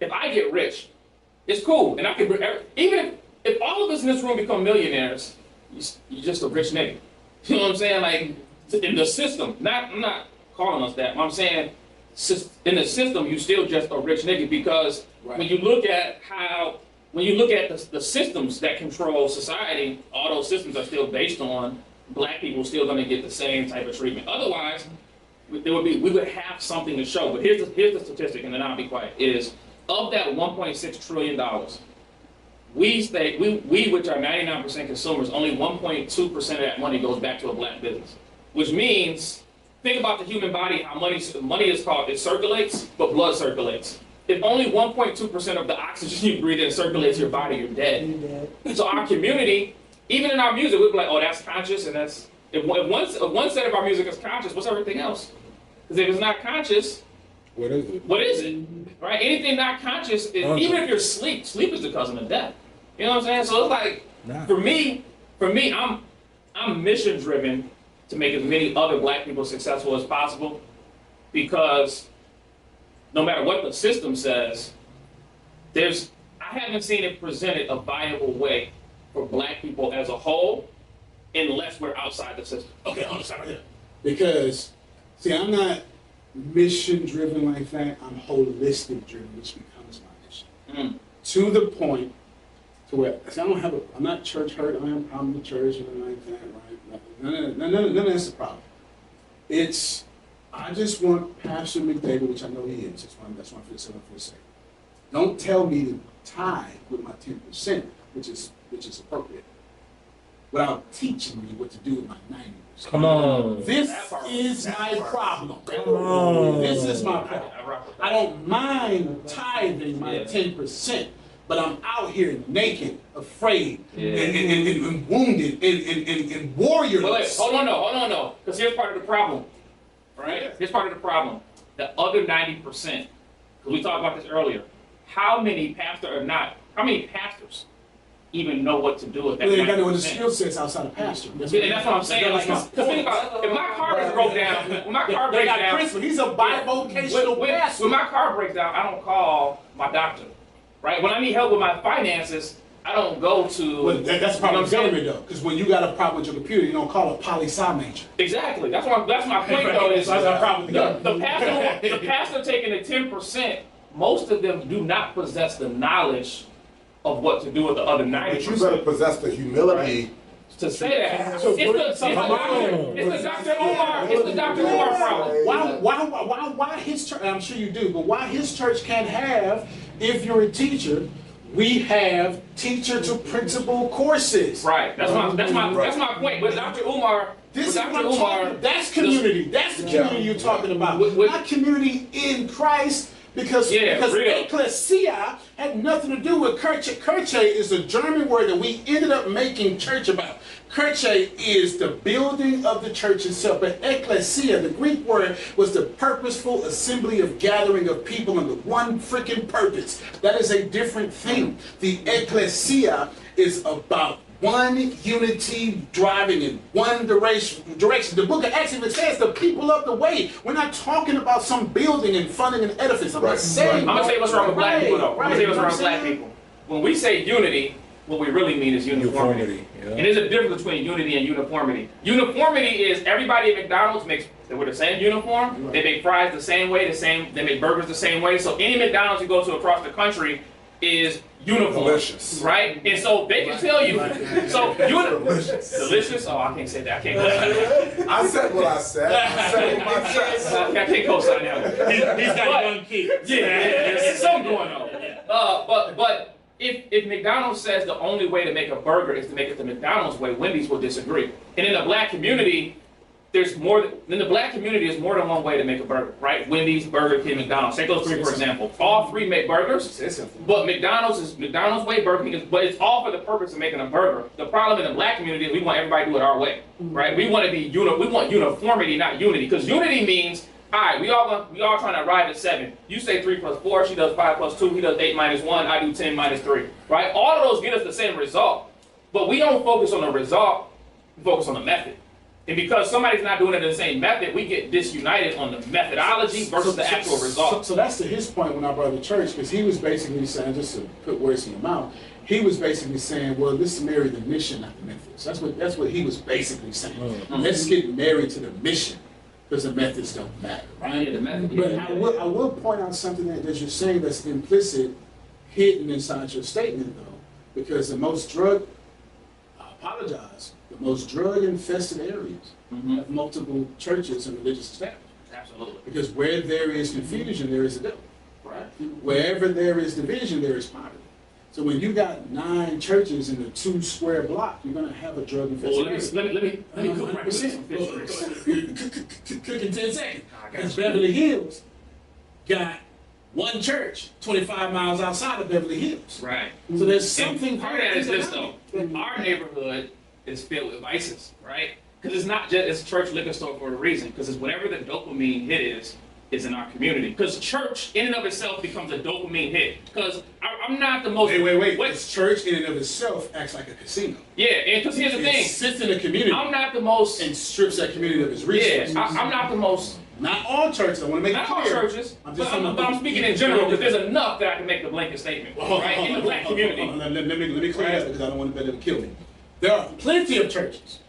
if I get rich, it's cool. And I can, even if all of us in this room become millionaires, you're just a rich nigga. You know what I'm saying? Like, in the system, I'm not calling us that. I'm saying, in the system, you still just a rich nigga because when you look at the systems that control society, all those systems are still based on black people still going to get the same type of treatment. Otherwise, we would have something to show. But here's the statistic, and then I'll be quiet. Is of that $1.6 trillion, we which are 99% consumers, only 1.2% of that money goes back to a black business. Which means, think about the human body, how money is called, it circulates, but blood circulates. If only 1.2% of the oxygen you breathe in circulates your body, you're dead. So our community, even in our music, we'd be like, oh, that's conscious, and that's, if one set of our music is conscious, what's everything else? Because if it's not conscious, what is it? What is it? Right? Anything not conscious, even if you're asleep, sleep is the cousin of death. You know what I'm saying? So it's like, for me, I'm mission driven to make as many other black people successful as possible, because no matter what the system says, I haven't seen it presented a viable way for black people as a whole, unless we're outside the system. Okay, on the side right here. Because, see, I'm not mission driven like that. I'm holistic driven, which becomes my mission. To the point to where, see, I'm not church hurt. I don't have a problem with church or anything like that, right? None of that's the problem. I just want Pastor McDavid, which I know he is. That's why I'm for the sake. Don't tell me to tithe with my 10%, which is appropriate, without teaching me what to do with my 90%. Come on. This is my problem. Come on. This is my problem. I don't mind tithing my 10%, but I'm out here naked, afraid, and wounded, and warriorless. Wait, hold on, no. Because here's part of the problem. Right? Here's part of the problem. The other 90%, because we talked about this earlier, how many pastors even know what to do with that? Well, they got to know what the skill sets outside of pastor. And that's what I'm saying. Because think about it, if my car is broke down, when my car breaks down, he's a bivocational pastor. When my car breaks down, I don't call my doctor. Right? When I need help with my finances, I don't go to. Well, that's the problem with government though, because when you got a problem with your computer, you don't call a poli-sci major. Exactly. That's my point though. Is that's our problem with the pastor taking the 10%. Most of them do not possess the knowledge of what to do with the other 90%. But you better possess the humility to say that. It's the Dr. Umar problem. Why his church? I'm sure you do, but why his church can't have? If you're a teacher, we have teacher to principal courses. Right. That's my point. With Dr. Umar, that's community. That's the community you're talking about. Not community in Christ. Because ecclesia had nothing to do with Kirche. Kirche is a German word that we ended up making church about. Kirche is the building of the church itself. But ecclesia, the Greek word, was the purposeful assembly of gathering of people under one freaking purpose. That is a different thing. The ecclesia is about one unity driving in one direction. The book of Acts even says the people of the way. We're not talking about some building and funding an edifice. I'm not saying. I'm going to tell you what's wrong with black people though. I'm going to tell you what's wrong with black people. When we say unity, what we really mean is uniformity. And there's a difference between unity and uniformity. Uniformity is everybody at McDonald's they wear the same uniform, they make fries the same way, they make burgers the same way. So any McDonald's you go to across the country is uniform, delicious, right? And so they can tell you. So delicious. Oh, I can't say that. I can't. I said what I said. I said what my chest. I can't co-sign that. He's got young kids. Yeah, there's something going on. But if McDonald's says the only way to make a burger is to make it the McDonald's way, Wendy's will disagree. And in the black community, there's more than one way to make a burger, right? Wendy's, Burger King, McDonald's. Take those three for example. All three make burgers, but McDonald's is McDonald's way, Burger King is, but it's all for the purpose of making a burger. The problem in the black community is we want everybody to do it our way, right? We want to be we want uniformity, not unity, because unity means, all right, we all trying to arrive at 7. You say 3 plus 4, she does 5 plus 2, he does 8 minus 1, I do 10 minus 3, right? All of those get us the same result, but we don't focus on the result, we focus on the method. And because somebody's not doing it in the same method, we get disunited on the methodology versus the actual result. So that's to his point when I brought the church, because he was basically saying, just to put words in your mouth, he was basically saying, well, let's marry the mission, not the methods. That's what he was basically saying. Let's get married to the mission, because the methods don't matter, right? Yeah, the method, but I will point out something that you're saying that's implicit, hidden inside your statement, though, because the most drug infested areas have multiple churches and religious establishments. Absolutely. Because where there is confusion, there is a devil, right? Wherever there is division, there is poverty. So when you got 9 churches in a 2 square block, you're gonna have a drug infested area. Let me cook right some fish. Cook in 10 seconds. Because Beverly Hills got one church 25 miles outside of Beverly Hills. Right. So there's something. And part of that is this though. Our neighborhood is filled with vices, right? Because it's not just it's church liquor store for a reason. Because it's whatever the dopamine hit is in our community. Because church in and of itself becomes a dopamine hit. Because I'm not the most. Wait. Because church in and of itself acts like a casino. Yeah, and because here's the thing. It sits in a community. I'm not the most. And strips that community of its resources. Yeah, I'm not the most. Not all churches. I want to make it clear. Not all churches. But I'm speaking in general because there's enough that I can make the blanket statement. Right? In the black community. Let me clear that because I don't want to kill me. There are plenty of churches.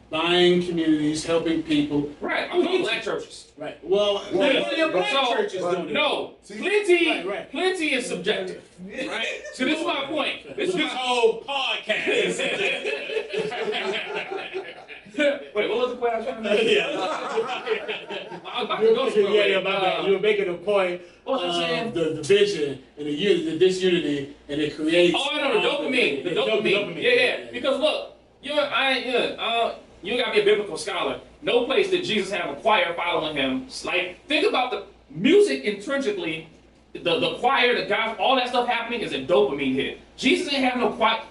Buying communities, helping people. Right, I'm talking black churches. Right. Well, plenty of black churches doing it. No, plenty is subjective. Right? So this is my point. This whole podcast. Wait, what was the point I was trying to make? You were making a point of the division and the disunity, and it creates. Oh, I know, the dopamine. Yeah. Because look, you gotta be a biblical scholar. No place did Jesus have a choir following him. Like, think about the music intrinsically, the choir, the gospel, all that stuff happening is a dopamine hit. Jesus didn't have no choir.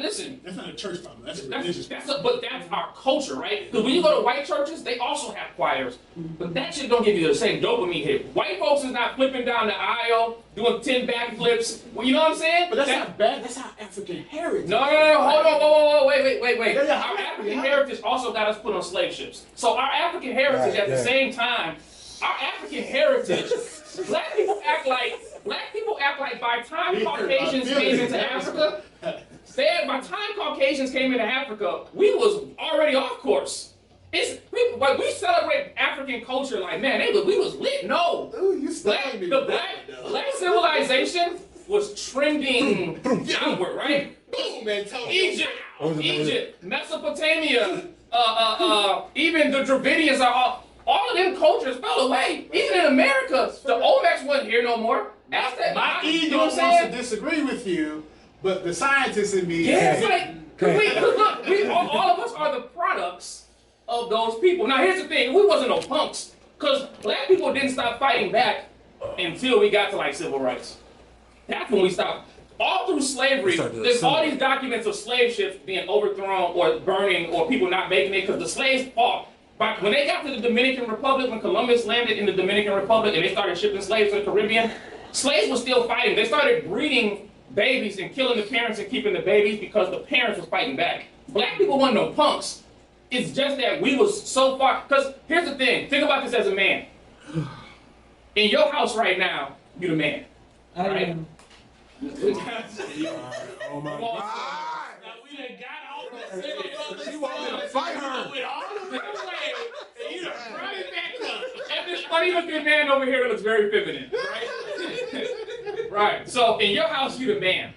Listen. That's not a church problem. That's a religious problem. But that's our culture, right? Because when you go to white churches, they also have choirs. But that shit don't give you the same dopamine hit. White folks is not flipping down the aisle, doing 10 backflips. Well, you know what I'm saying? But that's not bad. That's our African heritage. No. Hold on. Whoa. Wait. Our African heritage also got us put on slave ships. So our African heritage at the same time, our African heritage, black people act like by the time Caucasians came into Africa, by the time Caucasians came into Africa, we was already off course. We celebrate African culture like, man, we was lit. No. Ooh, Black civilization was trending downward, right? Egypt, Mesopotamia, even the Dravidians are all of them cultures fell away. Even in America, the Olmecs wasn't here no more. My ego wants to disagree with you, but the scientists in me. Yeah, it's like, look, all of us are the products of those people. Now, here's the thing: we wasn't no punks, because black people didn't stop fighting back until we got to like civil rights. That's when we stopped. All through slavery, there's all these documents of slave ships being overthrown or burning or people not making it because the slaves fought. But when they got to the Dominican Republic, when Columbus landed in the Dominican Republic and they started shipping slaves to the Caribbean, slaves were still fighting. They started breeding babies and killing the parents and keeping the babies because the parents were fighting back. Black people weren't no punks. It's just that we was so far. Because here's the thing. Think about this as a man. In your house right now, you're the man. Right? Oh my God. Now we done got all the She wanted to fight her. with all the and you done brought it back up. And this funny looking man over here looks very feminine, right? Right. So in your house, you're the man.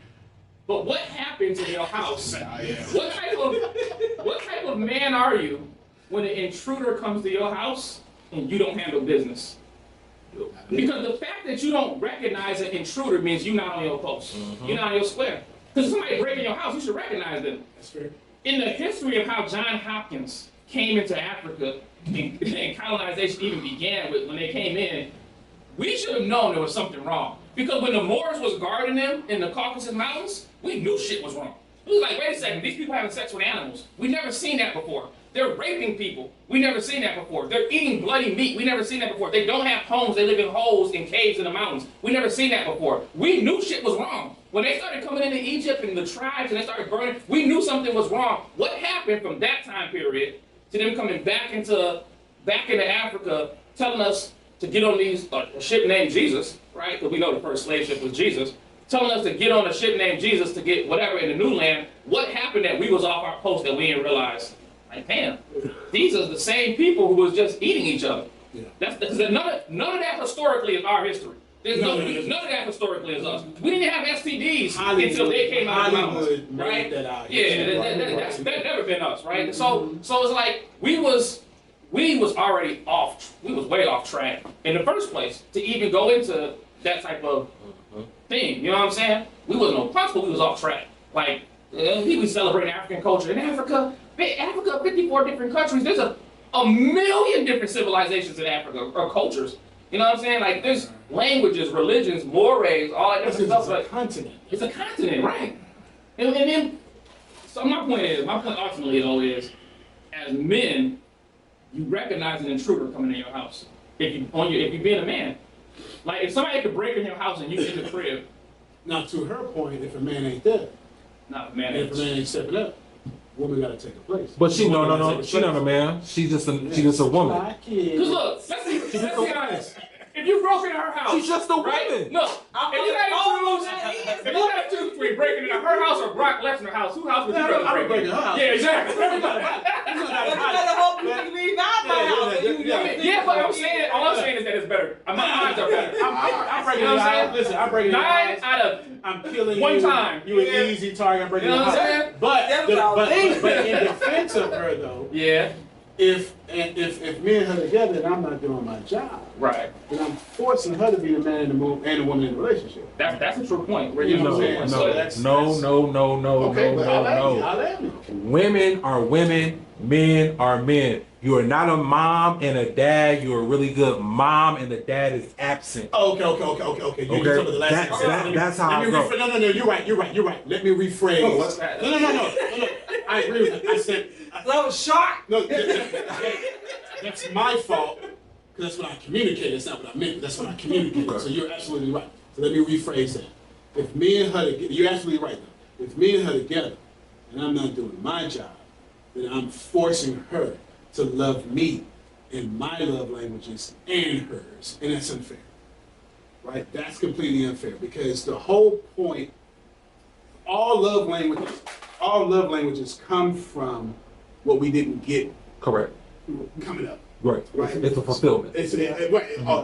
But what happens in your house? What type of man are you when an intruder comes to your house and you don't handle business? Because the fact that you don't recognize an intruder means you're not on your post. You're not on your square. Because if somebody breaking your house, you should recognize them. That's fair. In the history of how John Hopkins came into Africa and colonization even began with when they came in, we should have known there was something wrong. Because when the Moors was guarding them in the Caucasus Mountains, we knew shit was wrong. It was like, wait a second, these people having sex with animals. We never seen that before. They're raping people. We never seen that before. They're eating bloody meat. We never seen that before. They don't have homes. They live in holes in caves in the mountains. We never seen that before. We knew shit was wrong. When they started coming into Egypt and the tribes and they started burning, we knew something was wrong. What happened from that time period to them coming back into Africa, telling us to get on these a ship named Jesus, right? Because we know the first slave ship was Jesus. Telling us to get on a ship named Jesus to get whatever in the new land. What happened that we was off our post that we didn't realize? Like, damn, these are the same people who was just eating each other. Yeah. That's none of that historically is our history. There's none of that historically is us. We didn't have STDs until they came out of the mountains, right? That's never been us, right? So it's like we was already off. We was way off track in the first place to even go into that type of thing. You know what I'm saying? We wasn't on punch, but we was off track. Like people celebrating African culture in Africa. 54 different countries. There's a million different civilizations in Africa or cultures. You know what I'm saying? Like there's languages, religions, mores, all that different stuff. It's a continent. It's a continent, right? And then, so my point ultimately though is, as men, you recognize an intruder coming in your house. If you being a man, like if somebody could break in your house and you in the crib. Now to her point, if a man ain't there, not a man. If a man ain't stepping up, woman got to take a place. But she no. She not a man. She's just a woman. Because look, let's be honest. If you broke into her house, she's just a woman. Right? Look, if you got to choose between breaking into her house or Brock Lesnar's house, whose house would you rather break into? Yeah, exactly. Yeah, but all I'm saying is that it's better. My odds are better. I'm breaking it out. Listen, I'm breaking it out. 9 out of I'm killing one you. time. You an easy target. I'm breaking you know it what I'm out. saying? But in defense of her though, yeah. If me and her together and I'm not doing my job, right, then I'm forcing her to be the man in the move and the woman in the relationship. That's a true point. You know what I'm saying? No. Women are women, men are men. You are not a mom and a dad. You're a really good mom and the dad is absent. Okay. You talking the last that's how I go. No. You're right. Let me rephrase. What's that? No. I agree with it. I said that was sharp. No, that's my fault. Because that's what I communicated. That's not what I meant. That's what I communicated. Okay. So you're absolutely right. So let me rephrase that. If me and her, you're absolutely right. Though. If me and her together, and I'm not doing my job, then I'm forcing her to love me in my love languages and hers, and that's unfair. Right? That's completely unfair because the whole point, all love languages come from what we didn't get. Correct. Coming up. Right. It's a fulfillment.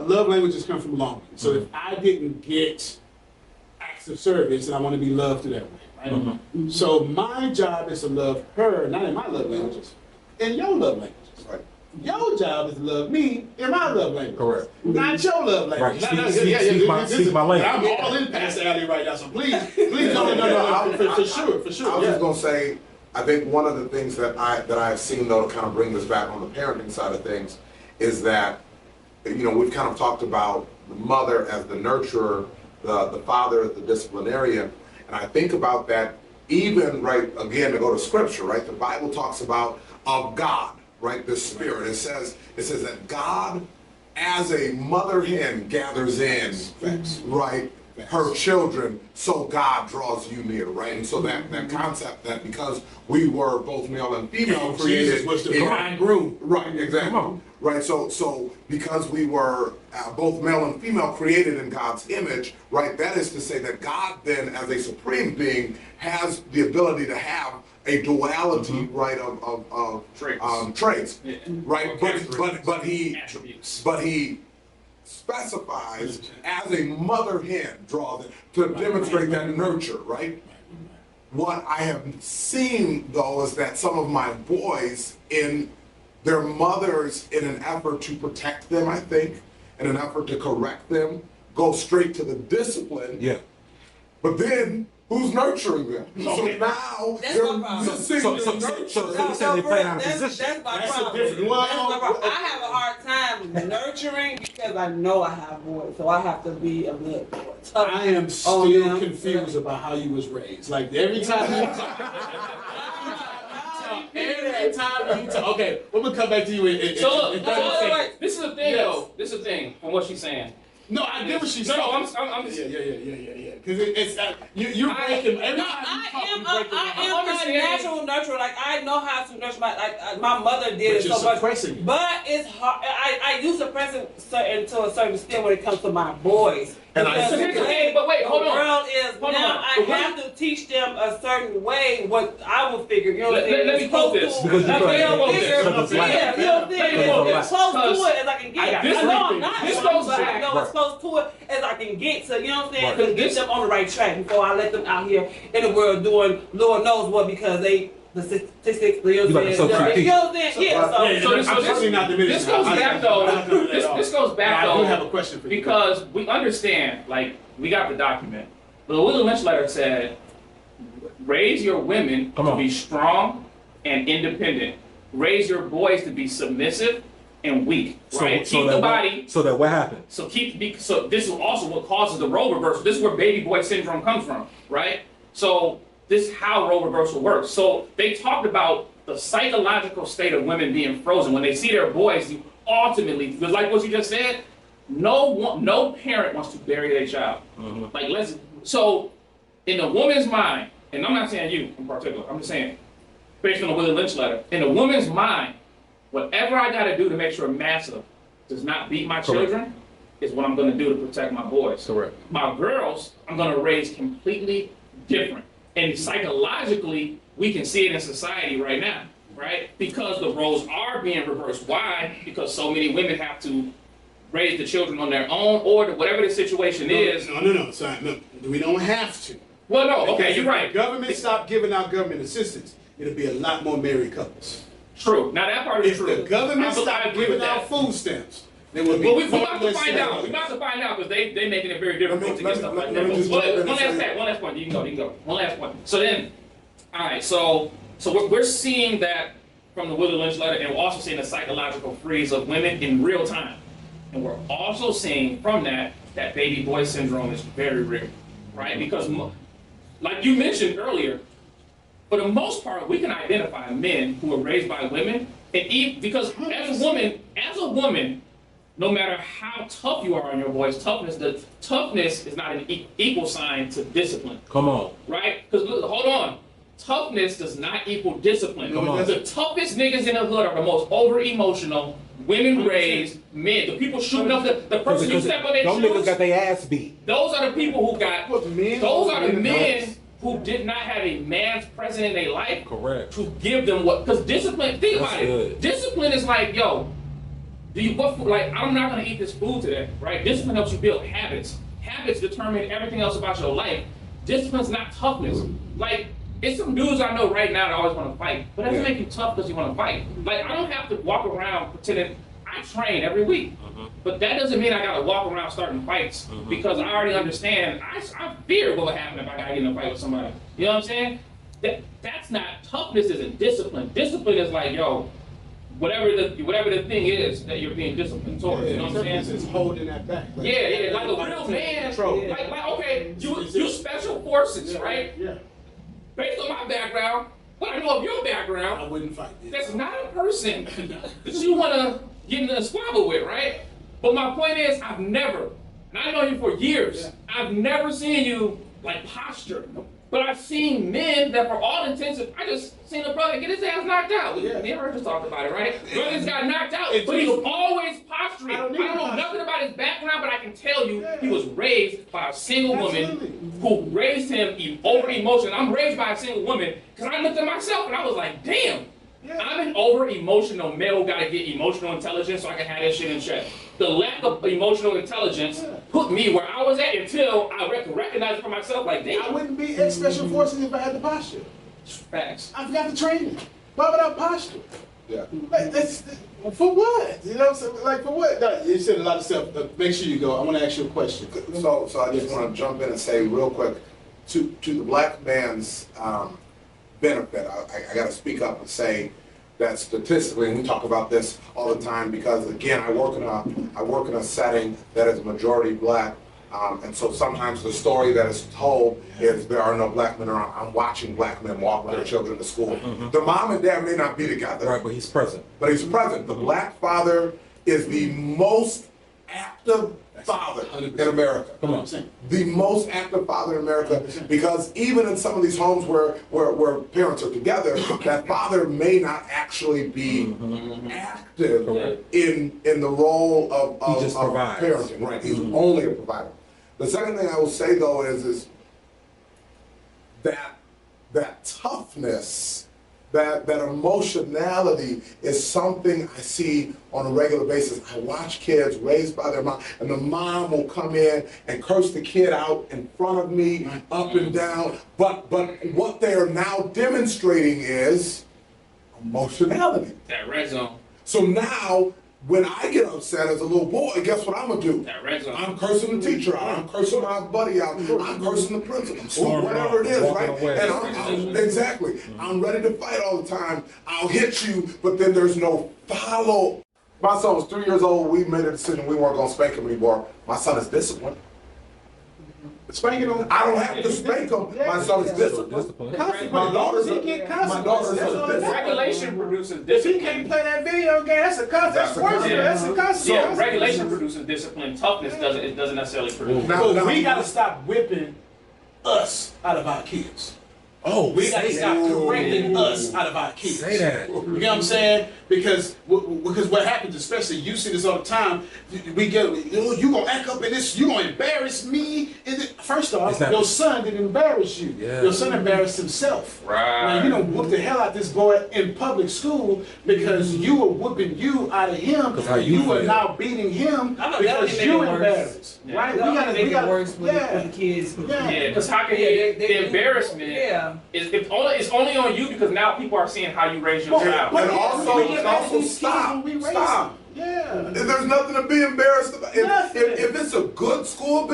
Love languages come from longing. So if I didn't get acts of service, then I want to be loved through that way. Right? So my job is to love her, not in my love languages, in your love languages. Right. Your job is to love me in my love language. Correct. Not your love language. Right. Speak my language. I'm all in past alley right now, so please, no, for sure. I was just gonna say, I think one of the things that I've seen though to kind of bring this back on the parenting side of things is that, we've kind of talked about the mother as the nurturer, the father as the disciplinarian, and I think about that even right again to go to scripture, right? The Bible talks about of God, right? The Spirit. It says that God, as a mother hen gathers in, right, her children, so God draws you near, right? And so that concept that because we were both male and female created, Jesus was the bridegroom, right? Exactly, right. So because we were both male and female created in God's image, right? That is to say that God then, as a supreme being, has the ability to have a duality, right, of traits, right? But he specifies as a mother hen draws it to demonstrate that nurture, right? What I have seen though is that some of my boys, in their mothers, in an effort to protect them, I think, in an effort to correct them, go straight to the discipline. Yeah. But then, who's nurturing them? So Okay. now That's they're my problem. missing So the nurture. you saying they playing out of That's position. my That's a problem. different- well, That's my problem. I have a hard time nurturing because I know I have boys, so I have to be a little more tough. I am on still them. confused about how you was raised. Like every time you talk, okay, we're gonna come back to you in So look, in 30 seconds. this is the thing, Yes. though. This is the thing from what she's saying. No, I get what she's No, saying. no, I'm just. Yeah. Because it's you're breaking every No, time you talk, I you're breaking my heart. am a natural nurturer. Like I know how to nurture my mother did But it you're so much. suppressing it. But it's hard. I do suppress it to a certain extent when it comes to my boys. And I Because think the that- but wait, hold the on. world is Hold now. on. I have to teach them a certain way. What I will figure. You know what I'm saying? Let me It's quote close this. to- Because you like, feel they'll like figure- it's life. Yeah, you know what I'm saying? Let me quote As close to this. it as I can get. This I know I'm not. this one, goes but back. I know as close to it as I can get to. You know what I'm saying? Right. To get them on the right track before I let them out here in the world doing Lord knows what because they the statistics. You know what I'm saying? You know what I'm saying? Yeah. So I'm certainly not diminishing. this goes I'm back not though. gonna let that off. This goes back Now, I though. do have a question for you. Because we understand, like, we got the document. But the Willie Lynch letter said, raise your women Come to on. be strong and independent. Raise your boys to be submissive and weak. Right? Keep the body. So that what happened? So this is also what causes the role reversal. This is where baby boy syndrome comes from, right? So this is how role reversal works. So they talked about the psychological state of women being frozen when they see their boys. You ultimately, because like what you just said, no parent wants to bury their child. Mm-hmm. So in the woman's mind, and I'm not saying you in particular, I'm just saying based on the Willie Lynch letter, in the woman's mind, whatever I got to do to make sure Massa does not beat my children is what I'm going to do to protect my boys. Correct. My girls, I'm going to raise completely different. And psychologically, we can see it in society right now, right? Because the roles are being reversed. Why? Because so many women have to raise the children on their own, or whatever the situation is. No. Sorry, no. We don't have to. Well, no, okay, Because you're if right. the government stopped giving out government assistance, it'll be a lot more married couples. True. Now that part is If true. the government I stopped agree with giving out that. food stamps, there would be Well, we're far about to less find out. slaves. We're about to find out because they making it very difficult to get stuff like that. let me just One jump in and last say- fact, one last point. You can go. One last point. So then, all right. So we're seeing that from the Willie Lynch letter, and we're also seeing the psychological freeze of women in real time, and we're also seeing from that baby boy syndrome is very real, right? Because like you mentioned earlier, for the most part, we can identify men who are raised by women, and because as a woman, no matter how tough you are on your boys, toughness is not an equal sign to discipline. Come on. Right? Because hold on. Toughness does not equal discipline. No, it doesn't. The toughest niggas in the hood are the most over-emotional, women-raised men. The people shooting up the person you step on their Them niggas shoes. got their ass beat. Those are the people who got. What, men? Those are the Men men who did not have a man's present in their life. Correct. To give them what? Because discipline. Think That's about it. good. Discipline is like, yo, I'm not gonna eat this food today, right? Discipline helps you build habits. Habits determine everything else about your life. Discipline's not toughness. Like, it's some dudes I know right now that always want to fight, but that doesn't make you tough because you want to fight. Like, I don't have to walk around pretending I train every week, but that doesn't mean I gotta walk around starting fights because I already understand. I fear what would happen if I gotta get in a fight with somebody. You know what I'm saying? That's not toughness. Isn't discipline. Discipline is like, yo, whatever the thing is that you're being disciplined towards. You know what I'm saying? It's holding that back. Yeah, like a real man. Like okay, you special forces, right? Yeah. Based on my background, what I know of your background, I wouldn't fight this. that's not a person that you want to get in a squabble with, right? But my point is, I've never, and I know you for years, I've never seen you like posture. But I've seen men that, for all intents, I just seen a brother get his ass knocked out. Yeah. Me and her just talked about it, right? Brothers got knocked out, It's but he's just- always posturing. I don't know nothing about his background, but I can tell you he was raised by a single woman who raised him over emotion. I'm raised by a single woman because I looked at myself and I was like, damn. I'm an over-emotional male, gotta get emotional intelligence so I can have that shit in check. The lack of emotional intelligence put me where I was at until I recognized it for myself, like, damn. I wouldn't be in special forces if I had the posture. Facts. I've got the training. Why would I posture? Yeah. Like, for what? You know what I'm saying? Like, for what? No, you said a lot of stuff. Make sure you go. I want to ask you a question. So I just want to jump in and say real quick, to the black man's benefit, I got to speak up and say that statistically, and we talk about this all the time because again, I work in a setting that is majority black, and so sometimes the story that is told is there are no black men around. I'm watching black men walk with their children to school. The mom and dad may not be together, Right, but he's present. but he's present. The black father is the most active father in America. Come on, saying. The most active father in America, because even in some of these homes where parents are together, that father may not actually be active in the role of provides. parenting. Right, he's only a provider. The second thing I will say though is that toughness, that emotionality is something I see on a regular basis. I watch kids raised by their mom, and the mom will come in and curse the kid out in front of me, up and down. But what they are now demonstrating is emotionality. That red zone. So now, when I get upset as a little boy, guess what I'm gonna do? That red zone. I'm cursing the teacher out. I'm cursing my buddy out. I'm cursing the principal. Storm Whatever it is, walking right? away. And exactly. I'm ready to fight all the time. I'll hit you, but then there's no follow. My son was 3 years old. We made a decision we weren't gonna spank him anymore. My son is disciplined. Spanking on. I don't have to spank him. My son is disciplined. My daughter's a Regulation produces If discipline. he can't play that video game, that's a consequence. That's a consequence. That's a consequence. Yeah, regulation produces discipline. Toughness doesn't necessarily produce. So we gotta stop whipping us out of our kids. Oh, We gotta stop correcting us out of our kids. Say that. You know what I'm saying? Because what happens, especially you see this all the time, we get, you gonna act up in this, you gonna embarrass me. First off, your son didn't embarrass you. Yeah. Your son embarrassed himself. Right. Now you done whooped the hell out this boy in public school because you were whooping you out of him, how and you you are feel. now beating him I know that because only you make it worse. embarrassed. Yeah. Right? That only make it worse with yeah. the kids. Yeah, because how can Yeah, the embarrassment Yeah. it's only on you because now people are seeing how you raise your child. And also, we get back to these kids stop. when we raise Stop. them. Yeah. There's nothing to be embarrassed about. If it's a good school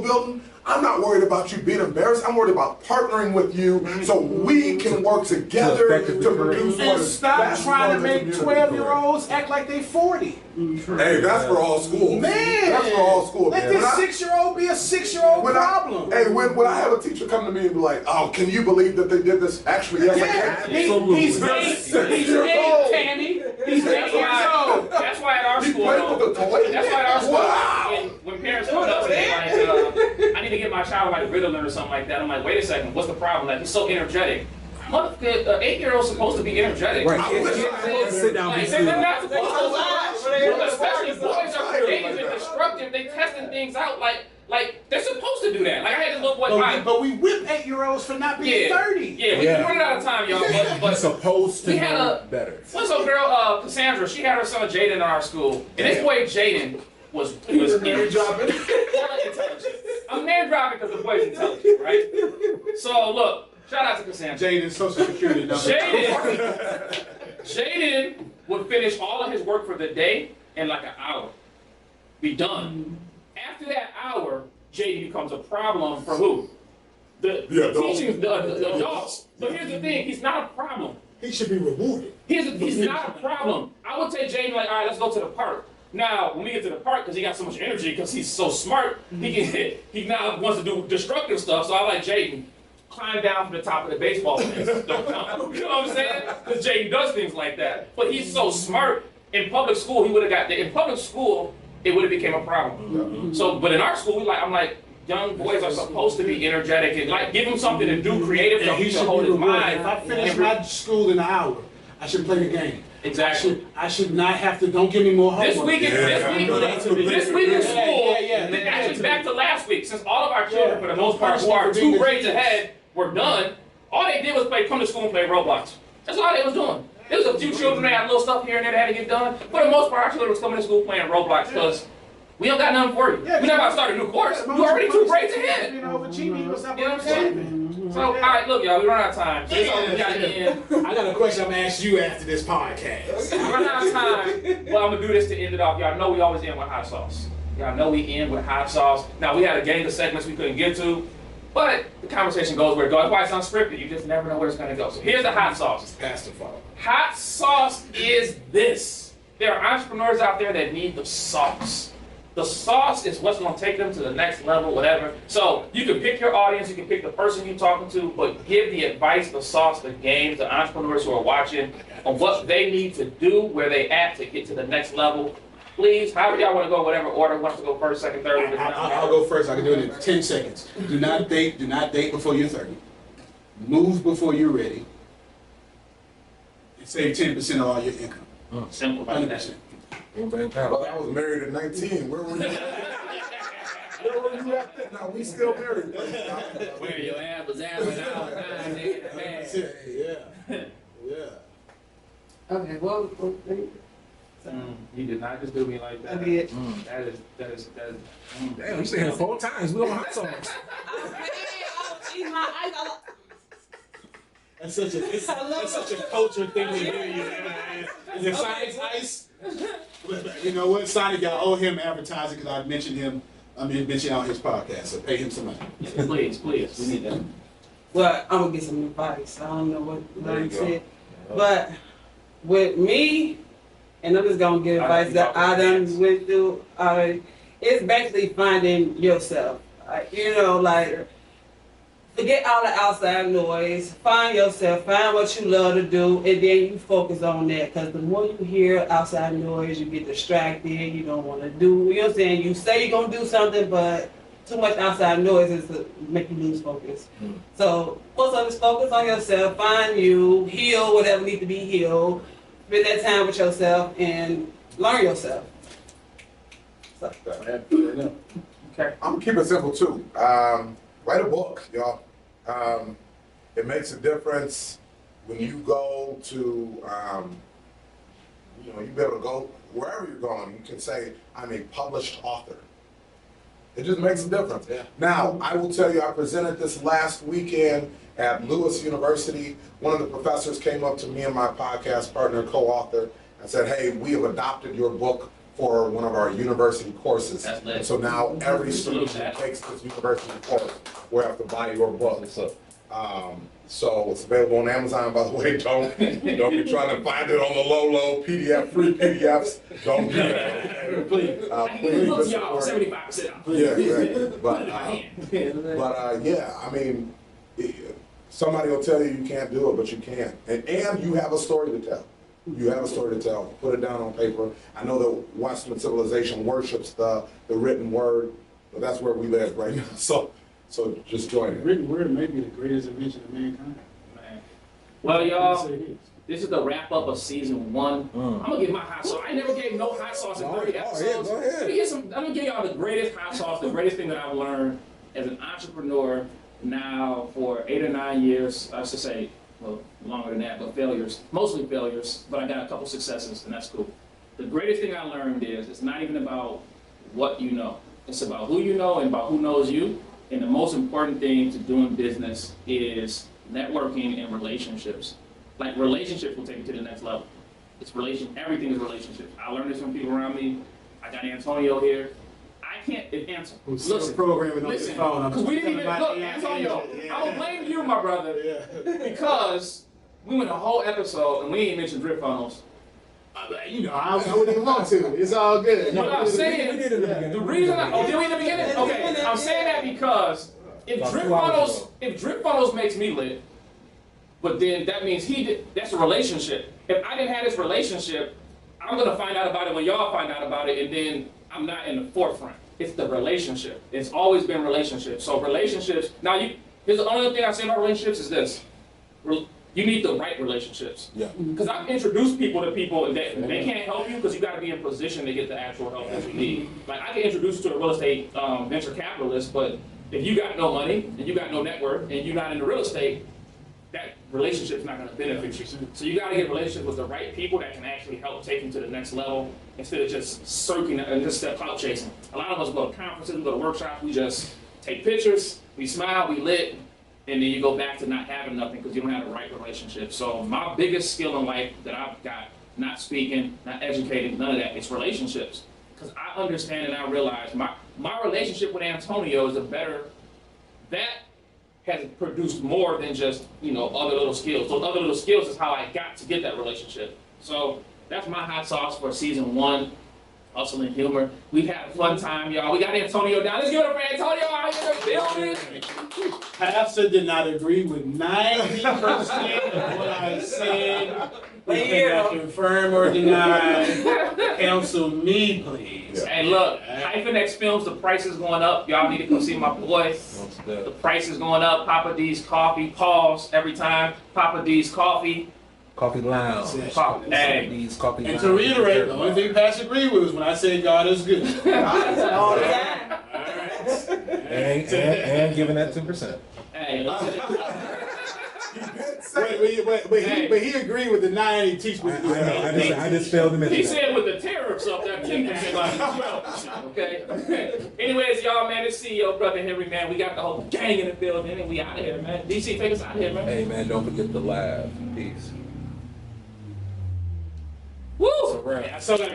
building, I'm not worried about you being embarrassed. I'm worried about partnering with you so we can work together to produce what And is stop best trying to for the make community. 12-year-olds act like they 40. Hey, that's for all schools. Man, That's for all schools. let When this I- 6-year-old be a 6-year-old when problem. when I have a teacher come to me and be like, "Oh, can you believe that they did this?" Actually, yes, I can. He's They're eight. 6 years old. Tammy. He's 8 years old. That's why at our He school, played with the toy. that's why at our school, Wow. when parents come up and they like, I need to get my child like Ritalin or something like that. I'm like, wait a second, what's the problem? Like, he's so energetic. Motherfucker, 8-year-old's supposed to be energetic. Right. Sit down, like, they're not supposed to. Especially boys are creative and destructive. They testing things out like they're supposed to do that. Like I had this little boy. But we whip 8-year-olds for not being 30. Yeah, we're running out of time, y'all. But supposed to we had know better. what's up, girl? Cassandra. She had her son Jaden in our school, and this boy Jaden was name dropping. Intelligent. I'm name dropping because the boy's intelligent, right? So look. Shout out to Cassandra. Jaden's social security number. Jaden would finish all of his work for the day in like an hour. Be done. After that hour, Jaden becomes a problem for who? The teaching, the adults. But here's the thing, he's not a problem. He should be rewarded. He's not a problem. I would take Jaden like, all right, let's go to the park. Now, when we get to the park, because he got so much energy, because he's so smart, he now wants to do destructive stuff. So I like Jaden. Climb down from the top of the baseball fence. Don't come. You know what I'm saying? Because Jaden does things like that. But he's so smart. In public school, he would have got there. In public school, it would have became a problem. So, but in our school, I'm like, young boys are supposed to be energetic and like give him something to do creative so he should hold his mind. If I finish my school in an hour, I should play the game. Exactly. I should not have to. Don't give me more homework. This week in school. Actually, back to last week, since all of our children, for the most part, who are 2 grades ahead, were done. All they did was come to school and play Roblox. That's all they was doing. There was a few children that had little stuff here and there that had to get done. For the most part, our children was coming to school playing Roblox because We don't got nothing for you. Yeah, We're not about to start a new course. You already 2 grades ahead. You know, overachieving, what's up? You know what I'm saying? So, all right, look, y'all, we run out of time. So we got to end. I got a question I'm gonna ask you after this podcast. We run out of time. Well, I'm gonna do this to end it off. Y'all know we always end with hot sauce. Y'all know we end with hot sauce. Now, we had a gang of segments we couldn't get to, but the conversation goes where it goes. That's why it's unscripted. You just never know where it's gonna go. So here's the hot sauce. Pass the phone. Hot sauce is this. There are entrepreneurs out there that need the sauce. The sauce is what's going to take them to the next level, whatever. So you can pick your audience, you can pick the person you're talking to, but give the advice, the sauce, the game, the entrepreneurs who are watching on what they need to do, where they at to get to the next level. Please, however y'all want to go, whatever order, wants to go first, second, third. I'll go first. I can do it in 10 seconds. Do not date before you're 30. Move before you're ready. And save 10% of all your income. Simple like that. 100%. Well, I was married at 19. Where were you at? Where were you at then? Now, we still married. Where your ass was at when I was 9, nigga. Yeah. Okay, well, You did not just do me like that. I did. That is. Damn, you said it 4 times. We on hot sauce. That's such a culture thing to hear you, man. Is it Sonic's Ice? You know what, Sonic, y'all owe him advertising because I mentioned him. Mentioned on his podcast, so pay him some money. Please, we need that. well, I'm gonna get some advice. I don't know what There you I go. said, but with me, and I'm just gonna give advice that I done went through. It's basically finding yourself. Like forget all the outside noise. Find yourself. Find what you love to do, and then you focus on that. Because the more you hear outside noise, you get distracted. You don't want to do. You know what I'm saying? You say you're gonna do something, but too much outside noise is to make you lose focus. So focus on yourself. Find you. Heal whatever needs to be healed. Spend that time with yourself and learn yourself. So. Okay. I'm gonna keep it simple too. Write a book, y'all. It makes a difference when you go to, you be able to go wherever you're going. You can say, I'm a published author. It just makes a difference. Yeah. Now, I will tell you, I presented this last weekend at Lewis University. One of the professors came up to me and my podcast partner, co-author, and said, hey, we have adopted your book for one of our university courses. That's lit. And so now every student that takes this university course will have to buy your book. So it's available on Amazon, by the way. Don't be trying to find it on the low PDF, free PDFs. Don't do that. Please. Please, y'all, 75% off. yeah, somebody will tell you can't do it, but you can. And you have a story to tell. You have a story to tell. Put it down on paper. I know that Western civilization worships the written word, but that's where we live right now. So just join The it. written word may be the greatest invention of mankind. Man. Well, y'all, this is the wrap up of season 1. I'm gonna give my hot sauce. I never gave no hot sauce in 30 episodes. Go ahead. I'm gonna give y'all the greatest hot sauce, the greatest thing that I've learned as an entrepreneur now for 8 or 9 years. I should say, well, longer than that, but failures, mostly failures, but I got a couple successes, and that's cool. The greatest thing I learned is it's not even about what you know. It's about who you know and about who knows you. And the most important thing to doing business is networking and relationships. Like relationships will take you to the next level. Everything is relationships. I learned this from people around me. I got Antonio here. I can't answer. Listen, programming on his phone. Because we didn't even look, Antonio. I'm gonna blame you, my brother, because we went a whole episode and we ain't mentioned drip funnels. I wouldn't even want to. It's all good. What I'm saying, the reason did we in the beginning? Okay, I'm saying that because if drip funnels makes me lit, but then that means that's a relationship. If I didn't have this relationship, I'm gonna find out about it when y'all find out about it, and then I'm not in the forefront. It's the relationship. It's always been relationships. So relationships. Now, here's the only thing I say about relationships is this: you need the right relationships. Yeah. Because I've introduced people to people and they can't help you because you got to be in position to get the actual help that you need. Like I can introduce you to a real estate venture capitalist, but if you got no money and you got no network and you're not in the real estate, that relationship's not gonna benefit you. So you gotta get relationships with the right people that can actually help take you to the next level instead of just circling and just clout chasing. A lot of us go to conferences, we go to workshops, we just take pictures, we smile, we lit, and then you go back to not having nothing because you don't have the right relationship. So my biggest skill in life that I've got, not speaking, not educating, none of that, it's relationships. Because I understand and I realize my relationship with Antonio is that has produced more than just, other little skills. Those other little skills is how I got to get that relationship. So that's my hot sauce for season 1, Hustle and Humor. We've had a fun time, y'all. We got Antonio down. Let's give it up for Antonio out in the building. Pastor did not agree with 90% of what I said. We cannot confirm or deny. Counsel me, please. Hey, look, Hyphen X Films, the price is going up. Y'all need to come see my boy. The price is going up. Papa D's Coffee. Pause every time. Papa D's Coffee. Coffee Lounge. Hey. Coffee And Lounge. to reiterate, the only thing Pastor agreed with was when I said God is good. All the time. And giving that 10%. Hey, But he agreed with the 9 he teach me. I just failed to mention he that. said with the tariffs up, that 10% like 12%, okay? Anyways, y'all, man, it's CEO Brother Henry, man. We got the whole gang in the building, and we out of here, man. DC, take us out of here, man. Hey, man, don't forget to laugh. Peace. Woo! Yeah, I saw that.